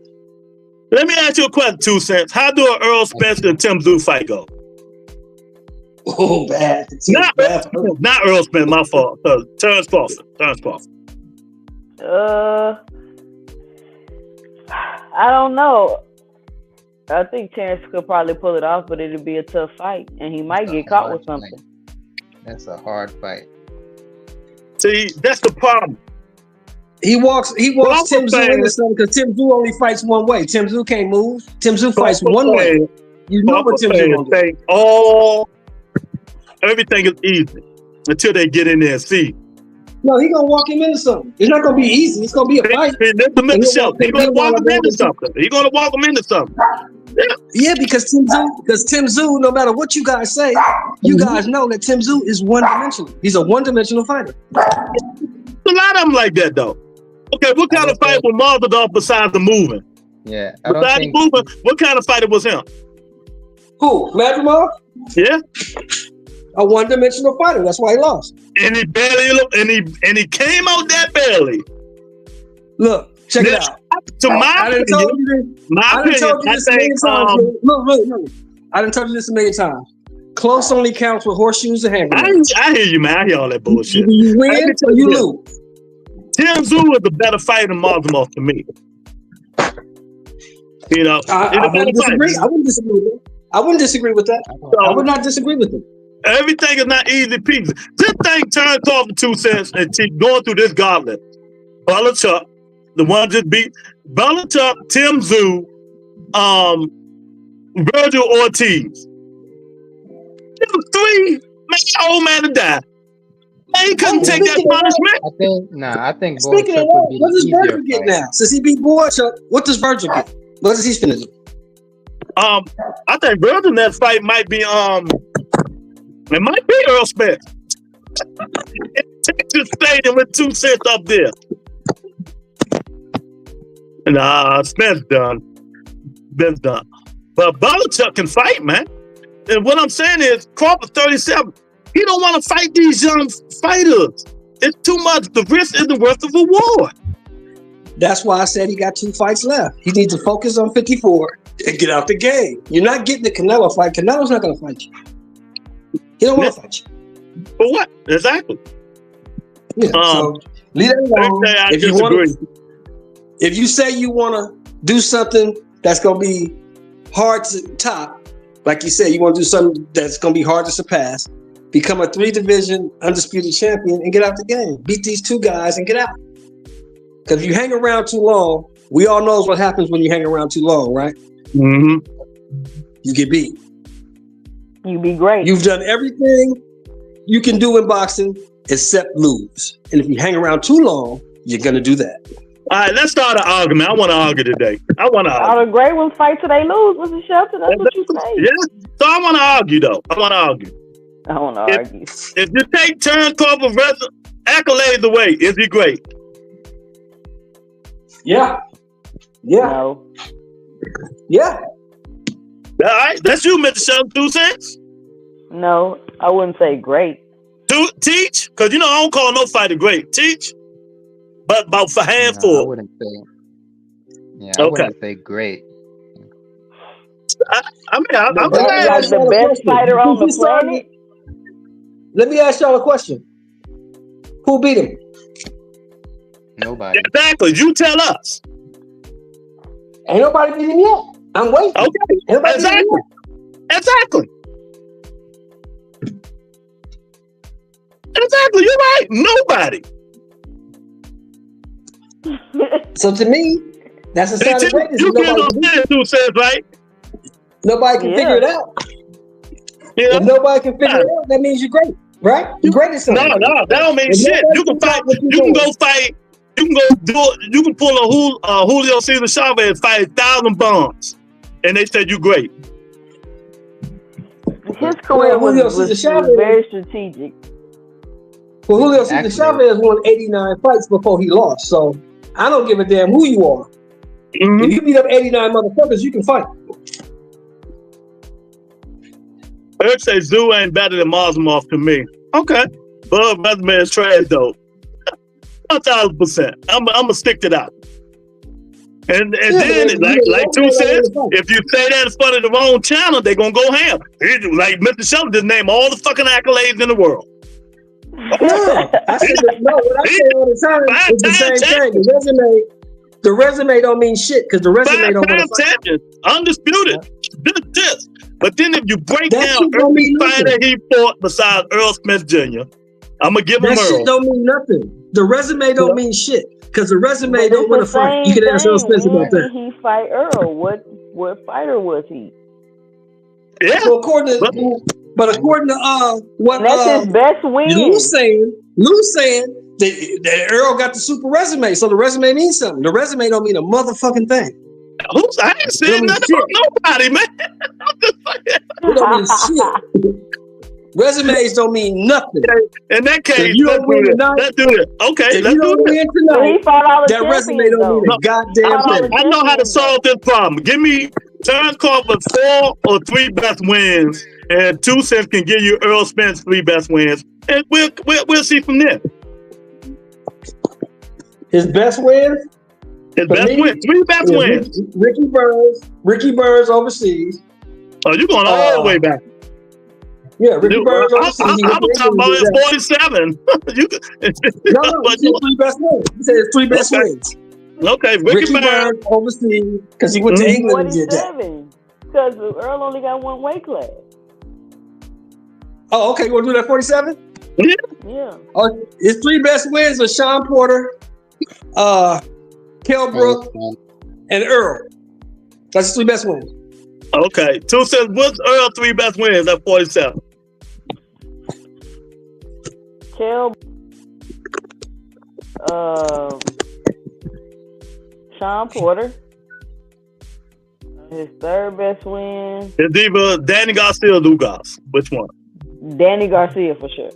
Let me ask you a question, 2 cents. How do an Earl Spencer and Tim Zoo fight go? Oh, bad. Not Earl Spencer, my fault. Terrence Crawford. I don't know. I think Terrence could probably pull it off, but it'd be a tough fight, and he might get caught with something. That's a hard fight. See, that's the problem. He walks Tim Zoo into something because Tim Zoo only fights one way. Tim Zoo can't move. Tim Zoo fights one way. You know what Tim Zoo gonna do. Everything is easy until they get in there and see. No, he gonna walk him into something. It's not gonna be easy. It's gonna be a fight. He's gonna walk him into something. He's gonna walk him into something. Yeah, because Tim Zoo, no matter what you guys say, you guys know that Tim Zoo is one-dimensional. He's a one-dimensional fighter. A lot of them like that, though. Okay, what kind of fight was Mazdadov besides the moving? Yeah, besides the moving, what kind of fighter was him? Who? Madrimov? Yeah. A one-dimensional fighter. That's why he lost. And he barely, and he came out that barely. Look, check it out. to my I done opinion, told you this. I done told you this a million times. Look. I done told you this a million times. Close only counts with horseshoes and hand grenades. I hear you, man. I hear all that bullshit. Either you win or you lose. Tim Zoo is a better fighter than Marzamov to me. You know, I wouldn't disagree. I wouldn't disagree with that. I would not disagree with it. Everything is not easy peasy. This thing turns off the 2 cents and keep going through this gauntlet. Belichick, the one just beat Belichick, Tim Zoo, Virgil Ortiz. There was 3, man, old man to die. Man, he couldn't take that punishment. I think Speaking of that, what does Virgil get now? Since he beat Boychuk, what does Virgil get? What does he finna do? I think Virgil in that fight might be it might be Earl Spence. Texas Stadium with 2 cents up there. Nah, Spence done. Spence done. But Belichick can fight, man. And what I'm saying is, Crawford 37, he don't want to fight these young fighters. It's too much. The risk isn't worth the reward. That's why I said he got 2 fights left. He needs to focus on 54 and get out the game. You're not getting the Canelo fight. Canelo's not going to fight you. He don't want to fight you. For what? Exactly. Yeah, so leave that alone. If you say you want to do something that's going to be hard to top, like you said, you want to do something that's going to be hard to surpass, become a 3-division undisputed champion and get out the game. Beat these 2 guys and get out. Because if you hang around too long, we all know what happens when you hang around too long, right? Mm-hmm. You get beat. You be great. You've done everything you can do in boxing except lose. And if you hang around too long, you're going to do that. All right, let's start an argument. I want to argue today. All the great ones fight till they lose. What's the shelter? That's what you say. Yeah. So I want to argue, though. I want to argue. If you take Turncoat of accolades away, is he great? Yeah. No. Yeah. All right, that's you, Mr. Sheldon. 2 cents? No, I wouldn't say great. Teach? Because, I don't call no fighter great. Teach? But about for handful. No, I wouldn't say. Yeah, I wouldn't say great. I'm the best fighter on the planet. Let me ask y'all a question. Who beat him? Nobody. Exactly. You tell us. Ain't nobody beat him yet. I'm waiting. Okay. Exactly. You're right. Nobody. So to me, that's a sign of greatness. You can't understand who says right. Nobody can figure it out. If nobody can figure it out, that means you're great, right? You're great at something. No, that don't mean shit. You can fight. You can go fight. You can go do it. You can pull a Julio Cesar Chavez fight 1,000 bombs, and they said you great. His career was very strategic. Well, Julio Cesar Chavez won 89 fights before he lost, so I don't give a damn who you are. Mm-hmm. If you beat up 89 motherfuckers, you can fight. Eric say Zoo ain't better than Marzamov to me. Okay, but that man's trash though. 1,000%. I'm gonna stick to that. And then, like 2 cents, if you say that in front of the wrong channel, they're gonna go ham. Like Mr. Sheldon just named all the fucking accolades in the world. I say what I say all the time is the same thing. The resume don't mean shit because the resume don't want to fight. Undisputed. This. But then if you break down every fighter he fought besides Earl Smith Jr., I'm gonna give him Earl. That shit don't mean nothing. The resume don't mean shit because the resume don't want to fight. You can ask Earl Smith about that. He fight Earl. What fighter was he? Yeah. So according to what that's his best win. Lou's saying that Earl got the super resume, so the resume means something. The resume don't mean a motherfucking thing. I ain't saying nothing about nobody, man. It don't mean shit. Resumes don't mean nothing. In that case, if you don't win tonight, let's do it. Okay, if you don't win tonight, that resume don't mean a goddamn thing. I know how to solve this problem. Give me Turncoat 4 or 3 best wins, and 2 cents can give you Earl Spence 3 best wins, and we'll see from there. His best wins? His best win. 3 best wins. Ricky Burns overseas. Oh, you going all the way back? Yeah, Ricky Burns overseas. I was talking about his 47. No, he said 3 best wins. He said his 3 best wins. Okay, Ricky Burns overseas because he went to England and did that. Because Earl only got 1 weight class. Oh, okay. You want to do that 47? Yeah. Oh, his 3 best wins are Sean Porter, Kell Brook, and Earl. That's his 3 best wins. Okay. 2 cents. What's Earl's 3 best wins at 47? Kell, Sean Porter. His 3rd best win. It's either Danny Garcia or Lugas. Which one? Danny Garcia for sure.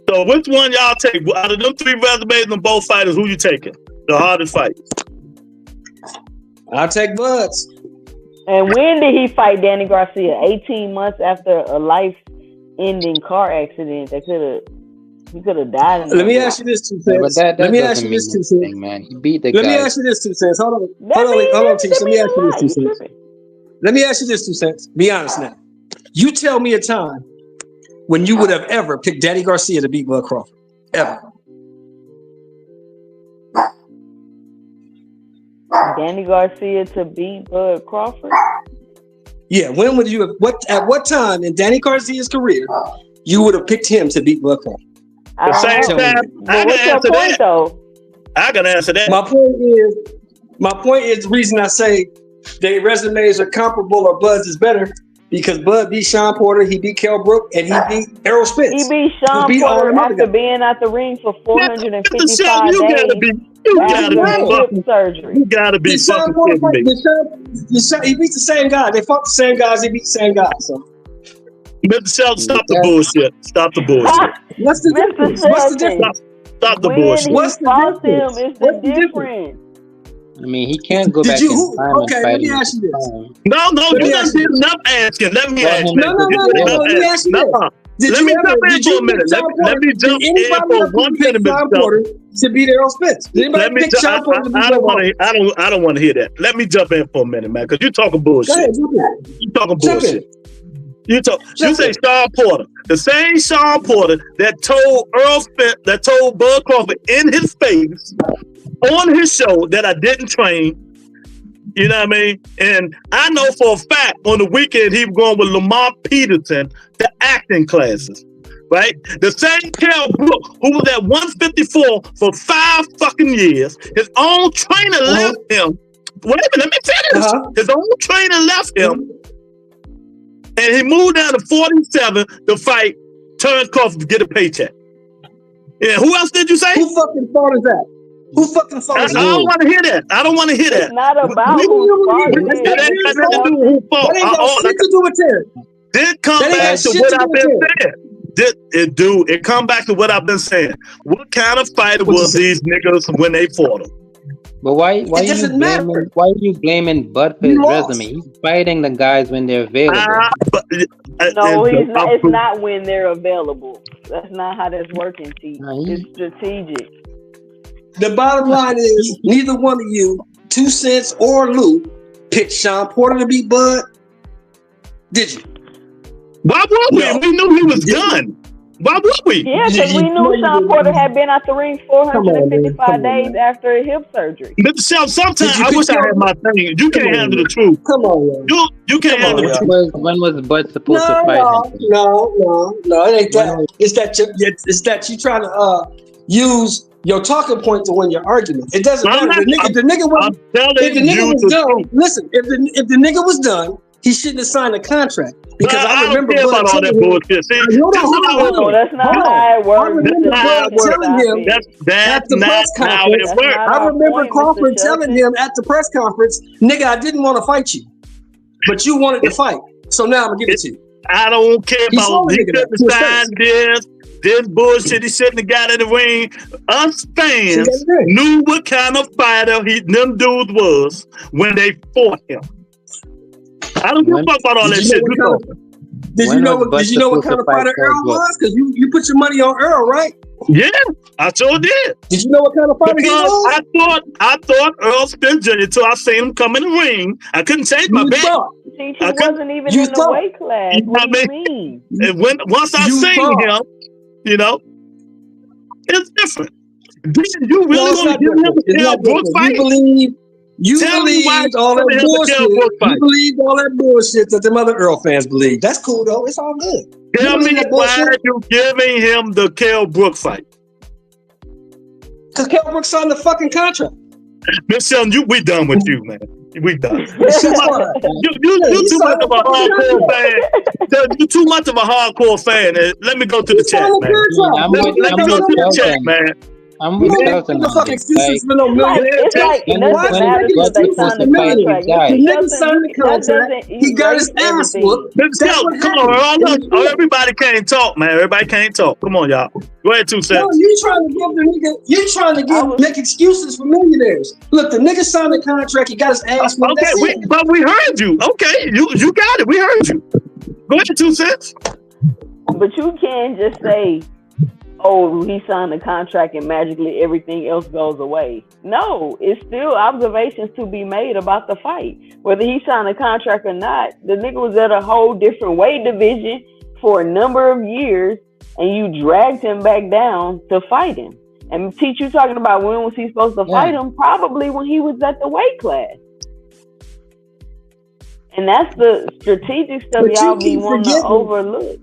So which one y'all take? Out of them 3 resumes on both fighters, who you taking? The hardest fight? I'll take Buds. And when did he fight Danny Garcia? 18 months after a life-ending car accident. He could have died. Let me ask you this, 2 cents. Let me ask you this, 2 cents. Man, he beat the guy. Let me ask you this, 2 cents. Hold on, T. Let me ask you this, 2 cents. Let me ask you this, 2 cents. Be honest now. You tell me a time when you would have ever picked Danny Garcia to beat Bud Crawford. Ever. Danny Garcia to beat Bud Crawford? Yeah, when would you have, at what time in Danny Garcia's career you would have picked him to beat Bud Crawford? The same time. What's your point, though? I can answer that. My point is the reason I say their resumes are comparable or Bud's is better because Bud beat Sean Porter, he beat Kell Brook, and he beat Errol Spence. He beat Sean Porter after being out the ring for 455 days. You gotta be surgery. You gotta be fucking kidding me. He beat the same guy. They fought the same guys. He beat the same guy. So. Mr. Shelton, stop the bullshit. Stop the bullshit. What's the difference? Stop the bullshit. What's the difference? It's the difference. I mean, he can't go back in time and fight. Let me ask you this. No, you done did enough asking. Let me ask you. No. Let me ask you this. Let me jump in for a minute. Let me jump in for 1 minute, to beat Errol Spence. Let me. I don't want to hear that. Let me jump in for a minute, man, because you're talking bullshit. You talking bullshit. You say Sean Porter, the same Sean Porter that told Earl Spence, that told Bud Crawford in his face on his show that I didn't train. You know what I mean? And I know for a fact on the weekend he was going with Lamar Peterson to acting classes. Right? The same Kell Brook who was at 154 for 5 fucking years. His own trainer left him. Wait a minute, let me finish. His own trainer left him. And he moved down to 47 to fight Terrence Crawford to get a paycheck. Yeah, who else did you say? Who fucking fought is that? Who fucking fought is that? I don't want to hear that. I don't want to hear that. It's not about who fought. That ain't got nothing to do with who fought. That ain't got shit to do with Terrence. Did come back to what I've been saying. It come back to what I've been saying. What kind of fighter was these niggas when they fought them? But why are you blaming Bud for his resume? He's fighting the guys when they're available. No, he's not. It's not when they're available. That's not how that's working, T. It's strategic. The bottom line is neither one of you, 2 Cents or Lou, picked Sean Porter to beat Bud. Did you? Why would we? No. We knew he was done. Why would we? Yeah, because we knew Sean Porter had been out the ring 455 days after a hip surgery. Mr. Shelton, sometimes I wish I had my thing. You can't handle the truth. Come on, man. You can't handle the truth. When was Bud supposed to fight him? No, it ain't that. It's that you trying to use your talking point to win your argument. It doesn't matter. If the nigga was done, listen. If the nigga was done, he shouldn't have signed a contract. Because I remember Bud about all that bullshit. No, that's not how it works. I remember Bud telling him at the press conference. I remember Crawford telling him at the press conference, "Nigga, I didn't want to fight you, but you wanted to fight. So now I'm gonna give it to you." I don't care about he couldn't sign this bullshit. He shouldn't have got in the ring. Us fans knew what kind of fighter them dudes was when they fought him. I don't give a fuck about all that shit. Did you know what kind of fighter Earl was? Because you put your money on Earl, right? Yeah, I sure did. Did you know what kind of fighter he was? I thought Earl Spence Jr. until I seen him come in the ring. I couldn't change my bet. He wasn't even in the weight class. What do you mean? And once I seen him, you know, it's different. You really want to give him a Kell Brooks fight? You believed all that bullshit. You believed all that bullshit that them other Earl fans believe. That's cool though. It's all good. Tell me why are you giving him the Kell Brooks fight? Because Kell Brooks signed the fucking contract. Miss Shelton, we done with you, man. We done. You too much of a hardcore fan. You too much of a hardcore fan. Let me go to the chat, man. Let me go to the chat, man. I'm with Shelton. The fucking excuses for no millionaire. It's like it doesn't matter if they sign the contract. The nigga signed the contract. He got his ass whooped. Come on, everybody can't talk, man. Everybody can't talk. Come on, y'all. Go ahead, 2 cents. No, you trying to give the nigga? You trying to make excuses for millionaires? Look, the nigga signed the contract. He got his ass whooped. Okay, but we heard you. Okay, you got it. We heard you. Go ahead, 2 cents. But you can't just say, oh, he signed the contract and magically everything else goes away. No, it's still observations to be made about the fight. Whether he signed a contract or not, the nigga was at a whole different weight division for a number of years, and you dragged him back down to fight him. And Teach, you talking about when was he supposed to fight him? Probably when he was at the weight class. And that's the strategic stuff y'all be wanting to overlook.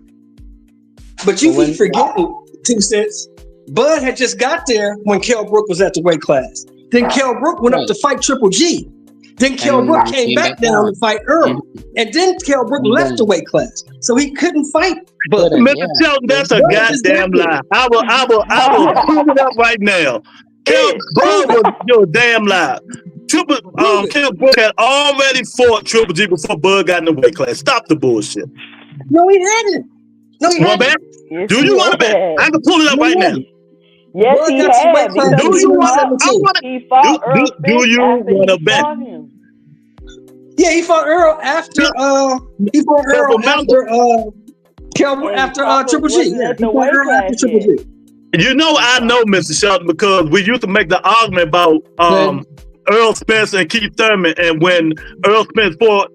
But you keep forgetting, 2 cents. Bud had just got there when Kell Brook was at the weight class. Then Kell Brook went up to fight Triple G. Then Kell Brook came back down to fight Earl. And then Kell Brook left the weight class. So he couldn't fight Bud. Mr. Shelton, that's a goddamn lie. I will prove it up right now. Bud was your damn lie. Kell Brook had already fought Triple G before Bud got in the weight class. Stop the bullshit. No, he hadn't. No, he hadn't. Yes, do you want to bet? I can pull it up right now. Yes, he had. Do you want to bet? Yeah, he fought Earl after Triple G. Yeah, he fought Earl after Triple G. You know, I know, Mr. Shelton, because we used to make the argument about Earl Spence and Keith Thurman, and when Earl Spence fought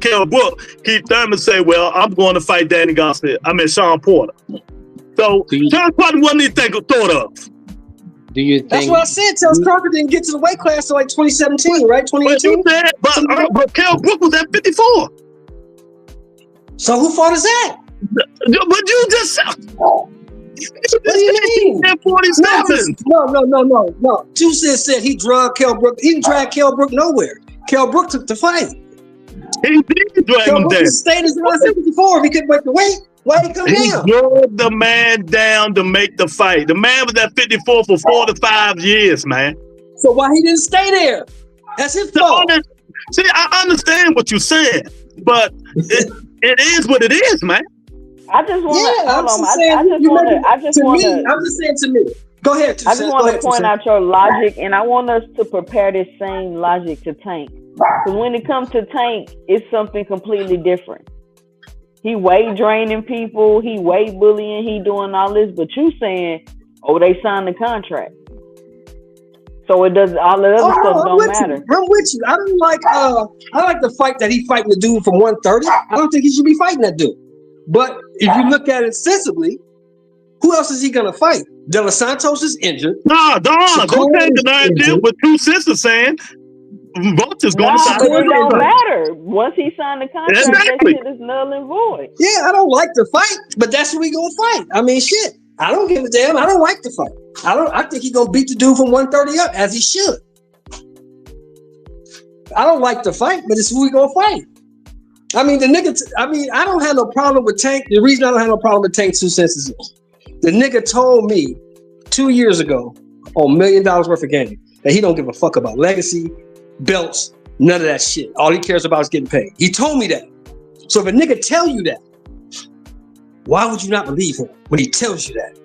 Kell Brook, Keith Thurman said, well, I'm going to fight Sean Porter. So Sean Porter wasn't even thought of. Do you think? That's what I said. Tell Crocker didn't get to the weight class until like 2017, right? 2018. But Kell Brook was at 54. So who fought his ass? But you just said. What do you mean? 47. No. 2 cents said he dragged Kell Brook. He didn't drag Kell Brook nowhere. Kell Brook took the fight. He did drag him down. He stayed his ass at 54 if he couldn't make the weight. Why he come down? He drove the man down to make the fight. The man was at 54 for 4 to 5 years, man. So why he didn't stay there? That's his fault. See, I understand what you're saying, but it is what it is, man. I just want I'm just saying to me. Go ahead. I just want to point out your logic, and I want us to prepare this same logic to Tank. Because when it comes to Tank, it's something completely different. He weight draining people, he weight bullying, he doing all this, but you saying, oh, they signed the contract. So it does all the other stuff don't matter. I'm with you. I don't like I like the fight that he fighting the dude from 130. I don't think he should be fighting that dude. But if you look at it sensibly, who else is he gonna fight? De Los Santos is injured. Don't take the narrative with 2 sisters saying both is going to sign. But it don't matter. Once he signed the contract, that shit is null and void. Yeah, I don't like the fight, but that's what we gonna fight. I mean, shit. I don't give a damn. I don't like the fight. I think he's gonna beat the dude from 130 up as he should. I don't like the fight, but it's who we gonna fight. I mean, the nigga. I don't have no problem with Tank. The reason I don't have no problem with Tank 2 cents is this. The nigga told me 2 years ago on $1 million worth of game that he don't give a fuck about legacy, belts, none of that shit. All he cares about is getting paid. He told me that. So if a nigga tell you that, why would you not believe him when he tells you that?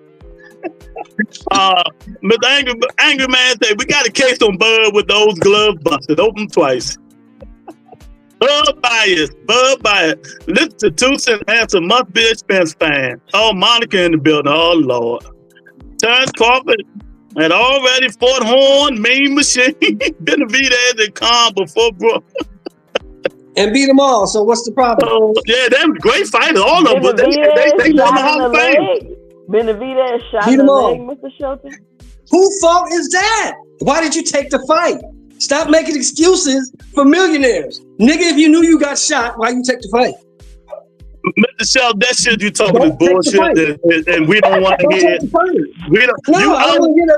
Mr. Angry Man said, we got a case on Bud with those gloves busted. Open twice. Bud bias. Listen to 2 Cent answer must be a Spence fan. Oh, Monica in the building. Oh, Lord. Terrence Crawford had already fought Horn, Mean Machine, Benavidez, and Khan before, bro. And beat them all. So what's the problem? Oh, yeah, them great fighters, all of them. But they won the Hall of Fame. Benavidez shot Beat in the them all. leg, Mr. Shelton. Whose fault is that? Why did you take the fight? Stop making excuses for millionaires. Nigga, if you knew you got shot, why you take the fight? Mr. Shelton, that shit you talking is bullshit, and we don't want to hear it. We don't. No, I don't get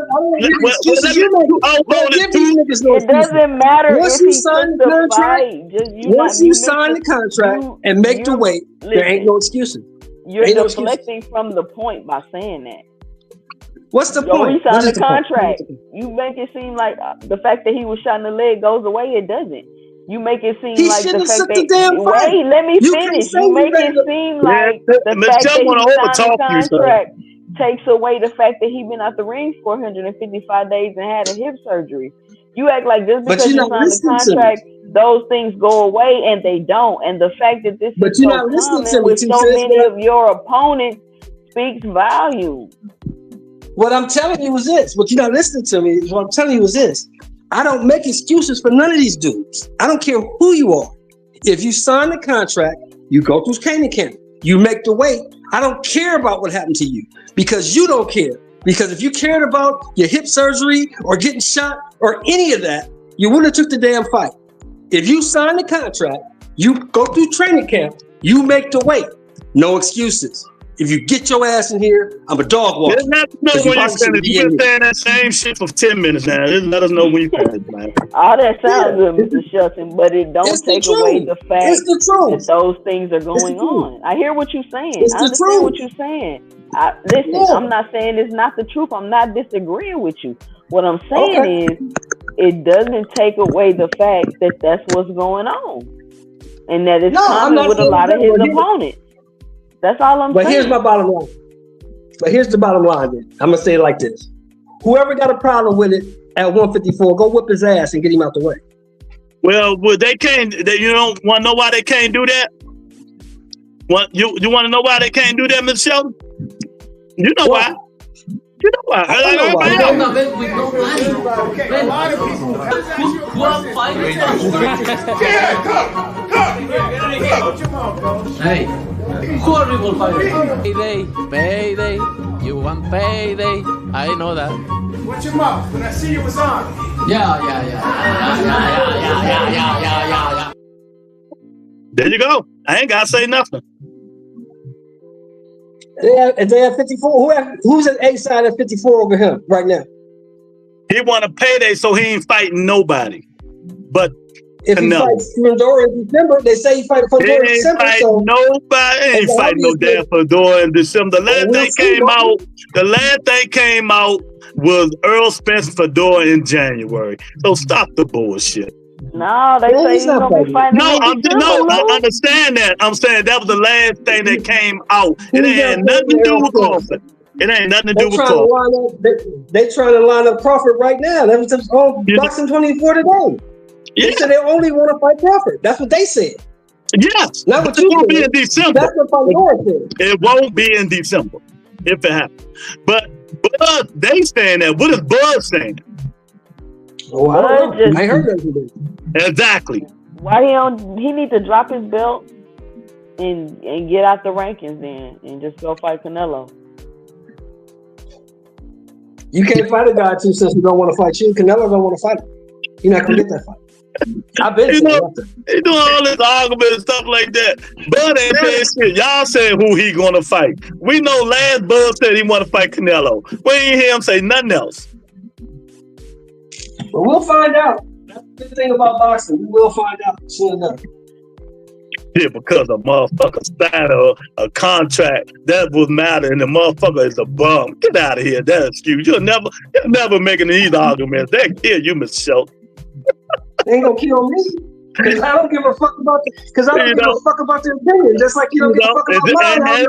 excuses. It doesn't matter once if you he sign took the the contract. fight. Once you sign the contract and make the weight, there ain't no excuses. You're Ain't no deflecting from the point by saying that. What's the Yo, point? he signed What is the the point? contract. You make it seem like the fact that he was shot in the leg goes away. It doesn't. You make it seem He like the shouldn't fact have that the damn fight. wait, let me You can't finish. say You you make ready it to- seem like the Miss fact Chubb that he wanna signed overtalk the you, sir. contract takes away the fact that he been out the ring for 155 days and had a hip surgery. You act like just But because you're you not signed the listening to me. contract, those things go away, and they don't. And the fact that this But is you're so not listening common to me, with T. so Says many what of your opponents speaks volume. What I'm telling you is this. What you're not listening to me is what I'm telling you is this. I don't make excuses for none of these dudes. I don't care who you are. If you sign the contract, you go through training camp. You make the weight. I don't care about what happened to you because you don't care. Because if you cared about your hip surgery or getting shot or any of that, you wouldn't have took the damn fight. If you sign the contract, you go through training camp, you make the weight. No excuses. If you get your ass in here, I'm a dog walker. Let us know when you finish. You've been saying that same shit for 10 minutes now. Just let us know when you finish, man. All that sounds good, Mr. Shelton, but it don't take away the fact that those things are going on. I hear what you're saying. I understand what you're saying. Listen, I'm not saying it's not the truth. I'm not disagreeing with you. What I'm saying is it doesn't take away the fact that that's what's going on. And that it's common with a lot of his opponents. That's all I'm saying. But here's my bottom line. But here's the bottom line, then. I'm going to say it like this. Whoever got a problem with it at 154, go whip his ass and get him out the way. Well, they can't. You don't want to know why they can't do that? You want to know why they can't do that, Ms. Shelton? You know why. You know why. I know why. Hey, horrible fighter. Payday. You want payday. I know that. Watch your mouth. When I see you was on. Yeah. There you go. I ain't got to say nothing. They have 54. Who's at A side at 54 over him right now? He want a payday, so he ain't fighting nobody. But if he fights Fedor in December, they say he fight Fedor in December. So nobody ain't fighting no damn Fedor in December. The last thing came out was Earl Spence Fedor in January. So stop the bullshit. No, they say he's gonna be fighting. I understand that. I'm saying that was the last thing that came out. It ain't nothing to do with Crawford. It ain't nothing to do with Crawford. They're trying to line up Crawford right now. That was on Boxing 24 today. They said they only want to fight Crawford. That's what they said. Yes. Not what it you won't said. be in December. That's what Fedor said. It won't be in December if it happens. But Bud, they saying that. What is Bud saying? Oh, I don't know. I heard that today. Exactly. Why he need to drop his belt and get out the rankings then and just go fight Canelo. You can't fight a guy too since he don't want to fight you. Canelo don't want to fight him. You're not gonna get that fight. I've been he doing all this argument and stuff like that. Bud ain't saying shit. Y'all saying who he gonna fight. We know last Bud said he want to fight Canelo. We ain't hear him say nothing else. But we'll find out. That's the good thing about boxing. We will find out soon enough. Yeah, because a motherfucker signed a contract that would matter, and the motherfucker is a bum. Get out of here. That excuse. You'll never making these arguments. They kill you, Mr. Shelton. They ain't gonna kill me. Because I don't give a fuck about the opinion, just like you don't give a fuck about mine.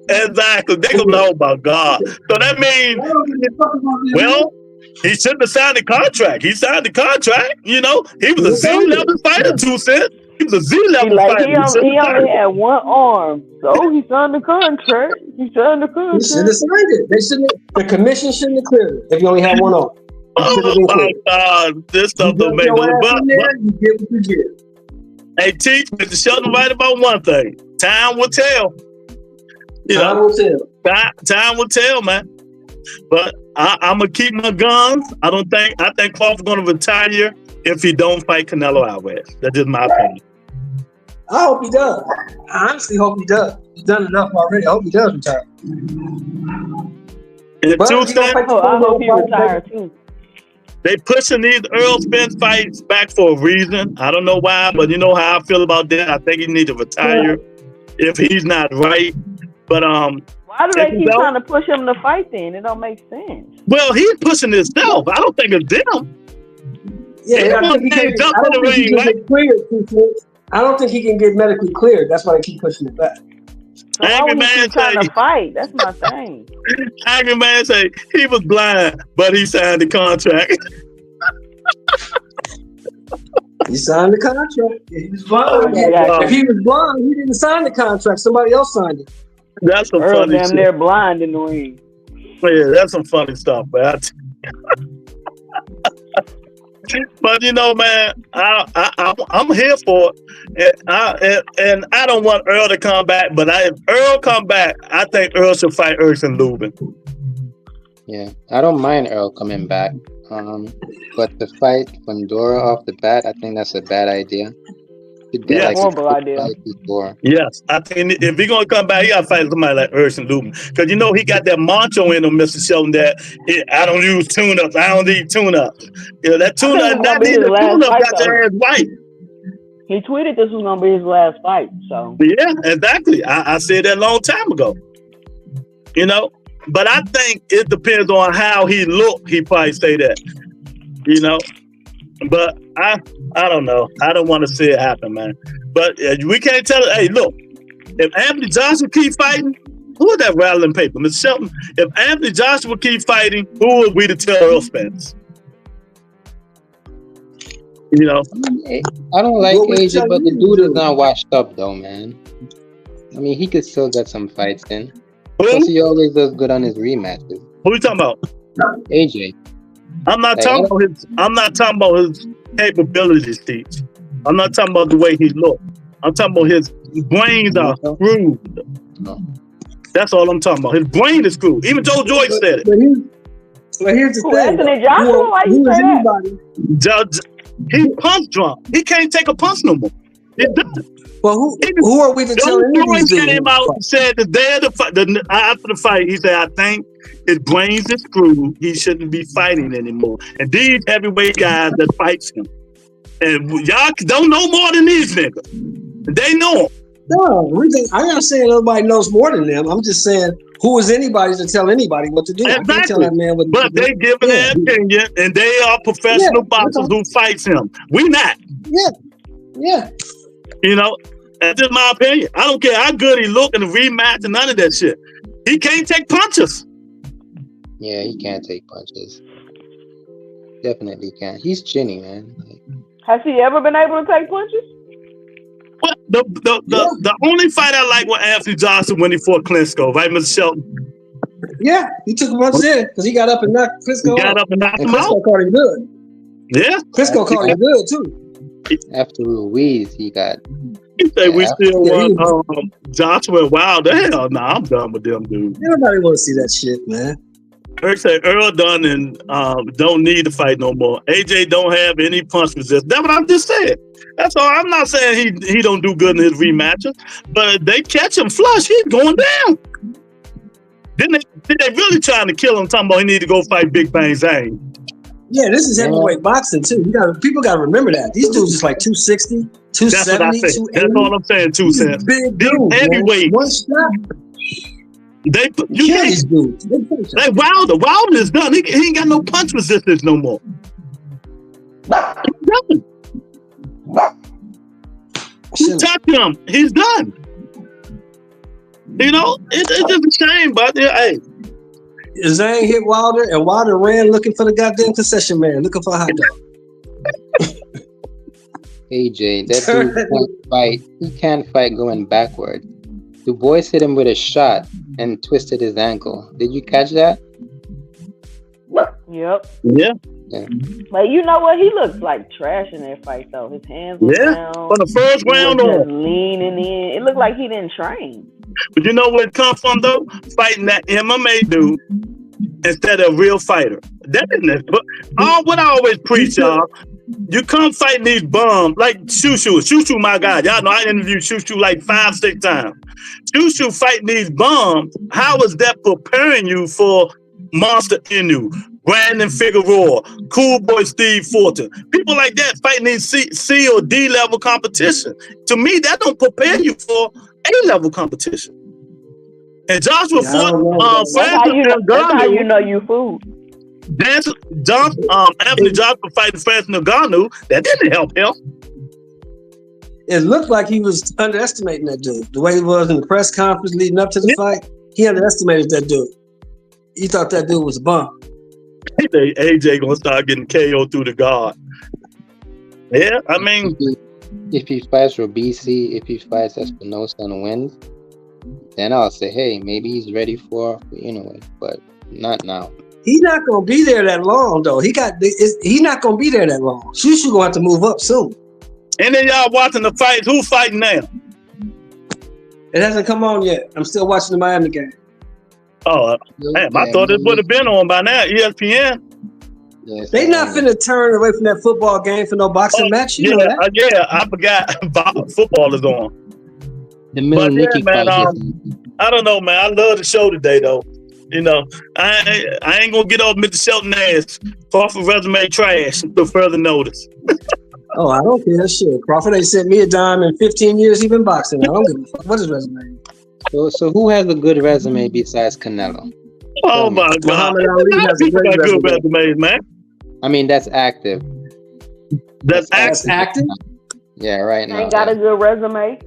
Exactly. They gonna know about God. So that means, well, he shouldn't have signed the contract. He signed the contract. You know, he was a C-level fighter, 2 cents. He was a Z-level fighter. He only had one arm, so he signed the contract. He signed the contract. He should have signed it. They shouldn't. The commission shouldn't have cleared it if you only had one arm. Oh my God, this stuff don't make no sense. You get what you get. Hey, Teach, Mr. Sheldon right about one thing. Time will tell. Time will tell. Time will tell, man. But I'm gonna keep my guns. I think Crawford's gonna retire if he don't fight Canelo Alvarez. That's just my opinion. I hope he does. I honestly hope he does. He's done enough already. I hope he does retire. And I hope he retires too. They pushing these Earl Spence fights back for a reason. I don't know why, but you know how I feel about that. I think he needs to retire if he's not right. But why do they keep trying to push him to fight then? It don't make sense. Well, he's pushing himself. I don't think it's them. Yeah, I don't think he can get medically cleared. That's why they keep pushing it back. So why would he keep trying to fight? That's my thing. Angry Man say he was blind, but he signed the contract. He signed the contract. He was blind. If he was blind, he didn't sign the contract. Somebody else signed it. That's some funny shit. They're blind in the ring. Yeah, that's some funny stuff, man. But you know, man, I'm here for it, and I don't want Earl to come back. But if Earl come back, I think Earl should fight Erson Lubin. Yeah, I don't mind Earl coming back. But to fight Fundora off the bat, I think that's a bad idea. Yeah, horrible idea. Yes, I think if he's gonna come back, he gotta fight somebody like Erson Lubin, because you know he got that macho in him, Mr. Sheldon. That I don't use tune-ups. I don't need tune-ups. You know that tune-up. That tune-up got your ass white. He tweeted this was gonna be his last fight. So yeah, exactly. I said that a long time ago. You know, but I think it depends on how he look. He probably say that. You know. But I don't know. I don't want to see it happen, man. But we can't tell it. Hey, look, if Anthony Joshua keep fighting, who is that rattling paper, Mr. Shelton? If Anthony Joshua keep fighting, who are we to tell Earl Spence? You know, I don't like AJ, but the dude is not washed up, though, man. I mean, he could still get some fights in. Plus, he always does good on his rematches. Who are you talking about? AJ. I'm not talking about his capabilities, Steve. I'm not talking about the way he looks. I'm talking about his brains are screwed. That's all I'm talking about. His brain is screwed. Even Joe Joyce said it. But here's the thing. Anthony Joshua, why you say that? He punch drunk. He can't take a punch no more. Well, who are we to tell him? Joyce came out and said the day of after the fight, he said, I think his brains is screwed. He shouldn't be fighting anymore. And these heavyweight guys that fights him. And y'all don't know more than these niggas. They know him. No, I'm not saying nobody knows more than them. I'm just saying, who is anybody to tell anybody what to do? Exactly. I can't tell that man what to but do. they giving their opinion, and they are professional boxers who fights him. We not. Yeah. You know, that's just my opinion. I don't care how good he look in the rematch and none of that shit. He can't take punches. Yeah, he can't take punches. Definitely can't. He's chinny, man. Has he ever been able to take punches? What the only fight I like was Anthony Johnson when he fought Klitschko, right, Mr. Shelton? Yeah, he took a punch in because he got up and knocked Klitschko out. And Klitschko caught him good. Yeah. Klitschko caught him good too. After Ruiz, he got. You say we still want Joshua and Wilder? Hell no, I'm done with them, dude. Everybody want to see that shit, man. Eric said Earl done and don't need to fight no more. AJ don't have any punch resistance. That's what I'm just saying. That's all. I'm not saying he don't do good in his rematches, but they catch him flush. He's going down. Then they really trying to kill him, talking about he need to go fight Big Bang Zane. Yeah, this is heavyweight boxing too. People got to remember that. These dudes is like 260, 270, 280. That's all I'm saying, 2 cents. Big dude, heavyweight. One shot. You can't. These dudes. Like Wilder is done. He ain't got no punch resistance no more. Nothing. You touch him, he's done. You know, it's just a shame, but hey. Zane hit Wilder, and Wilder ran looking for the goddamn concession man, looking for a hot dog. AJ, that dude can't fight. He can't fight going backward. Du Bois hit him with a shot and twisted his ankle. Did you catch that? Yep. Yeah. But you know what? He looks like trash in that fight, though. His hands were down. For the first round just on. leaning in. It looked like he didn't train. But you know where it comes from, though? Fighting that MMA dude instead of a real fighter. That isn't it. But what I always preach, y'all, you come fighting these bums like Shushu. Shushu, my guy. Y'all know I interviewed Shushu like 5-6 times. Shushu fighting these bums. How is that preparing you for Monster Inu, Brandon Figueroa, Cool Boy Steve Fulton? People like that fighting these C or D level competition. To me, that don't prepare you for A level competition. And Joshua fought that's how you know you food. Anthony Joshua fighting Francis Ngannou. That didn't help him. It looked like he was underestimating that dude. The way he was in the press conference leading up to the fight, he underestimated that dude. He thought that dude was a bum. AJ gonna start getting KO through the guard. Yeah, I mean, if he fights Robisi, if he fights Espinosa and wins, then I'll say, hey, maybe he's ready for Inoue, but not now. He's not gonna be there that long, though. He's not gonna be there that long. Shushu gonna have to move up soon. And then y'all watching the fights. Who's fighting now? It hasn't come on yet. I'm still watching the Miami game. Oh, damn, I thought it would have been on by now. ESPN. Yes, They not finna turn away from that football game for no boxing match. You know that? Yeah, I forgot football is on. The Middle Nicky man, fight. I don't know, man. I love the show today, though. You know, I ain't gonna get off Mr. Shelton ass. Crawford resume trash until further notice. Oh, I don't care. Shit, Crawford ain't sent me a dime in 15 years. He been boxing. I don't give a fuck. What's his resume? So who has a good resume besides Canelo? Oh my God! Muhammad Ali has a great good resume, man. I mean, that's active. That's active. Yeah, right now. Ain't got a good resume.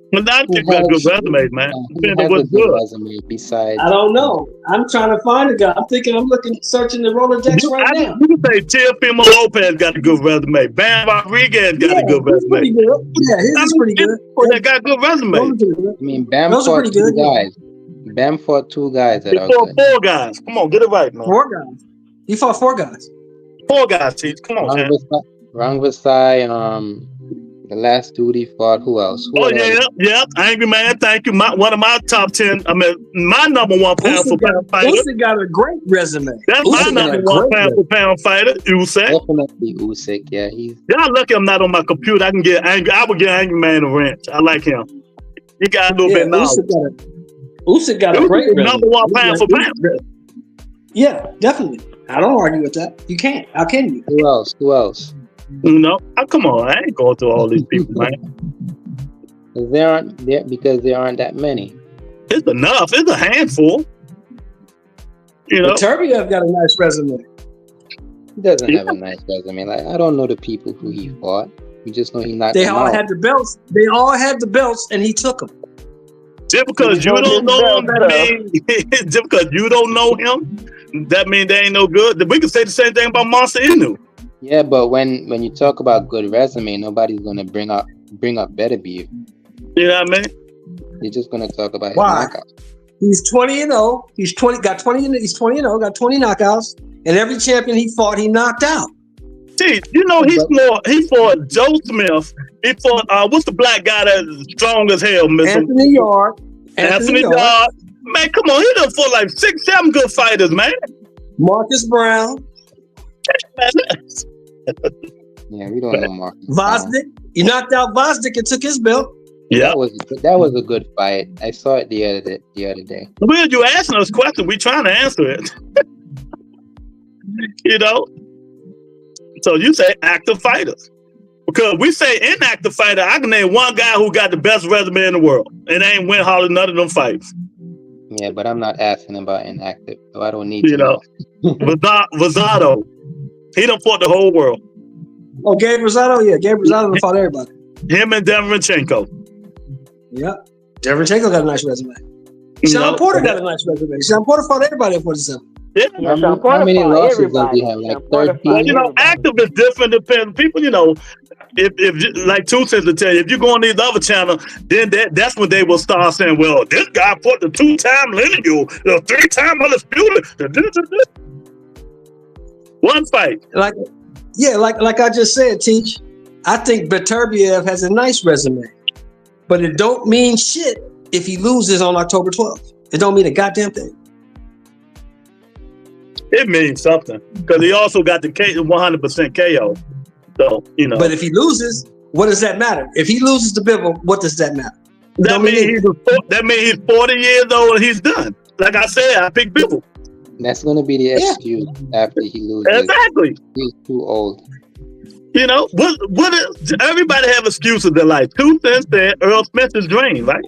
But not good resume, man. Depending on what's good. Resume besides. I don't know. I'm trying to find a guy. I'm searching the Rolodex right now. You can say Teofimo Lopez got a good resume. Bam Rodriguez got a good resume. Pretty good. Yeah, his is pretty good. That got a good resume. I mean, Bam Those are fought pretty two good. guys. Bam fought two guys that He are fought good. 4 guys. Come on, get it right, man. 4 guys. He fought 4 guys. 4 guys, Chief. Come on, man. Rang Vasai, the Last Duty fought who else? Yeah. Angry Man, thank you. One of my top 10. I mean, my number 1 pound for pound fighter. Usyk got a great resume. That's my number 1 pound for pound fighter. Usyk. Definitely Usyk. Yeah, y'all lucky I'm not on my computer. I can get angry. I would get Angry Man a wrench. I like him. He got a little bit of knowledge. Usyk got a great resume. Number 1 pound for pound. Yeah, definitely. I don't argue with that. You can't. How can you? Who else? No, come on. I ain't going through all these people, man. Because there aren't that many. It's enough. It's a handful. You know, Turbiev got a nice resume. He doesn't have a nice resume. Like, I don't know the people who he fought. We just know he knocked They them all out. had the belts. They all had the belts, and he took them. just because you don't know him, just because you don't know him, that means they ain't no good. We can say the same thing about Monster Inu. Yeah, but when you talk about good resume, nobody's gonna bring up better beef. You know what I mean? You're just gonna talk about his Why? knockouts. He's 20-0. He's 20. Got 20. He's 20-0. Got 20 knockouts. And every champion he fought, he knocked out. See, you know he fought Joe Smith. He fought what's the black guy that's strong as hell, Mr. Anthony Yard. Anthony Yard. Man, come on, he done fought like 6-7 good fighters, man. Marcus Brown. Yeah, we don't know Marcus. Vosdick. He knocked out Vosdick and took his belt. Yeah, that was a good fight. I saw it the other day. Well, you asking us questions, we trying to answer it. You know. So you say active fighters. Because we say inactive fighter, I can name one guy who got the best resume in the world. And ain't win hardly none of them fights. Yeah, but I'm not asking about inactive, so I don't need to know. Rosado. He done fought the whole world. Oh, Gabe Rosado? Yeah, Gabe Rosado done fought everybody. Him and Deverenchenko. Yeah. Deverenchenko got a nice resume. Sean Porter got a nice resume. Sean Porter fought everybody at 47. Yeah. How many losses does he have? Like 13? Well, you know, active is different. Depending people, you know, if like Two Cents to tell you, if you go on these other channels, then that's when they will start saying, well, this guy fought the 2-time lineal, the 3-time undisputed. One fight. Like I just said, Teach, I think Beterbiev has a nice resume, but it don't mean shit if he loses on October 12th. It don't mean a goddamn thing. It means something because he also got the 100% KO. So, you know. But if he loses, what does that matter? If he loses to Bivol, what does that matter? That means he's 40 years old and he's done. Like I said, I picked Bivol. That's going to be the excuse after he loses. Exactly. He's too old. You know, everybody have excuses in life. 2 Cents said Earl Smith's dream, right?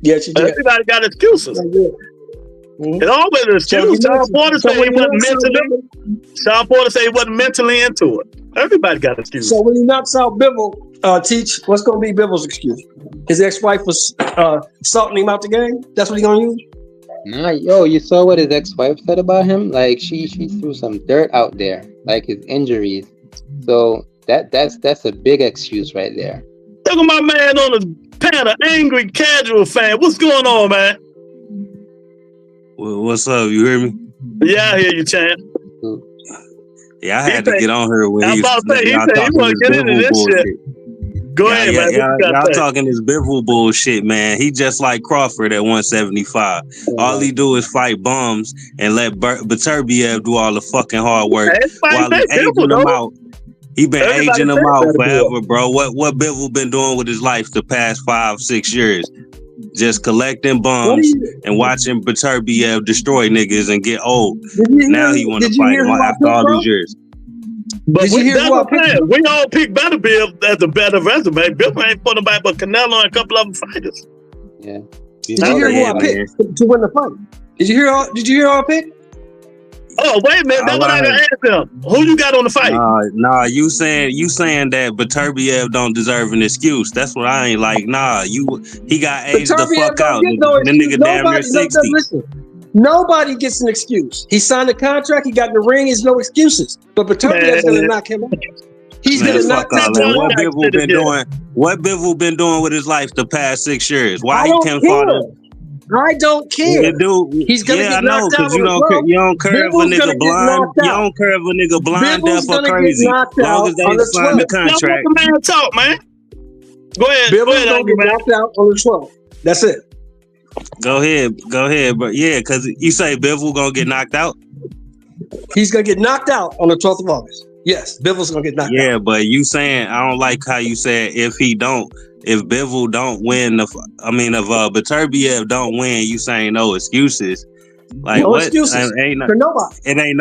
Yes, you do. Everybody got excuses. It's always an excuse. Sean Porter said he wasn't mentally into it. Everybody got excuses. So when he knocks out Bivol, Teach, what's going to be Bivol's excuse? His ex-wife was salting him out the game? That's what he's going to use? Nah, yo, you saw what his ex-wife said about him? Like she threw some dirt out there, like his injuries. So that's a big excuse right there. Look at my man on the panel, angry casual fan. What's going on, man? Well, what's up? You hear me? Yeah, I hear you, champ. Yeah, I had to get on here when he said you want to get into this shit. Go ahead, man. Y'all talking this Bivol bullshit, man. He just like Crawford at 175. All he do is fight bums and let Beterbiev do all the fucking hard work while he aging them out. He been aging them out forever, bro. What Bivol been doing with his life the past 5-6 years? Just collecting bums and watching Beterbiev destroy niggas and get old. Now he want to fight him after all these years. But we all pick Beterbiev as a better resume. Bill ain't fought nobody but Canelo and a couple of them fighters. Yeah. Did you hear who I picked to win the fight? Did you hear all I picked? Oh, wait a minute. That's what I gotta ask him. Who you got on the fight? Nah, you saying that Beterbiev don't deserve an excuse. That's what I ain't like. Nah, he got aged the fuck out. The nigga damn near 60. Listen, nobody gets an excuse. He signed a contract, he got in the ring, there's no excuses. But Beterbiev's gonna knock him out. He's gonna knock that out. What Bivol been doing with his life the past 6 years? Why he can't fight him? I don't care. He's gonna get knocked out. You don't care if a nigga blind. You don't care if a nigga blind, deaf, or crazy. As long as they sign the contract. Let the man talk, man. Go ahead. Bivol gonna get knocked out on the 12th. That's it. Go ahead. But yeah, because you say Bivol gonna get knocked out. He's gonna get knocked out on the 12th of August. Yes, Bivol's gonna get knocked out. Yeah, but you saying I don't like how you said if Bivol don't win, if Beterbiev don't win, you saying no excuses. Like no what? Excuses ain't no, for nobody. It ain't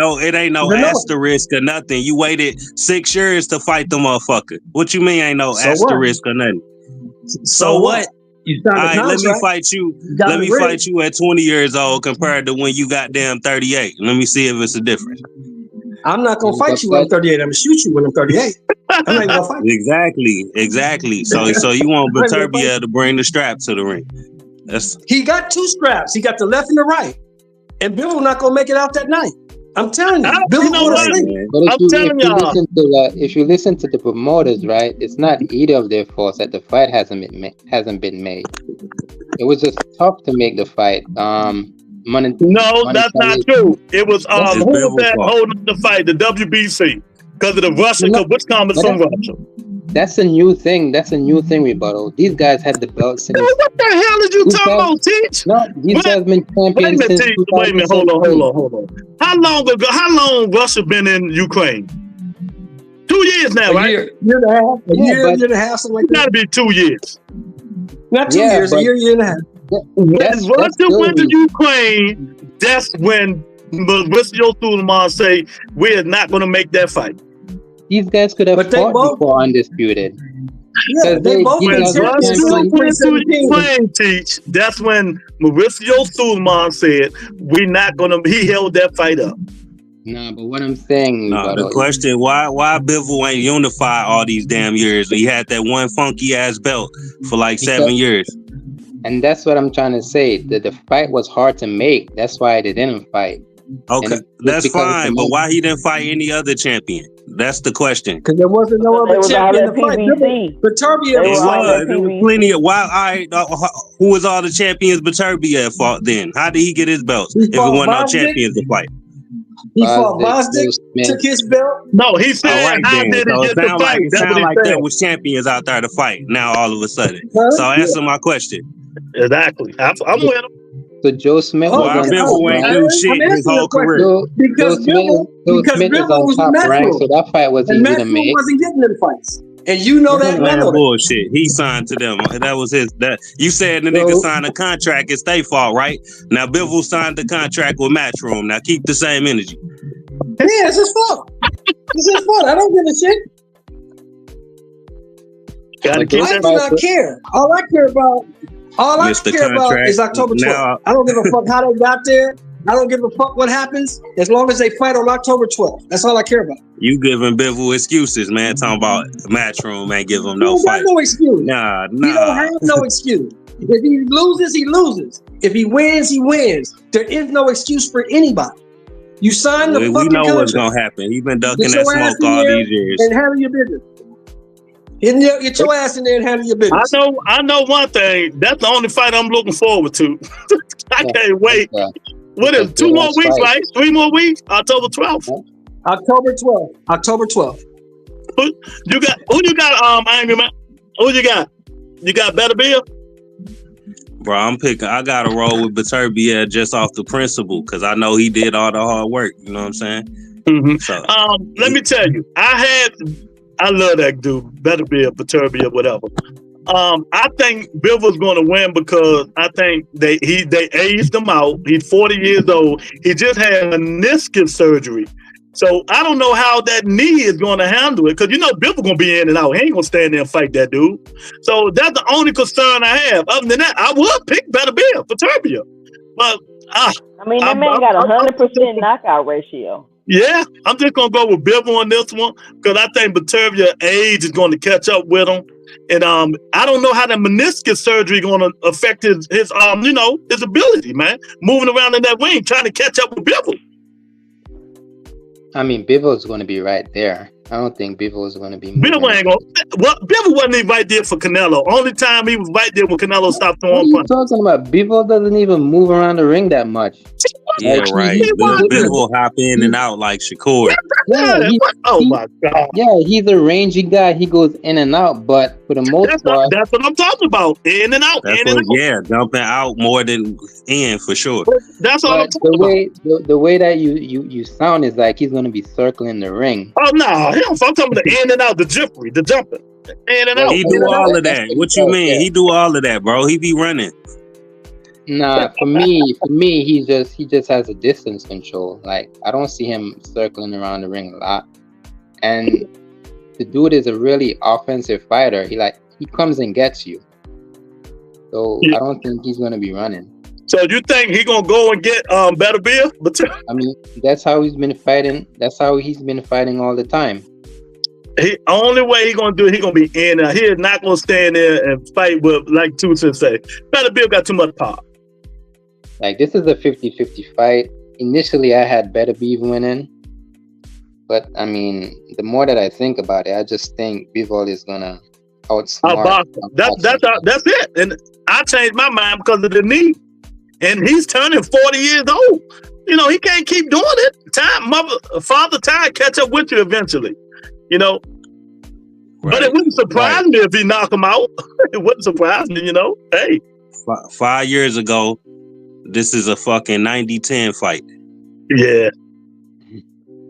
no asterisk or nothing. You waited 6 years to fight the motherfucker. What you mean ain't no asterisk or nothing? So what? All right, let me fight you. Let me fight you at 20 years old compared to when you goddamn 38. Let me see if it's a difference. I'm not gonna fight you when I'm 38. I'm gonna shoot you when I'm 38. I'm not gonna fight you. Exactly. So you want Beterbiev to bring the strap to the ring? He got 2 straps. He got the left and the right. And Bivol not gonna make it out that night. I'm telling you, Bivol going to sleep. But if you listen to the promoters, right, it's not either of their faults that the fight hasn't been made. It was just tough to make the fight. No, that's not true. It was who was that holding the fight? The WBC, because of the Russia. Which comments from Russia? That's a new thing. Rebuttal. These guys had the belts. What the hell did you talking about, Teach? No, these guys been champions since 2017. Wait a minute, hold on. How long Russia been in Ukraine? 2 years now, right? Year and a half. Year and a half, something like that. Gotta be 2 years. Not 2 years, a year and a half. When Russia went to Ukraine, that's when Mauricio Suleiman say we're not going to make that fight. These guys could have fought before undisputed. Yeah, they both when Russia went to Ukraine, Teach, that's when Mauricio Suleiman said we're not going to. He held that fight up. Nah, but what I'm saying, the question: why Bivol ain't unified all these damn years? He had that one funky ass belt for like 7 years. And that's what I'm trying to say. The fight was hard to make. That's why they didn't fight. Okay, that's fine. But why he didn't fight any other champion? That's the question. Because there wasn't no other champion to fight. Beterbiev There was plenty of why. Who was all the champions Beterbiev fought then? How did he get his belts if it wasn't no champions to fight? He fought Bosdick, took his belt. No, he said, how did he get the fight? It sounds like there was champions out there to fight now all of a sudden. So answer my question. Exactly. I'm with him. So Joe Smith was ain't do shit his whole career. Because Joe Smith is on top rank, so that fight was easy to make. Wasn't getting them fights. And you know that. Bullshit. He signed to them. That was his. That you said the nigga signed a contract. It's their fault, right? Now Bivol signed the contract with Matchroom. Now keep the same energy. Yeah, it's his fault. It's his fault. I don't give a shit. I do not care. All I care about is October 12th. I don't give a fuck how they got there. I don't give a fuck what happens as long as they fight on October 12th. That's all I care about. You giving Bivol excuses, man. Talking about Matchroom ain't give him no fight. No excuse. Nah. He don't have no excuse. If he loses, he loses. If he wins, he wins. There is no excuse for anybody. You signed the fucking contract. We know what's gonna happen. You've been ducking that smoke all these years. And handle your business. Get your ass in there and handle your business. I know one thing. That's the only fight I'm looking forward to. I can't wait. What is 2 more weeks, right? 3 more weeks? October 12th. October 12th. Who you got? Angry Man? Who you got? You got Beterbiev? Bro, I gotta roll with Beterbiev just off the principle because I know he did all the hard work. You know what I'm saying? Mm-hmm. So, let me tell you, I love that dude, Beterbiev, whatever. I think Bivol's going to win because I think they aged him out. He's 40 years old. He just had meniscus surgery. So I don't know how that knee is going to handle it because Bivol going to be in and out. He ain't going to stand there and fight that dude. So that's the only concern I have. Other than that, I would pick Beterbiev. But that man got 100% knockout ratio. Yeah, I'm just going to go with Bivol on this one because I think Beterbiev age is going to catch up with him. And I don't know how the meniscus surgery going to affect his ability, man. Moving around in that ring, trying to catch up with Bivol. Bivol is going to be right there. I don't think Bivol is going to be moving. Bivol wasn't even right there for Canelo. Only time he was right there when Canelo stopped throwing punches. What are you talking about? Bivol doesn't even move around the ring that much. Yeah, right. Bivol hop in and out like Shakur. Yeah, my God. Yeah, he's a rangy guy. He goes in and out, but for the most part, that's what I'm talking about. In and out. Yeah, jumping out more than in for sure. That's all I'm talking about. The way that you sound is like he's going to be circling the ring. Oh no, I'm talking about the in and out, the jumping. In and out. He do all of that. What you mean? He do all of that, bro. He be running. Nah, for me, he just has a distance control. Like I don't see him circling around the ring a lot. And the dude is a really offensive fighter. He comes and gets you. So I don't think he's gonna be running. So you think he gonna go and get Beterbiev? That's how he's been fighting. That's how he's been fighting all the time. Only way he gonna do it, he gonna be in. He is not gonna stand there and fight with, like Tucson say, Beterbiev got too much power. Like this is a 50-50 fight. Initially, I had Beterbiev winning, but the more that I think about it, I just think Bivol is gonna outsmart. That's it. And I changed my mind because of the knee. And he's turning 40 years old. He can't keep doing it. Father time catch up with you eventually. Right. But it wouldn't surprise me if he knocked him out. It wouldn't surprise me, Hey. 5 years ago, this is a fucking 90-10 fight. Yeah.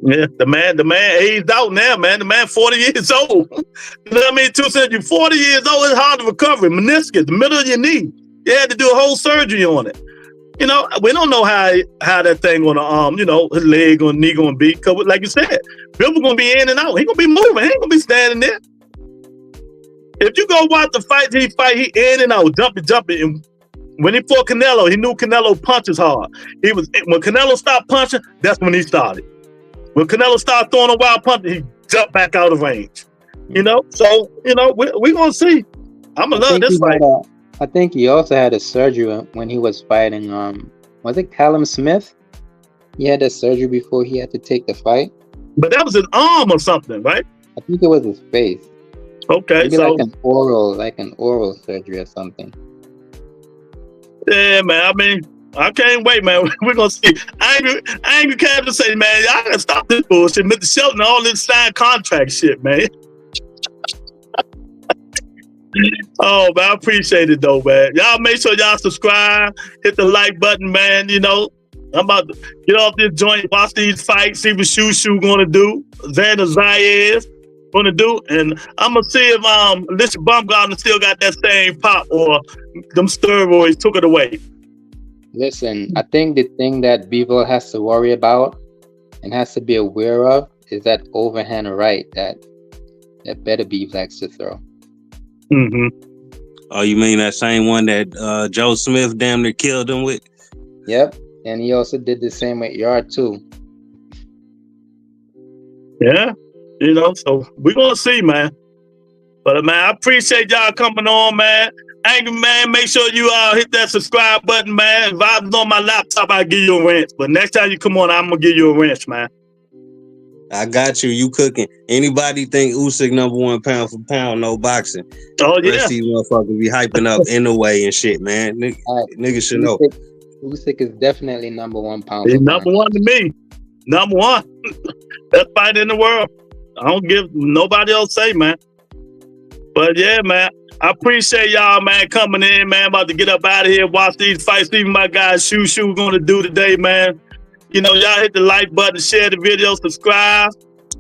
Yeah, the man aged out now, man. The man 40 years old. You know what I mean? You're 40 years old, it's hard to recover. Meniscus, the middle of your knee. You had to do a whole surgery on it. We don't know how that thing on the arm, his leg or knee gonna be. Cause like you said, Bivol gonna be in and out. He gonna be moving. He ain't gonna be standing there. If you go watch the fight, he in and out, jumping. And when he fought Canelo, he knew Canelo punches hard. When Canelo stopped punching, that's when he started. When Canelo started throwing a wild punch, he jumped back out of range. So, we're gonna see. I'm gonna love this fight. I think he also had a surgery when he was fighting. Was it Callum Smith? He had a surgery before he had to take the fight. But that was an arm or something, right? I think it was his face. Okay, maybe so like an oral surgery or something. Yeah, man. I mean, I can't wait, man. We're gonna see. I ain't gonna have to say, man, y'all gotta stop this bullshit. Mr. Shelton, all this signed contract shit, man. Oh, man, I appreciate it though, man. Y'all make sure y'all subscribe, hit the like button, man. You know, I'm about to get off this joint, watch these fights, see what Shoo gonna do, Xander Zayas gonna do, and I'm gonna see if this Baumgartner still got that same pop or them steroids took it away. Listen, I think the thing that Bivol has to worry about and has to be aware of is that overhand right that better be likes to throw. Mm-hmm. Oh, you mean that same one that Joe Smith damn near killed him with? Yep, and he also did the same with Yard too. Yeah, you know, so we're gonna see, man. But man, I appreciate y'all coming on, man. Angry man, make sure you hit that subscribe button, man. If I was on my laptop, I'd give you a wrench. But next time you come on, I'm gonna give you a wrench, man. I got you. You cooking. Anybody think Usyk #1 pound for pound, no boxing? Oh, yeah. Let's see motherfuckers be hyping up in the way and shit, man. Niggas should know. Usyk is definitely #1 pound. He's #1 to me. #1. Best fight in the world. I don't give nobody else say, man. But yeah, man. I appreciate y'all, man, coming in, man. About to get up out of here, watch these fights. See what my guy Shoo gonna do today, man. You know, y'all hit the like button, share the video, subscribe.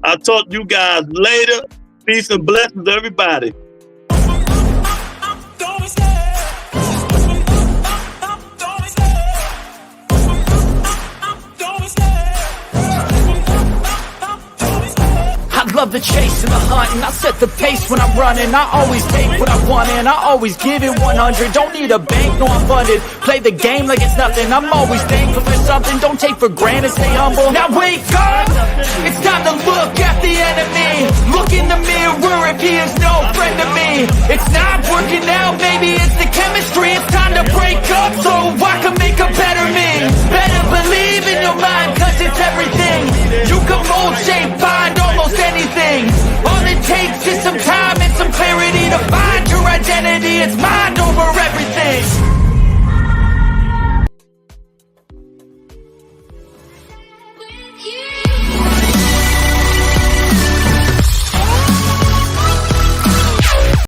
I'll talk to you guys later. Peace and blessings, everybody. I love the chase and the hunt, and I set the pace when I'm running. I always take what I want and I always give it 100. Don't need a bank, no I'm funded. Play the game like it's nothing. I'm always thankful for something. Don't take for granted, stay humble. Now wake up! It's time to look at the enemy. Look in the mirror if he is no friend to me. It's not working out, maybe it's the chemistry. It's time to break up so I can make a better me. Better believe in your mind, cause it's everything. You can mold, shape, find almost anything. All it takes is some time and some clarity to find your identity. It's mind over